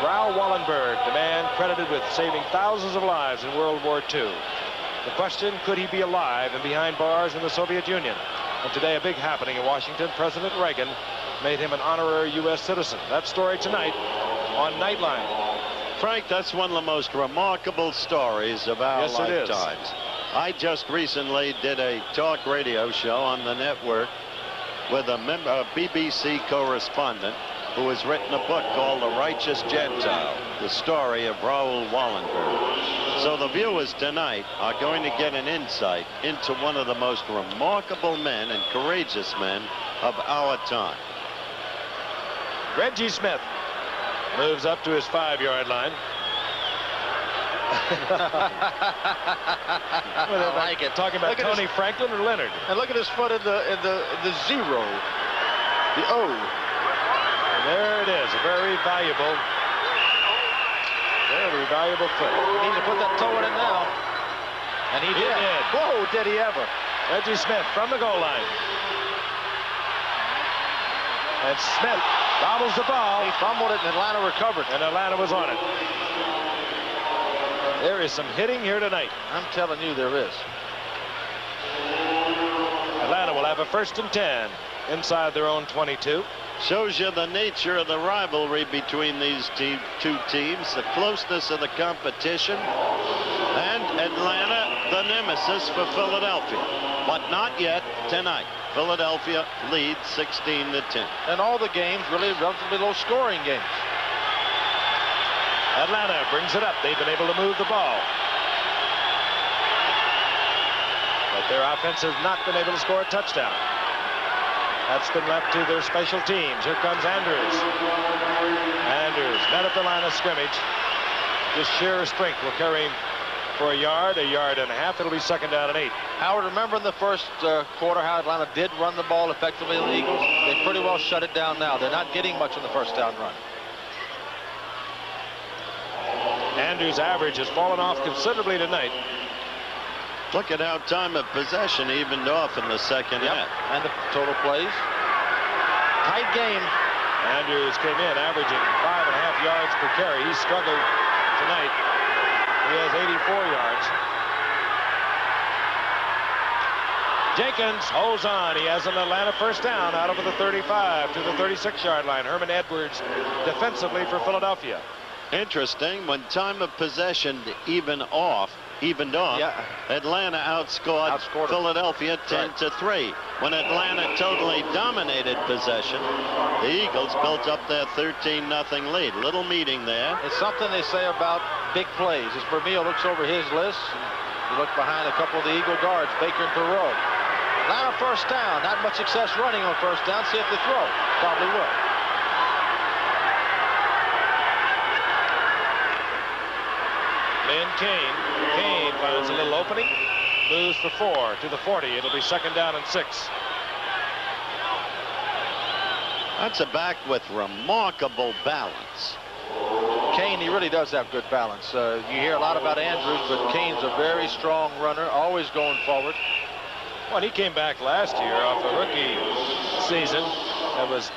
Raoul Wallenberg, the man credited with saving thousands of lives in World War II. The question, could he be alive and behind bars in the Soviet Union? And today, a big happening in Washington. President Reagan made him an honorary U.S. citizen. That story tonight on Nightline. Frank, that's one of the most remarkable stories of our Yes, it is. lifetimes. I just recently did a talk radio show on the network with a BBC correspondent who has written a book called The Righteous Gentile, the story of Raoul Wallenberg. So the viewers tonight are going to get an insight into one of the most remarkable men and courageous men of our time. Reggie Smith moves up to his 5-yard line. I like it. Talking about Tony Franklin or Leonard. And look at his foot in the zero, the O. And there it is, a very valuable foot. He needs to put that toe in it now. And he did. Whoa, did he ever. Reggie Smith from the goal line. And Smith bobbles the ball. He fumbled it and Atlanta recovered. And Atlanta was on it. There is some hitting here tonight. I'm telling you, there is. Atlanta will have a 1st and 10 inside their own 22. Shows you the nature of the rivalry between these two teams, the closeness of the competition, and Atlanta, the nemesis for Philadelphia. But not yet tonight. Philadelphia leads 16-10. And all the games really relatively low scoring games. Atlanta brings it up. They've been able to move the ball. But their offense has not been able to score a touchdown. That's been left to their special teams. Here comes Andrews. Andrews met at the line of scrimmage. Just sheer strength will carry him for a yard and a half. It'll be 2nd down and 8. Howard, remember in the first quarter how Atlanta did run the ball effectively in the Eagles? They pretty well shut it down now. They're not getting much in the 1st down run. Andrews' average has fallen off considerably tonight. Look at how time of possession evened off in the 2nd half. And the total plays. Tight game. Andrews came in averaging 5.5 yards per carry. He struggled tonight. He has 84 yards. Jenkins holds on. He has an Atlanta 1st down out over the 35 to the 36-yard line. Herman Edwards defensively for Philadelphia. Interesting, when time of possession evened off, Atlanta outscored Philadelphia 10-3. When Atlanta totally dominated possession, the Eagles built up their 13-0 lead. Little meeting there. It's something they say about big plays. As Vermeil looks over his list, he looked behind a couple of the Eagle guards, Baker and Perot. Atlanta 1st down. Not much success running on 1st down. See if they throw. Probably will. Lynn Kane. Kane finds a little opening. Moves for 4 to the 40. It'll be 2nd down and 6. That's a back with remarkable balance. Kane, he really does have good balance. You hear a lot about Andrews, but Kane's a very strong runner, always going forward. Well, he came back last year off a rookie season that was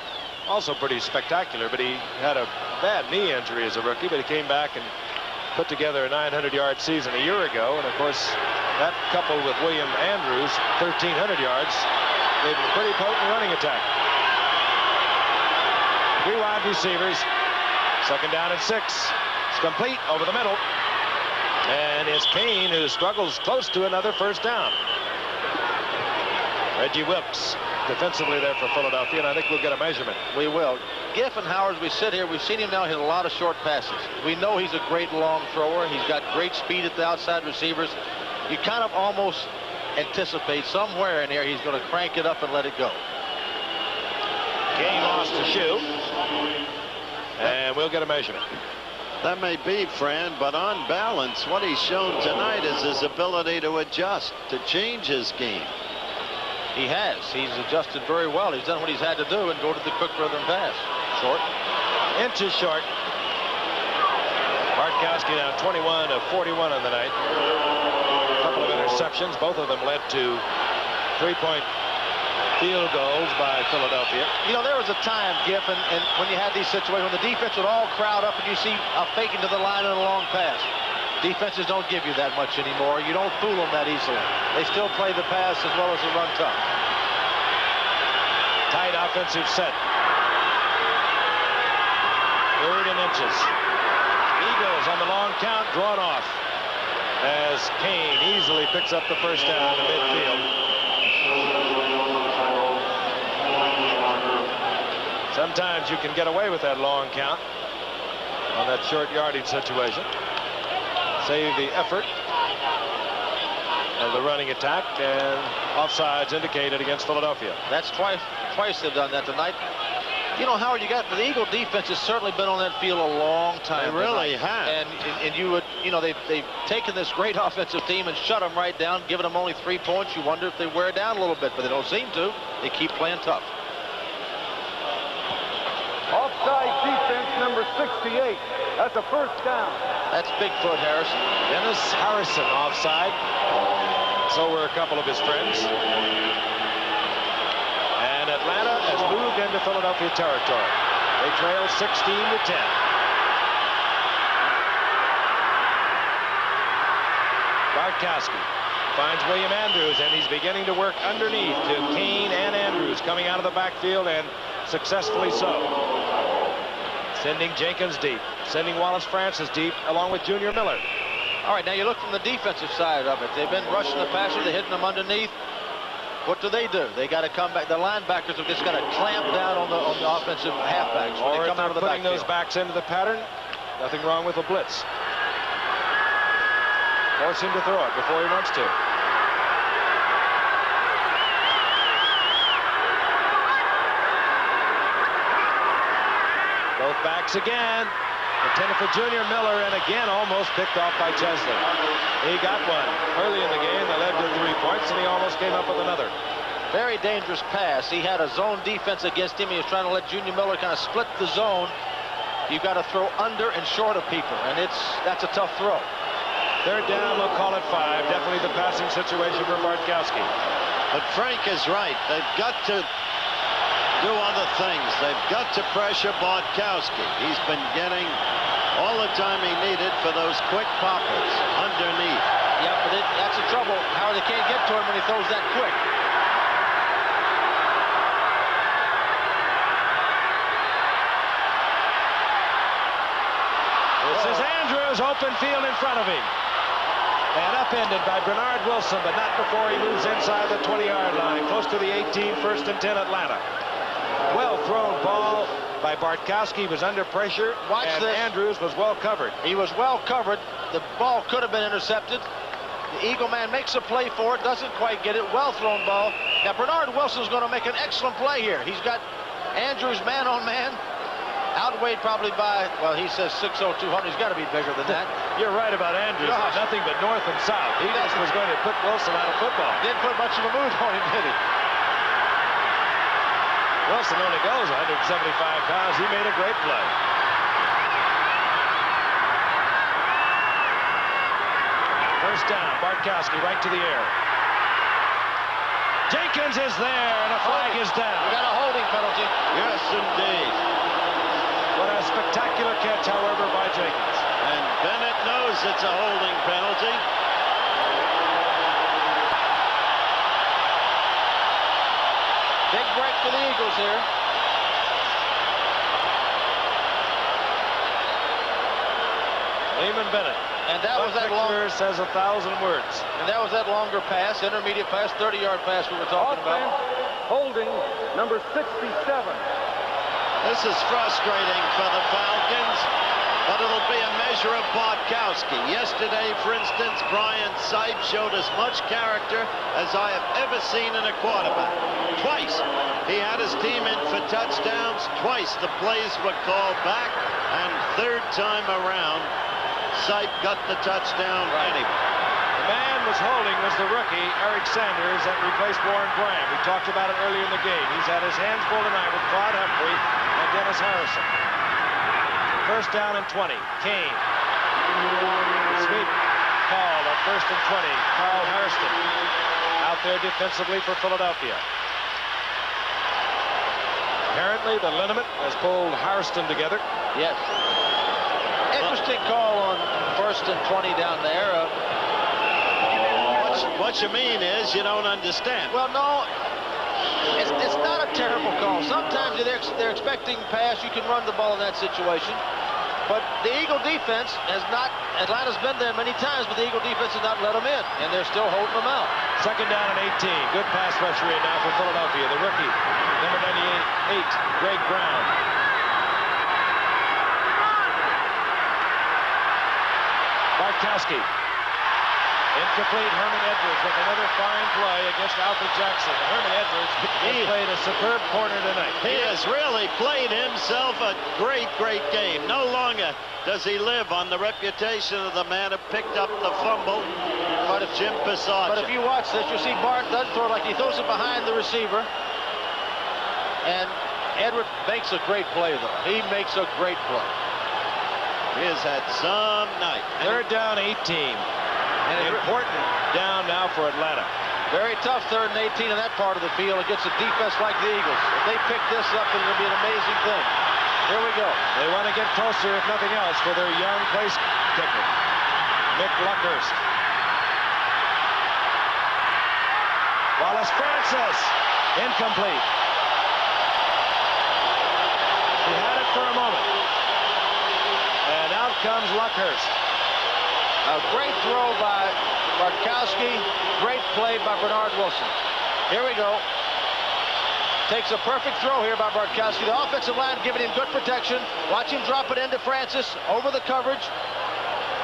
also pretty spectacular, but he had a bad knee injury as a rookie, but he came back and put together a 900-yard season a year ago. And, of course, that coupled with William Andrews, 1,300 yards, gave him a pretty potent running attack. 3 wide receivers. 2nd down and 6. It's complete over the middle. And it's Kane who struggles close to another 1st down. Reggie Wilkes defensively there for Philadelphia, and I think we'll get a measurement. We will. Giff and Howard, as we sit here, we've seen him now hit a lot of short passes. We know he's a great long thrower. He's got great speed at the outside receivers. You kind of almost anticipate somewhere in there he's going to crank it up and let it go. Kane lost the shoe. And we'll get a measurement. That may be, Fran, but on balance, what he's shown tonight is his ability to adjust, to change his game. He has. He's adjusted very well. He's done what he's had to do and go to the quick rhythm pass. Short. Inches short. Bartkowski now 21 of 41 on the night. A couple of interceptions. Both of them led to 3-point field goals by Philadelphia. You know, there was a time, Giff, and when you had these situations, when the defense would all crowd up and you see a fake into the line and a long pass. Defenses don't give you that much anymore. You don't fool them that easily. They still play the pass as well as the run tough. Tight offensive set. 3rd and inches. Eagles on the long count, drawn off as Kane easily picks up the first down in the midfield. Sometimes you can get away with that long count on that short yardage situation. Save the effort of the running attack, and offsides indicated against Philadelphia. That's twice they've done that tonight. You know, Howard, the Eagle defense has certainly been on that field a long time. They really have. And you would, you know, they've taken this great offensive team and shut them right down, giving them only 3 points. You wonder if they wear down a little bit, but they don't seem to. They keep playing tough. Offside defense number 68. That's a first down. That's Bigfoot Harrison. Dennis Harrison offside. So were a couple of his friends. And Atlanta has moved into Philadelphia territory. They trail 16-10. Bartkowski finds William Andrews, and he's beginning to work underneath to Kane and Andrews, coming out of the backfield, and successfully so. Sending Jenkins deep, sending Wallace Francis deep, along with Junior Miller. All right, now you look from the defensive side of it. They've been rushing the passer, they're hitting them underneath. What do? They got to come back. The linebackers have just got to clamp down on the offensive halfbacks when Or they if come out of the they're putting backfield. those backs into the pattern, nothing wrong with a blitz. Force him to throw it before he wants to. Both backs again. Intended for Junior Miller, and again almost picked off by Chesley. He got one early in the game that led to 3 points, and he almost came up with another. Very dangerous pass. He had a zone defense against him. He was trying to let Junior Miller kind of split the zone. You've got to throw under and short of people, and that's a tough throw. 3rd down, they'll call it 5. Definitely the passing situation for Bartkowski. But Frank is right. They've got to do other things. They've got to pressure Bartkowski. He's been getting all the time he needed for those quick poppers underneath. Yeah, but that's the trouble. Howard, they can't get to him when he throws that quick. This is Andrews, open field in front of him. And upended by Bernard Wilson, but not before he moves inside the 20-yard line, close to the 18, 1st and 10 Atlanta. Well thrown ball by Bartkowski, was under pressure, and Andrews was well covered. He was well covered. The ball could have been intercepted. The Eagle man makes a play for it, doesn't quite get it. Well thrown ball. Now Bernard Wilson's going to make an excellent play here. He's got Andrews man on man. Outweighed probably by, well, he says 6'0", 200. He's got to be bigger than that. You're right about Andrews. Gosh. Nothing but north and south. He just was going to put Wilson out of football. Didn't put much of a move on him, did he? Wilson only goes 175 pounds. He made a great play. First down, Bartkowski right to the air. Jenkins is there, and a flag is down. We got a holding penalty. Yes, indeed. What a spectacular catch, however, by Jenkins. And Bennett knows it's a holding penalty. Big break for the Eagles here. Lehman Bennett. And that was that longer says 1,000 words. And that was that longer pass, intermediate pass, 30-yard pass we were talking about. Holding number 67. This is frustrating for the Falcons, but it'll be a measure of Bartkowski. Yesterday, for instance, Brian Sipe showed as much character as I have ever seen in a quarterback. Twice he had his team in for touchdowns. Twice the plays were called back, and 3rd time around, Sipe got the touchdown anyway. The man was holding was the rookie, Eric Sanders, that replaced Warren Graham. We talked about it earlier in the game. He's had his hands full tonight with Claude Humphrey and Dennis Harrison. First down and 20. Kane. Sweep. call on 1st and 20. Carl Hairston out there defensively for Philadelphia. Apparently, the liniment has pulled Hairston together. Yes. Interesting call on 1st and 20 down there. What you mean is you don't understand. Well, no, it's not a terrible call. Sometimes they're expecting pass. You can run the ball in that situation. But the Eagle defense has not, Atlanta's been there many times, but the Eagle defense has not let them in, and they're still holding them out. 2nd down and 18. Good pass rush rate now for Philadelphia. The rookie, number 98, Greg Brown. Bartkowski. Incomplete. Herman Edwards with another fine play against Alfred Jackson. Herman Edwards has played a superb corner tonight. He has really played himself a great, great game. No longer does he live on the reputation of the man who picked up the fumble of Jim Pisarcik. But if you watch this, you see Bart doesn't throw it like he throws it behind the receiver. And Edwards makes a great play, though. He makes a great play. He has had some night. 3rd down, 18. An important down now for Atlanta. Very tough 3rd and 18 in that part of the field against a defense like the Eagles. If they pick this up, it's going to be an amazing thing. Here we go. They want to get closer, if nothing else, for their young place kicker, Mick Luckhurst. Wallace Francis, incomplete. He had it for a moment. And out comes Luckhurst. A great throw by Bartkowski. Great play by Bernard Wilson. Here we go. Takes a perfect throw here by Bartkowski. The offensive line giving him good protection. Watch him drop it into Francis over the coverage.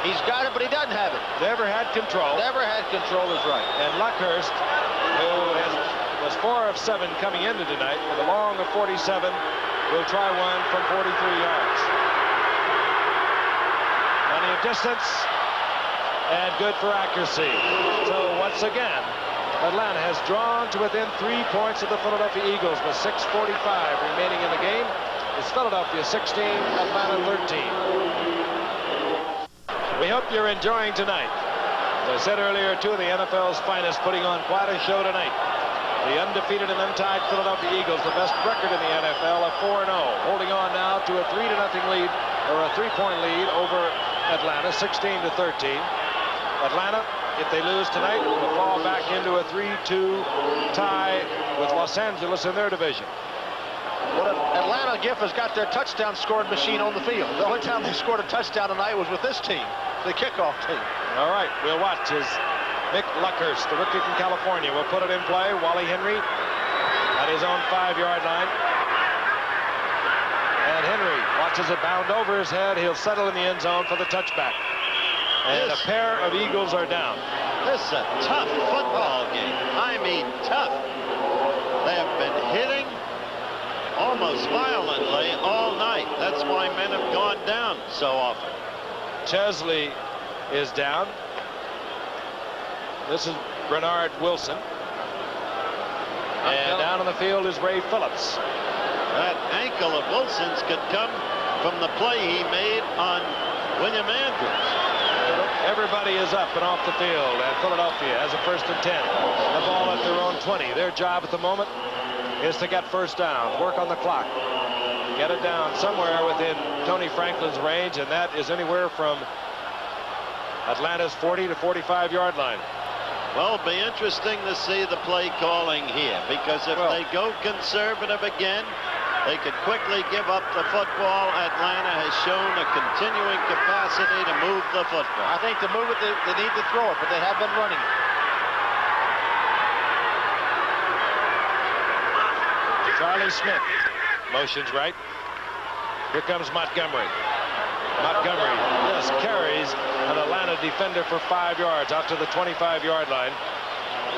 He's got it, but he doesn't have it. Never had control. Never had control is right. And Luckhurst, who was 4 of 7 coming into tonight with a long of 47, will try one from 43 yards. Plenty of distance. And good for accuracy. So once again, Atlanta has drawn to within 3 points of the Philadelphia Eagles with 6:45 remaining in the game. It's Philadelphia 16, Atlanta 13. We hope you're enjoying tonight. As I said earlier, 2 of the NFL's finest putting on quite a show tonight. The undefeated and untied Philadelphia Eagles, the best record in the NFL, of 4-0, holding on now to a 3-0 lead, or a 3-point lead over Atlanta, 16-13. Atlanta, if they lose tonight, will fall back into a 3-2 tie with Los Angeles in their division. Well, Atlanta Giff has got their touchdown scoring machine on the field. The only time they scored a touchdown tonight was with this team, the kickoff team. All right, we'll watch as Mick Luckhurst, the rookie from California, will put it in play. Wally Henry at his own 5-yard line. And Henry watches it bound over his head. He'll settle in the end zone for the touchback. And a pair of Eagles are down. This is a tough football game. I mean, tough. They have been hitting almost violently all night. That's why men have gone down so often. Chesley is down. This is Bernard Wilson. And down on the field is Ray Phillips. That ankle of Wilson's could come from the play he made on William Andrews. Everybody is up and off the field, and Philadelphia has a 1st and 10. The ball at their own 20. Their job at the moment is to get first down, work on the clock, get it down somewhere within Tony Franklin's range, and that is anywhere from Atlanta's 40 to 45-yard line. Well, it'll be interesting to see the play calling here, because if they go conservative again, they could quickly give up the football. Atlanta has shown a continuing capacity to move the football. I think to move it, they need to throw it, but they have been running it. Charlie Smith motions right. Here comes Montgomery. Montgomery just carries an Atlanta defender for 5 yards out to the 25-yard line.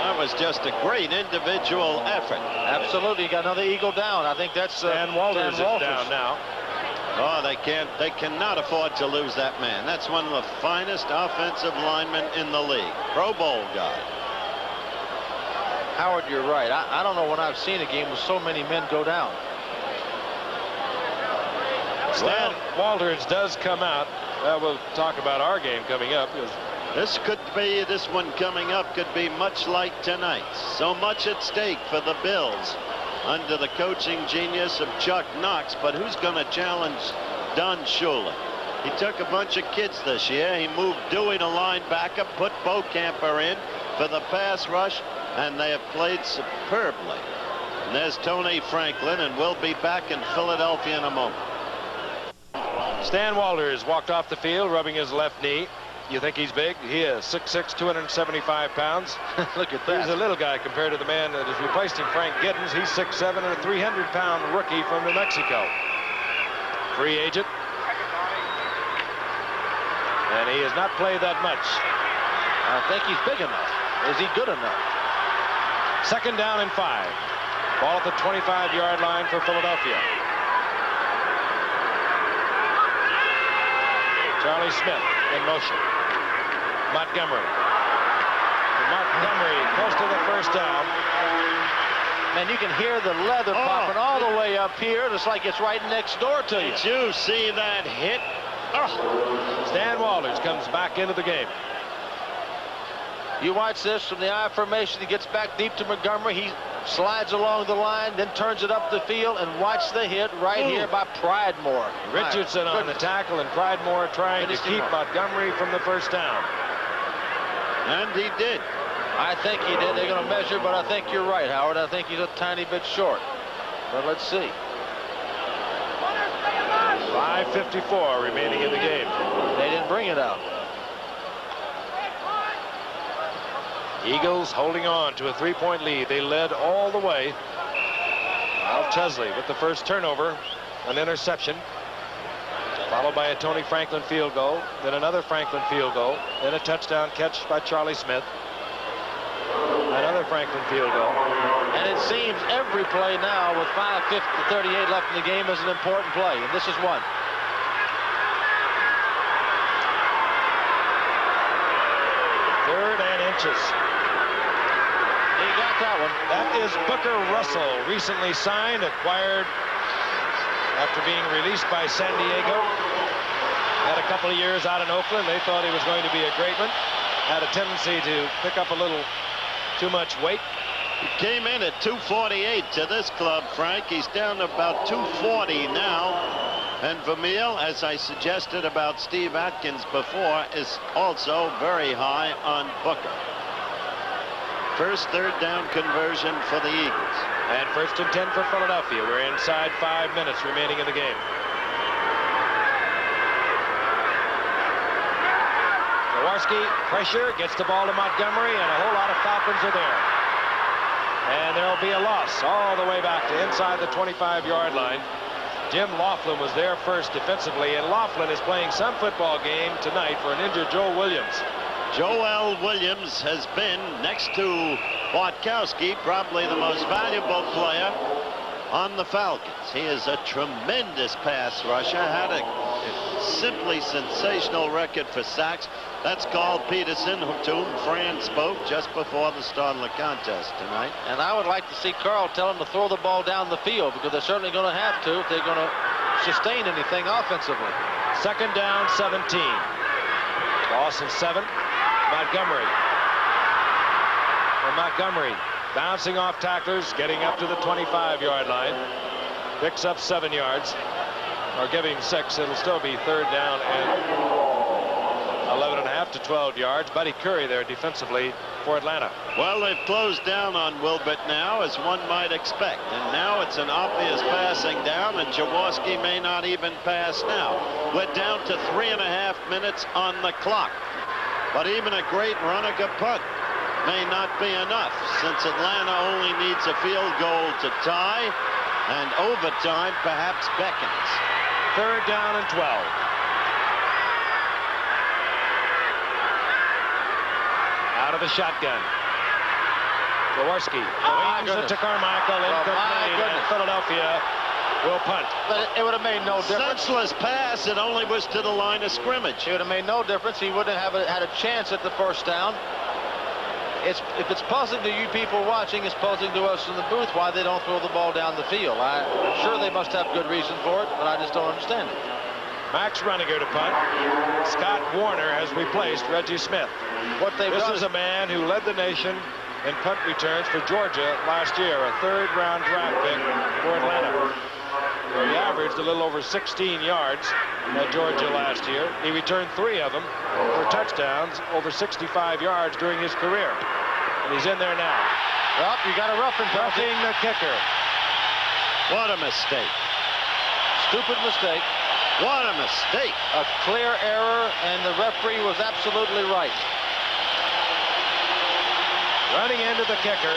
That was just a great individual effort. Absolutely. You got another Eagle down. I think that's Dan Walters is down now. Oh, they cannot afford to lose that man. That's one of the finest offensive linemen in the league. Pro Bowl guy. Howard, you're right. I don't know when I've seen a game with so many men go down. Stan Walters does come out. We'll talk about our game coming up, because This one coming up could be much like tonight. So much at stake for the Bills under the coaching genius of Chuck Knox. But who's going to challenge Don Shula? He took a bunch of kids this year. He moved Dewey to linebacker, put Beaucamper in for the pass rush, and they have played superbly. And there's Tony Franklin, and we'll be back in Philadelphia in a moment. Stan Walters walked off the field rubbing his left knee. You think he's big? He is 6'6", 275 pounds. Look at that. He's a little guy compared to the man that has replaced him, Frank Giddens. He's 6'7", and a 300-pound rookie from New Mexico. Free agent. And he has not played that much. I think he's big enough. Is he good enough? 2nd down and 5. Ball at the 25-yard line for Philadelphia. Charlie Smith in motion. Montgomery. And Montgomery close to the 1st down. Man, you can hear the leather popping all the way up here. It's like it's right next door to you. Did you see that hit? Stan Walters comes back into the game. You watch this from the I formation. He gets back deep to Montgomery. He slides along the line, then turns it up the field, and watch the hit right here by Pridemore. Richardson on the tackle, and Pridemore trying to keep Montgomery from the 1st down. And he did. I think he did. They're going to measure, but I think you're right, Howard. I think he's a tiny bit short. But let's see. 5:54 remaining in the game. They didn't bring it out. Eagles holding on to a 3-point lead. They led all the way. Al Chesley with the first turnover, an interception, followed by a Tony Franklin field goal, then another Franklin field goal, then a touchdown catch by Charlie Smith, another Franklin field goal. And it seems every play now with 5:38 left in the game is an important play, and this is one. Third and inches. He got that one. That is Booker Russell, recently signed, acquired after being released by San Diego. Had a couple of years out in Oakland. They thought he was going to be a great one. Had a tendency to pick up a little too much weight. He came in at 248 to this club, Frank. He's down to about 240 now. And Vermeil, as I suggested about Steve Atkins before, is also very high on Booker. First 3rd down conversion for the Eagles. And 1st and 10 for Philadelphia. We're inside 5 minutes remaining in the game. Jaworski, pressure, gets the ball to Montgomery, and a whole lot of Falcons are there. And there'll be a loss all the way back to inside the 25-yard line. Jim Laughlin was there first defensively, and Laughlin is playing some football game tonight for an injured Joe Williams. Joel Williams has been, next to Bartkowski, probably the most valuable player on the Falcons. He is a tremendous pass rusher, had a simply sensational record for sacks. That's Carl Peterson, to whom Fran spoke just before the start of the contest tonight. And I would like to see Carl tell him to throw the ball down the field, because they're certainly going to have to if they're going to sustain anything offensively. 2nd down, 17. Loss of 7. Montgomery. And Montgomery bouncing off tacklers, getting up to the 25-yard line. Picks up 7 yards, or giving 6. It'll still be 3rd down and 11.5 to 12 yards. Buddy Curry there defensively for Atlanta. Well, they've closed down on Wilbert now, as one might expect. And now it's an obvious passing down, and Jaworski may not even pass now. We're down to 3.5 minutes on the clock. But even a great Runica punt may not be enough, since Atlanta only needs a field goal to tie, and overtime perhaps beckons. 3rd down and 12. Out of the shotgun. Jaworski wings it to Carmichael, incomplete, and Philadelphia will punt. But it would have made no difference. Senseless pass. It only was to the line of scrimmage. It would have made no difference. He wouldn't have had a chance at the 1st down. If it's puzzling to you people watching, it's puzzling to us in the booth why they don't throw the ball down the field. I'm sure they must have good reason for it, but I just don't understand it. Max Runninger to punt. Scott Warner has replaced Reggie Smith. This is a man who led the nation in punt returns for Georgia last year, a third-round draft pick for Atlanta. He averaged a little over 16 yards at Georgia last year. He returned 3 of them for touchdowns over 65 yards during his career. And he's in there now. Well, you got a roughing penalty. Roughing the kicker. What a mistake. Stupid mistake. What a mistake. A clear error, and the referee was absolutely right. Running into the kicker.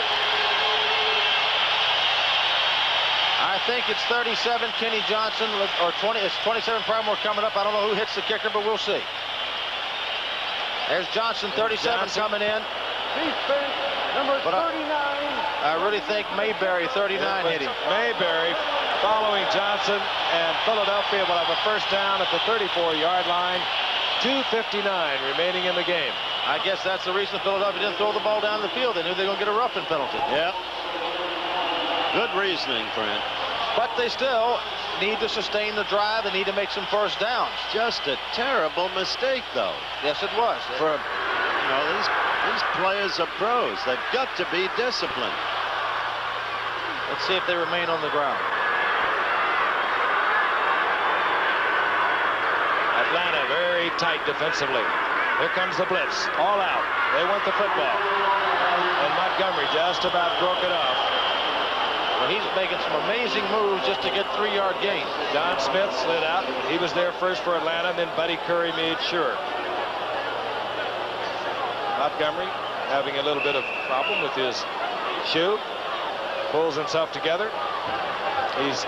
I think it's 37, Kenny Johnson, or 20. It's 27 Primore coming up. I don't know who hits the kicker, but we'll see. There's Johnson, 37 coming in. Defense, number 39. I really think Mayberry, 39, hit him. Mayberry following Johnson, and Philadelphia will have a first down at the 34-yard line. 2:59 remaining in the game. I guess that's the reason Philadelphia didn't throw the ball down the field. They knew they were going to get a roughing penalty. Yep. Good reasoning, Fran. But they still need to sustain the drive. They need to make some first downs. Just a terrible mistake, though. Yes, it was. For, you know, these players are pros. They've got to be disciplined. Let's see if they remain on the ground. Atlanta very tight defensively. Here comes the blitz. All out. They want the football. And Montgomery just about broke it off. Well, he's making some amazing moves just to get 3-yard gain. Don Smith slid out. He was there first for Atlanta, and then Buddy Curry made sure. Montgomery having a little bit of problem with his shoe. Pulls himself together. He's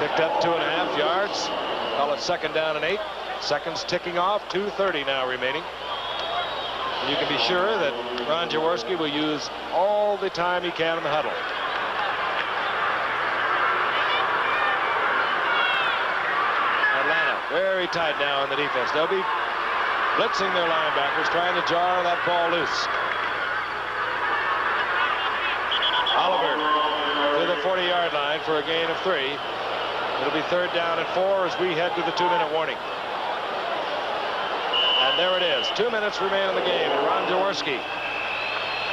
picked up 2.5 yards. Call it 2nd down and 8. Seconds ticking off. 2:30 now remaining. And you can be sure that Ron Jaworski will use all the time he can in the huddle. Atlanta very tight now in the defense. They'll be blitzing their linebackers, trying to jar that ball loose. Oliver to the 40-yard line for a gain of 3. It'll be 3rd down and 4 as we head to the 2-minute warning. And there it is. 2 minutes remain in the game. And Ron Jaworski,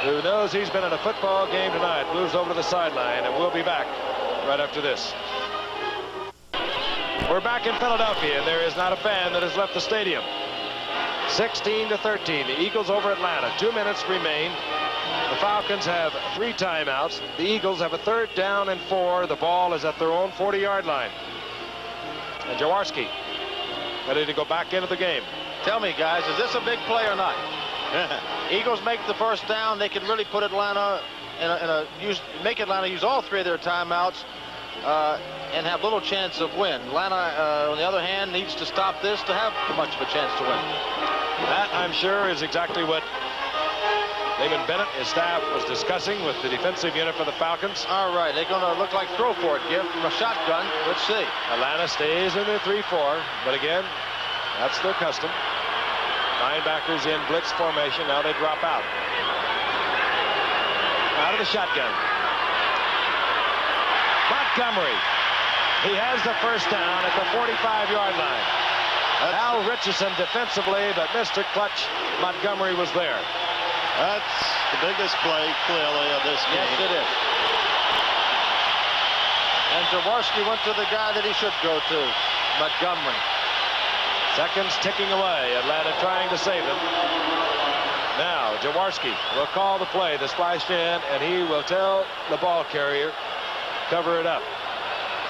who knows he's been in a football game tonight, moves over to the sideline, and we'll be back right after this. We're back in Philadelphia, and there is not a fan that has left the stadium. 16-13. The Eagles over Atlanta. 2 minutes remain. The Falcons have 3 timeouts. The Eagles have a 3rd down and 4. The ball is at their own 40-yard line. And Jaworski ready to go back into the game. Tell me, guys, is this a big play or not? Eagles make the first down. They can really put Atlanta make Atlanta use all 3 of their timeouts and have little chance of win. Atlanta, on the other hand, needs to stop this to have much of a chance to win. That, I'm sure, is exactly what Damon Bennett, his staff, was discussing with the defensive unit for the Falcons. All right, they're going to look like throw for it, Gift, from a shotgun. Let's see. Atlanta stays in their 3-4, but again, that's their custom. Linebackers in blitz formation. Now they drop out. Out of the shotgun. Montgomery. He has the first down at the 45-yard line. Al Richardson defensively, but Mr. Clutch Montgomery was there. That's the biggest play, clearly, of this game. Yes, it is. And Jaworski went to the guy that he should go to, Montgomery. Seconds ticking away. Atlanta trying to save him. Now, Jaworski will call the play, the splash in, and he will tell the ball carrier, cover it up.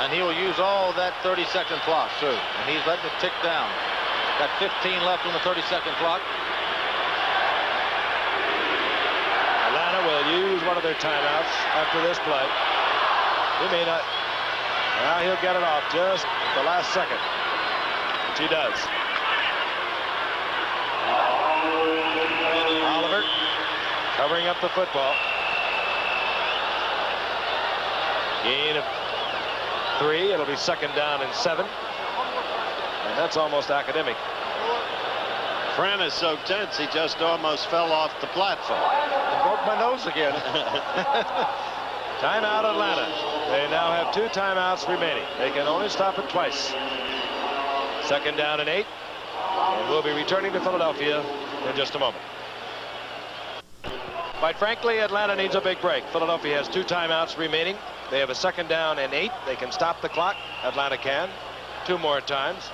And he will use all that 30-second clock, too. And he's letting it tick down. Got 15 left on the 30-second clock. Atlanta will use one of their timeouts after this play. He may not. Now he'll get it off just the last second, which he does. Oliver covering up the football. Gain of 3. It'll be 2nd down and 7. And that's almost academic. Fran is so tense, he just almost fell off the platform. I broke my nose again. Timeout Atlanta. They now have 2 timeouts remaining. They can only stop it twice. Second down and 8. And we'll be returning to Philadelphia in just a moment. Quite frankly, Atlanta needs a big break. Philadelphia has 2 timeouts remaining. They have a second down and 8. They can stop the clock. Atlanta can. 2 more times.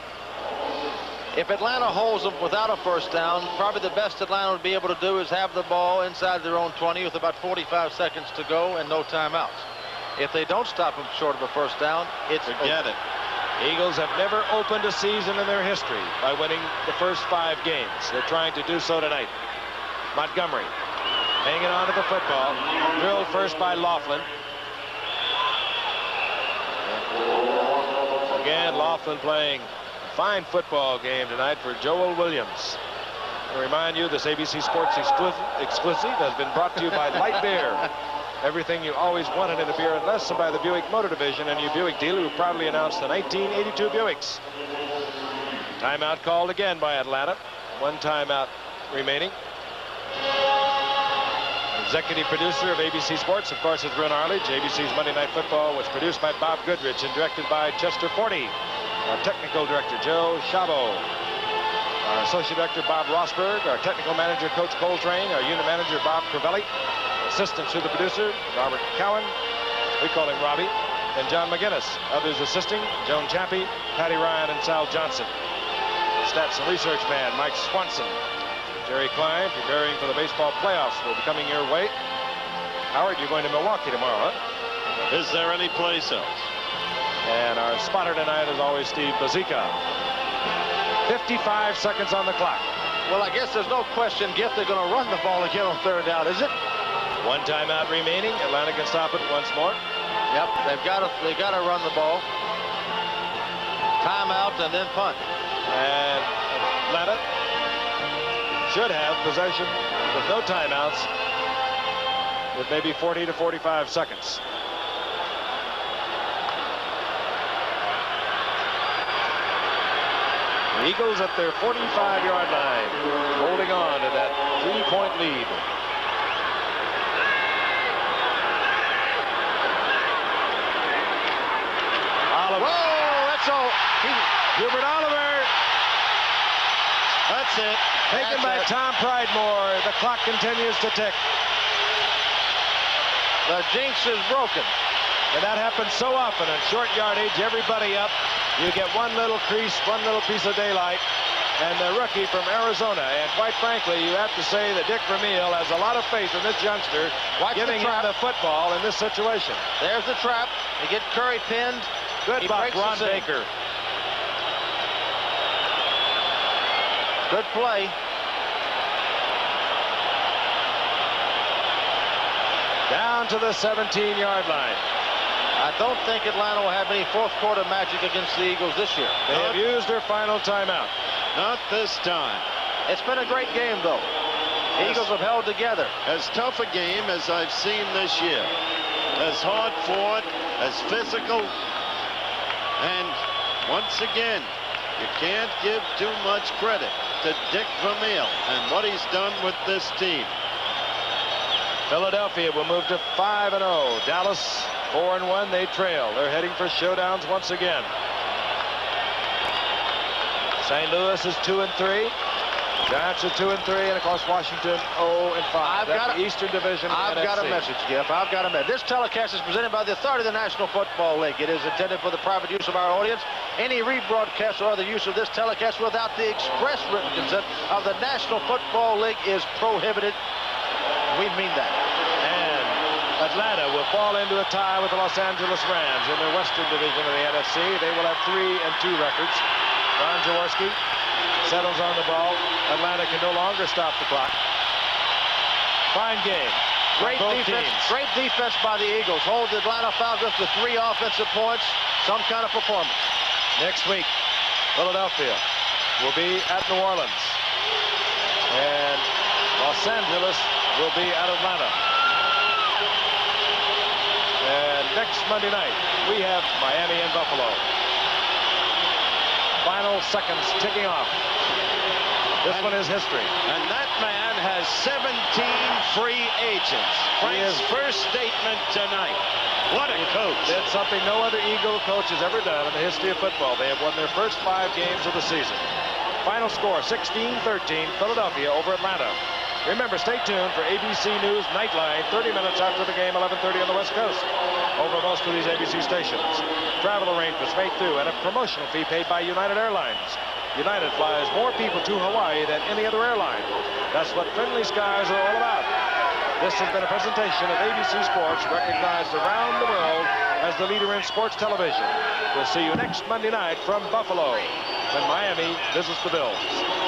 If Atlanta holds them without a first down, probably the best Atlanta would be able to do is have the ball inside their own 20 with about 45 seconds to go and no timeouts. If they don't stop them short of a first down, it's Forget it. Eagles have never opened a season in their history by winning the first 5 games. They're trying to do so tonight. Montgomery hanging on to the football. Drilled first by Laughlin. Again, Laughlin playing a fine football game tonight for Joel Williams. I remind you, this ABC Sports exclusive has been brought to you by Light Beer. Everything you always wanted in a beer and less, and by the Buick Motor Division and your Buick dealer who proudly announced the 1982 Buicks. Timeout called again by Atlanta. 1 timeout remaining. Executive producer of ABC Sports, of course, is Bryn Arledge. ABC's Monday Night Football was produced by Bob Goodrich and directed by Chester Forney. Our technical director, Joe Chabot. Our associate director, Bob Rosberg. Our technical manager, Coach Coltrane. Our unit manager, Bob Crivelli. Assistants to the producer, Robert Cowan. We call him Robbie. And John McGinnis. Others assisting, Joan Chappie, Patty Ryan, and Sal Johnson. Stats and research man, Mike Swanson. Jerry Klein, preparing for the baseball playoffs, will be coming your way. Howard, you're going to Milwaukee tomorrow, huh? Is there any place else? And our spotter tonight is always Steve Bazika. 55 seconds on the clock. Well, I guess there's no question, Gift, they're going to run the ball again on 3rd down, is it? 1 timeout remaining. Atlanta can stop it once more. Yep, they've got to run the ball. Timeout and then punt. And Atlanta should have possession with no timeouts with maybe 40 to 45 seconds. The Eagles at their 45-yard line, holding on to that 3-point lead. Oliver. Whoa, that's all. Hubert Oliver. That's it. Taken by Tom Pridemore. The clock continues to tick. The jinx is broken. And that happens so often in short yardage. Everybody up. You get one little crease, one little piece of daylight. And the rookie from Arizona. And quite frankly, you have to say that Dick Vermeil has a lot of faith in this youngster, giving him the football in this situation. There's the trap. They get Curry pinned. Good block, Ron Baker. Good play. Down to the 17-yard line. I don't think Atlanta will have any 4th quarter magic against the Eagles this year. They have used their final timeout. Not this time. It's been a great game, though. The Eagles have held together. As tough a game as I've seen this year. As hard fought, as physical. And once again, you can't give too much credit to Dick Vermeil and what he's done with this team. Philadelphia will move to 5-0. Dallas 4-1. They trail. They're heading for showdowns once again. St. Louis is 2-3. Giants are 2-3, and of course Washington 0-5. That's the Eastern Division. I've got a message, Jeff. I've got a message. This telecast is presented by the authority of the National Football League. It is intended for the private use of our audience. Any rebroadcast or other use of this telecast without the express written consent of the National Football League is prohibited. We mean that. And Atlanta will fall into a tie with the Los Angeles Rams in their Western Division of the NFC. They will have 3-2 records. Ron Jaworski settles on the ball. Atlanta can no longer stop the clock. Fine game. Great defense by the Eagles. Hold the Atlanta Falcons to 3 offensive points. Some kind of performance. Next week, Philadelphia will be at New Orleans. And Los Angeles will be at Atlanta. And next Monday night, we have Miami and Buffalo. Final seconds ticking off. This one is history. And that man has 17 free agents. Frank's first statement tonight. What a coach. Did something no other Eagle coach has ever done in the history of football. They have won their first 5 games of the season. Final score, 16-13, Philadelphia over Atlanta. Remember, stay tuned for ABC News Nightline, 30 minutes after the game, 11:30 on the West Coast, over most of these ABC stations. Travel arrangements made through and a promotional fee paid by United Airlines. United flies more people to Hawaii than any other airline. That's what friendly skies are all about. This has been a presentation of ABC Sports, recognized around the world as the leader in sports television. We'll see you next Monday night from Buffalo when Miami visits the Bills.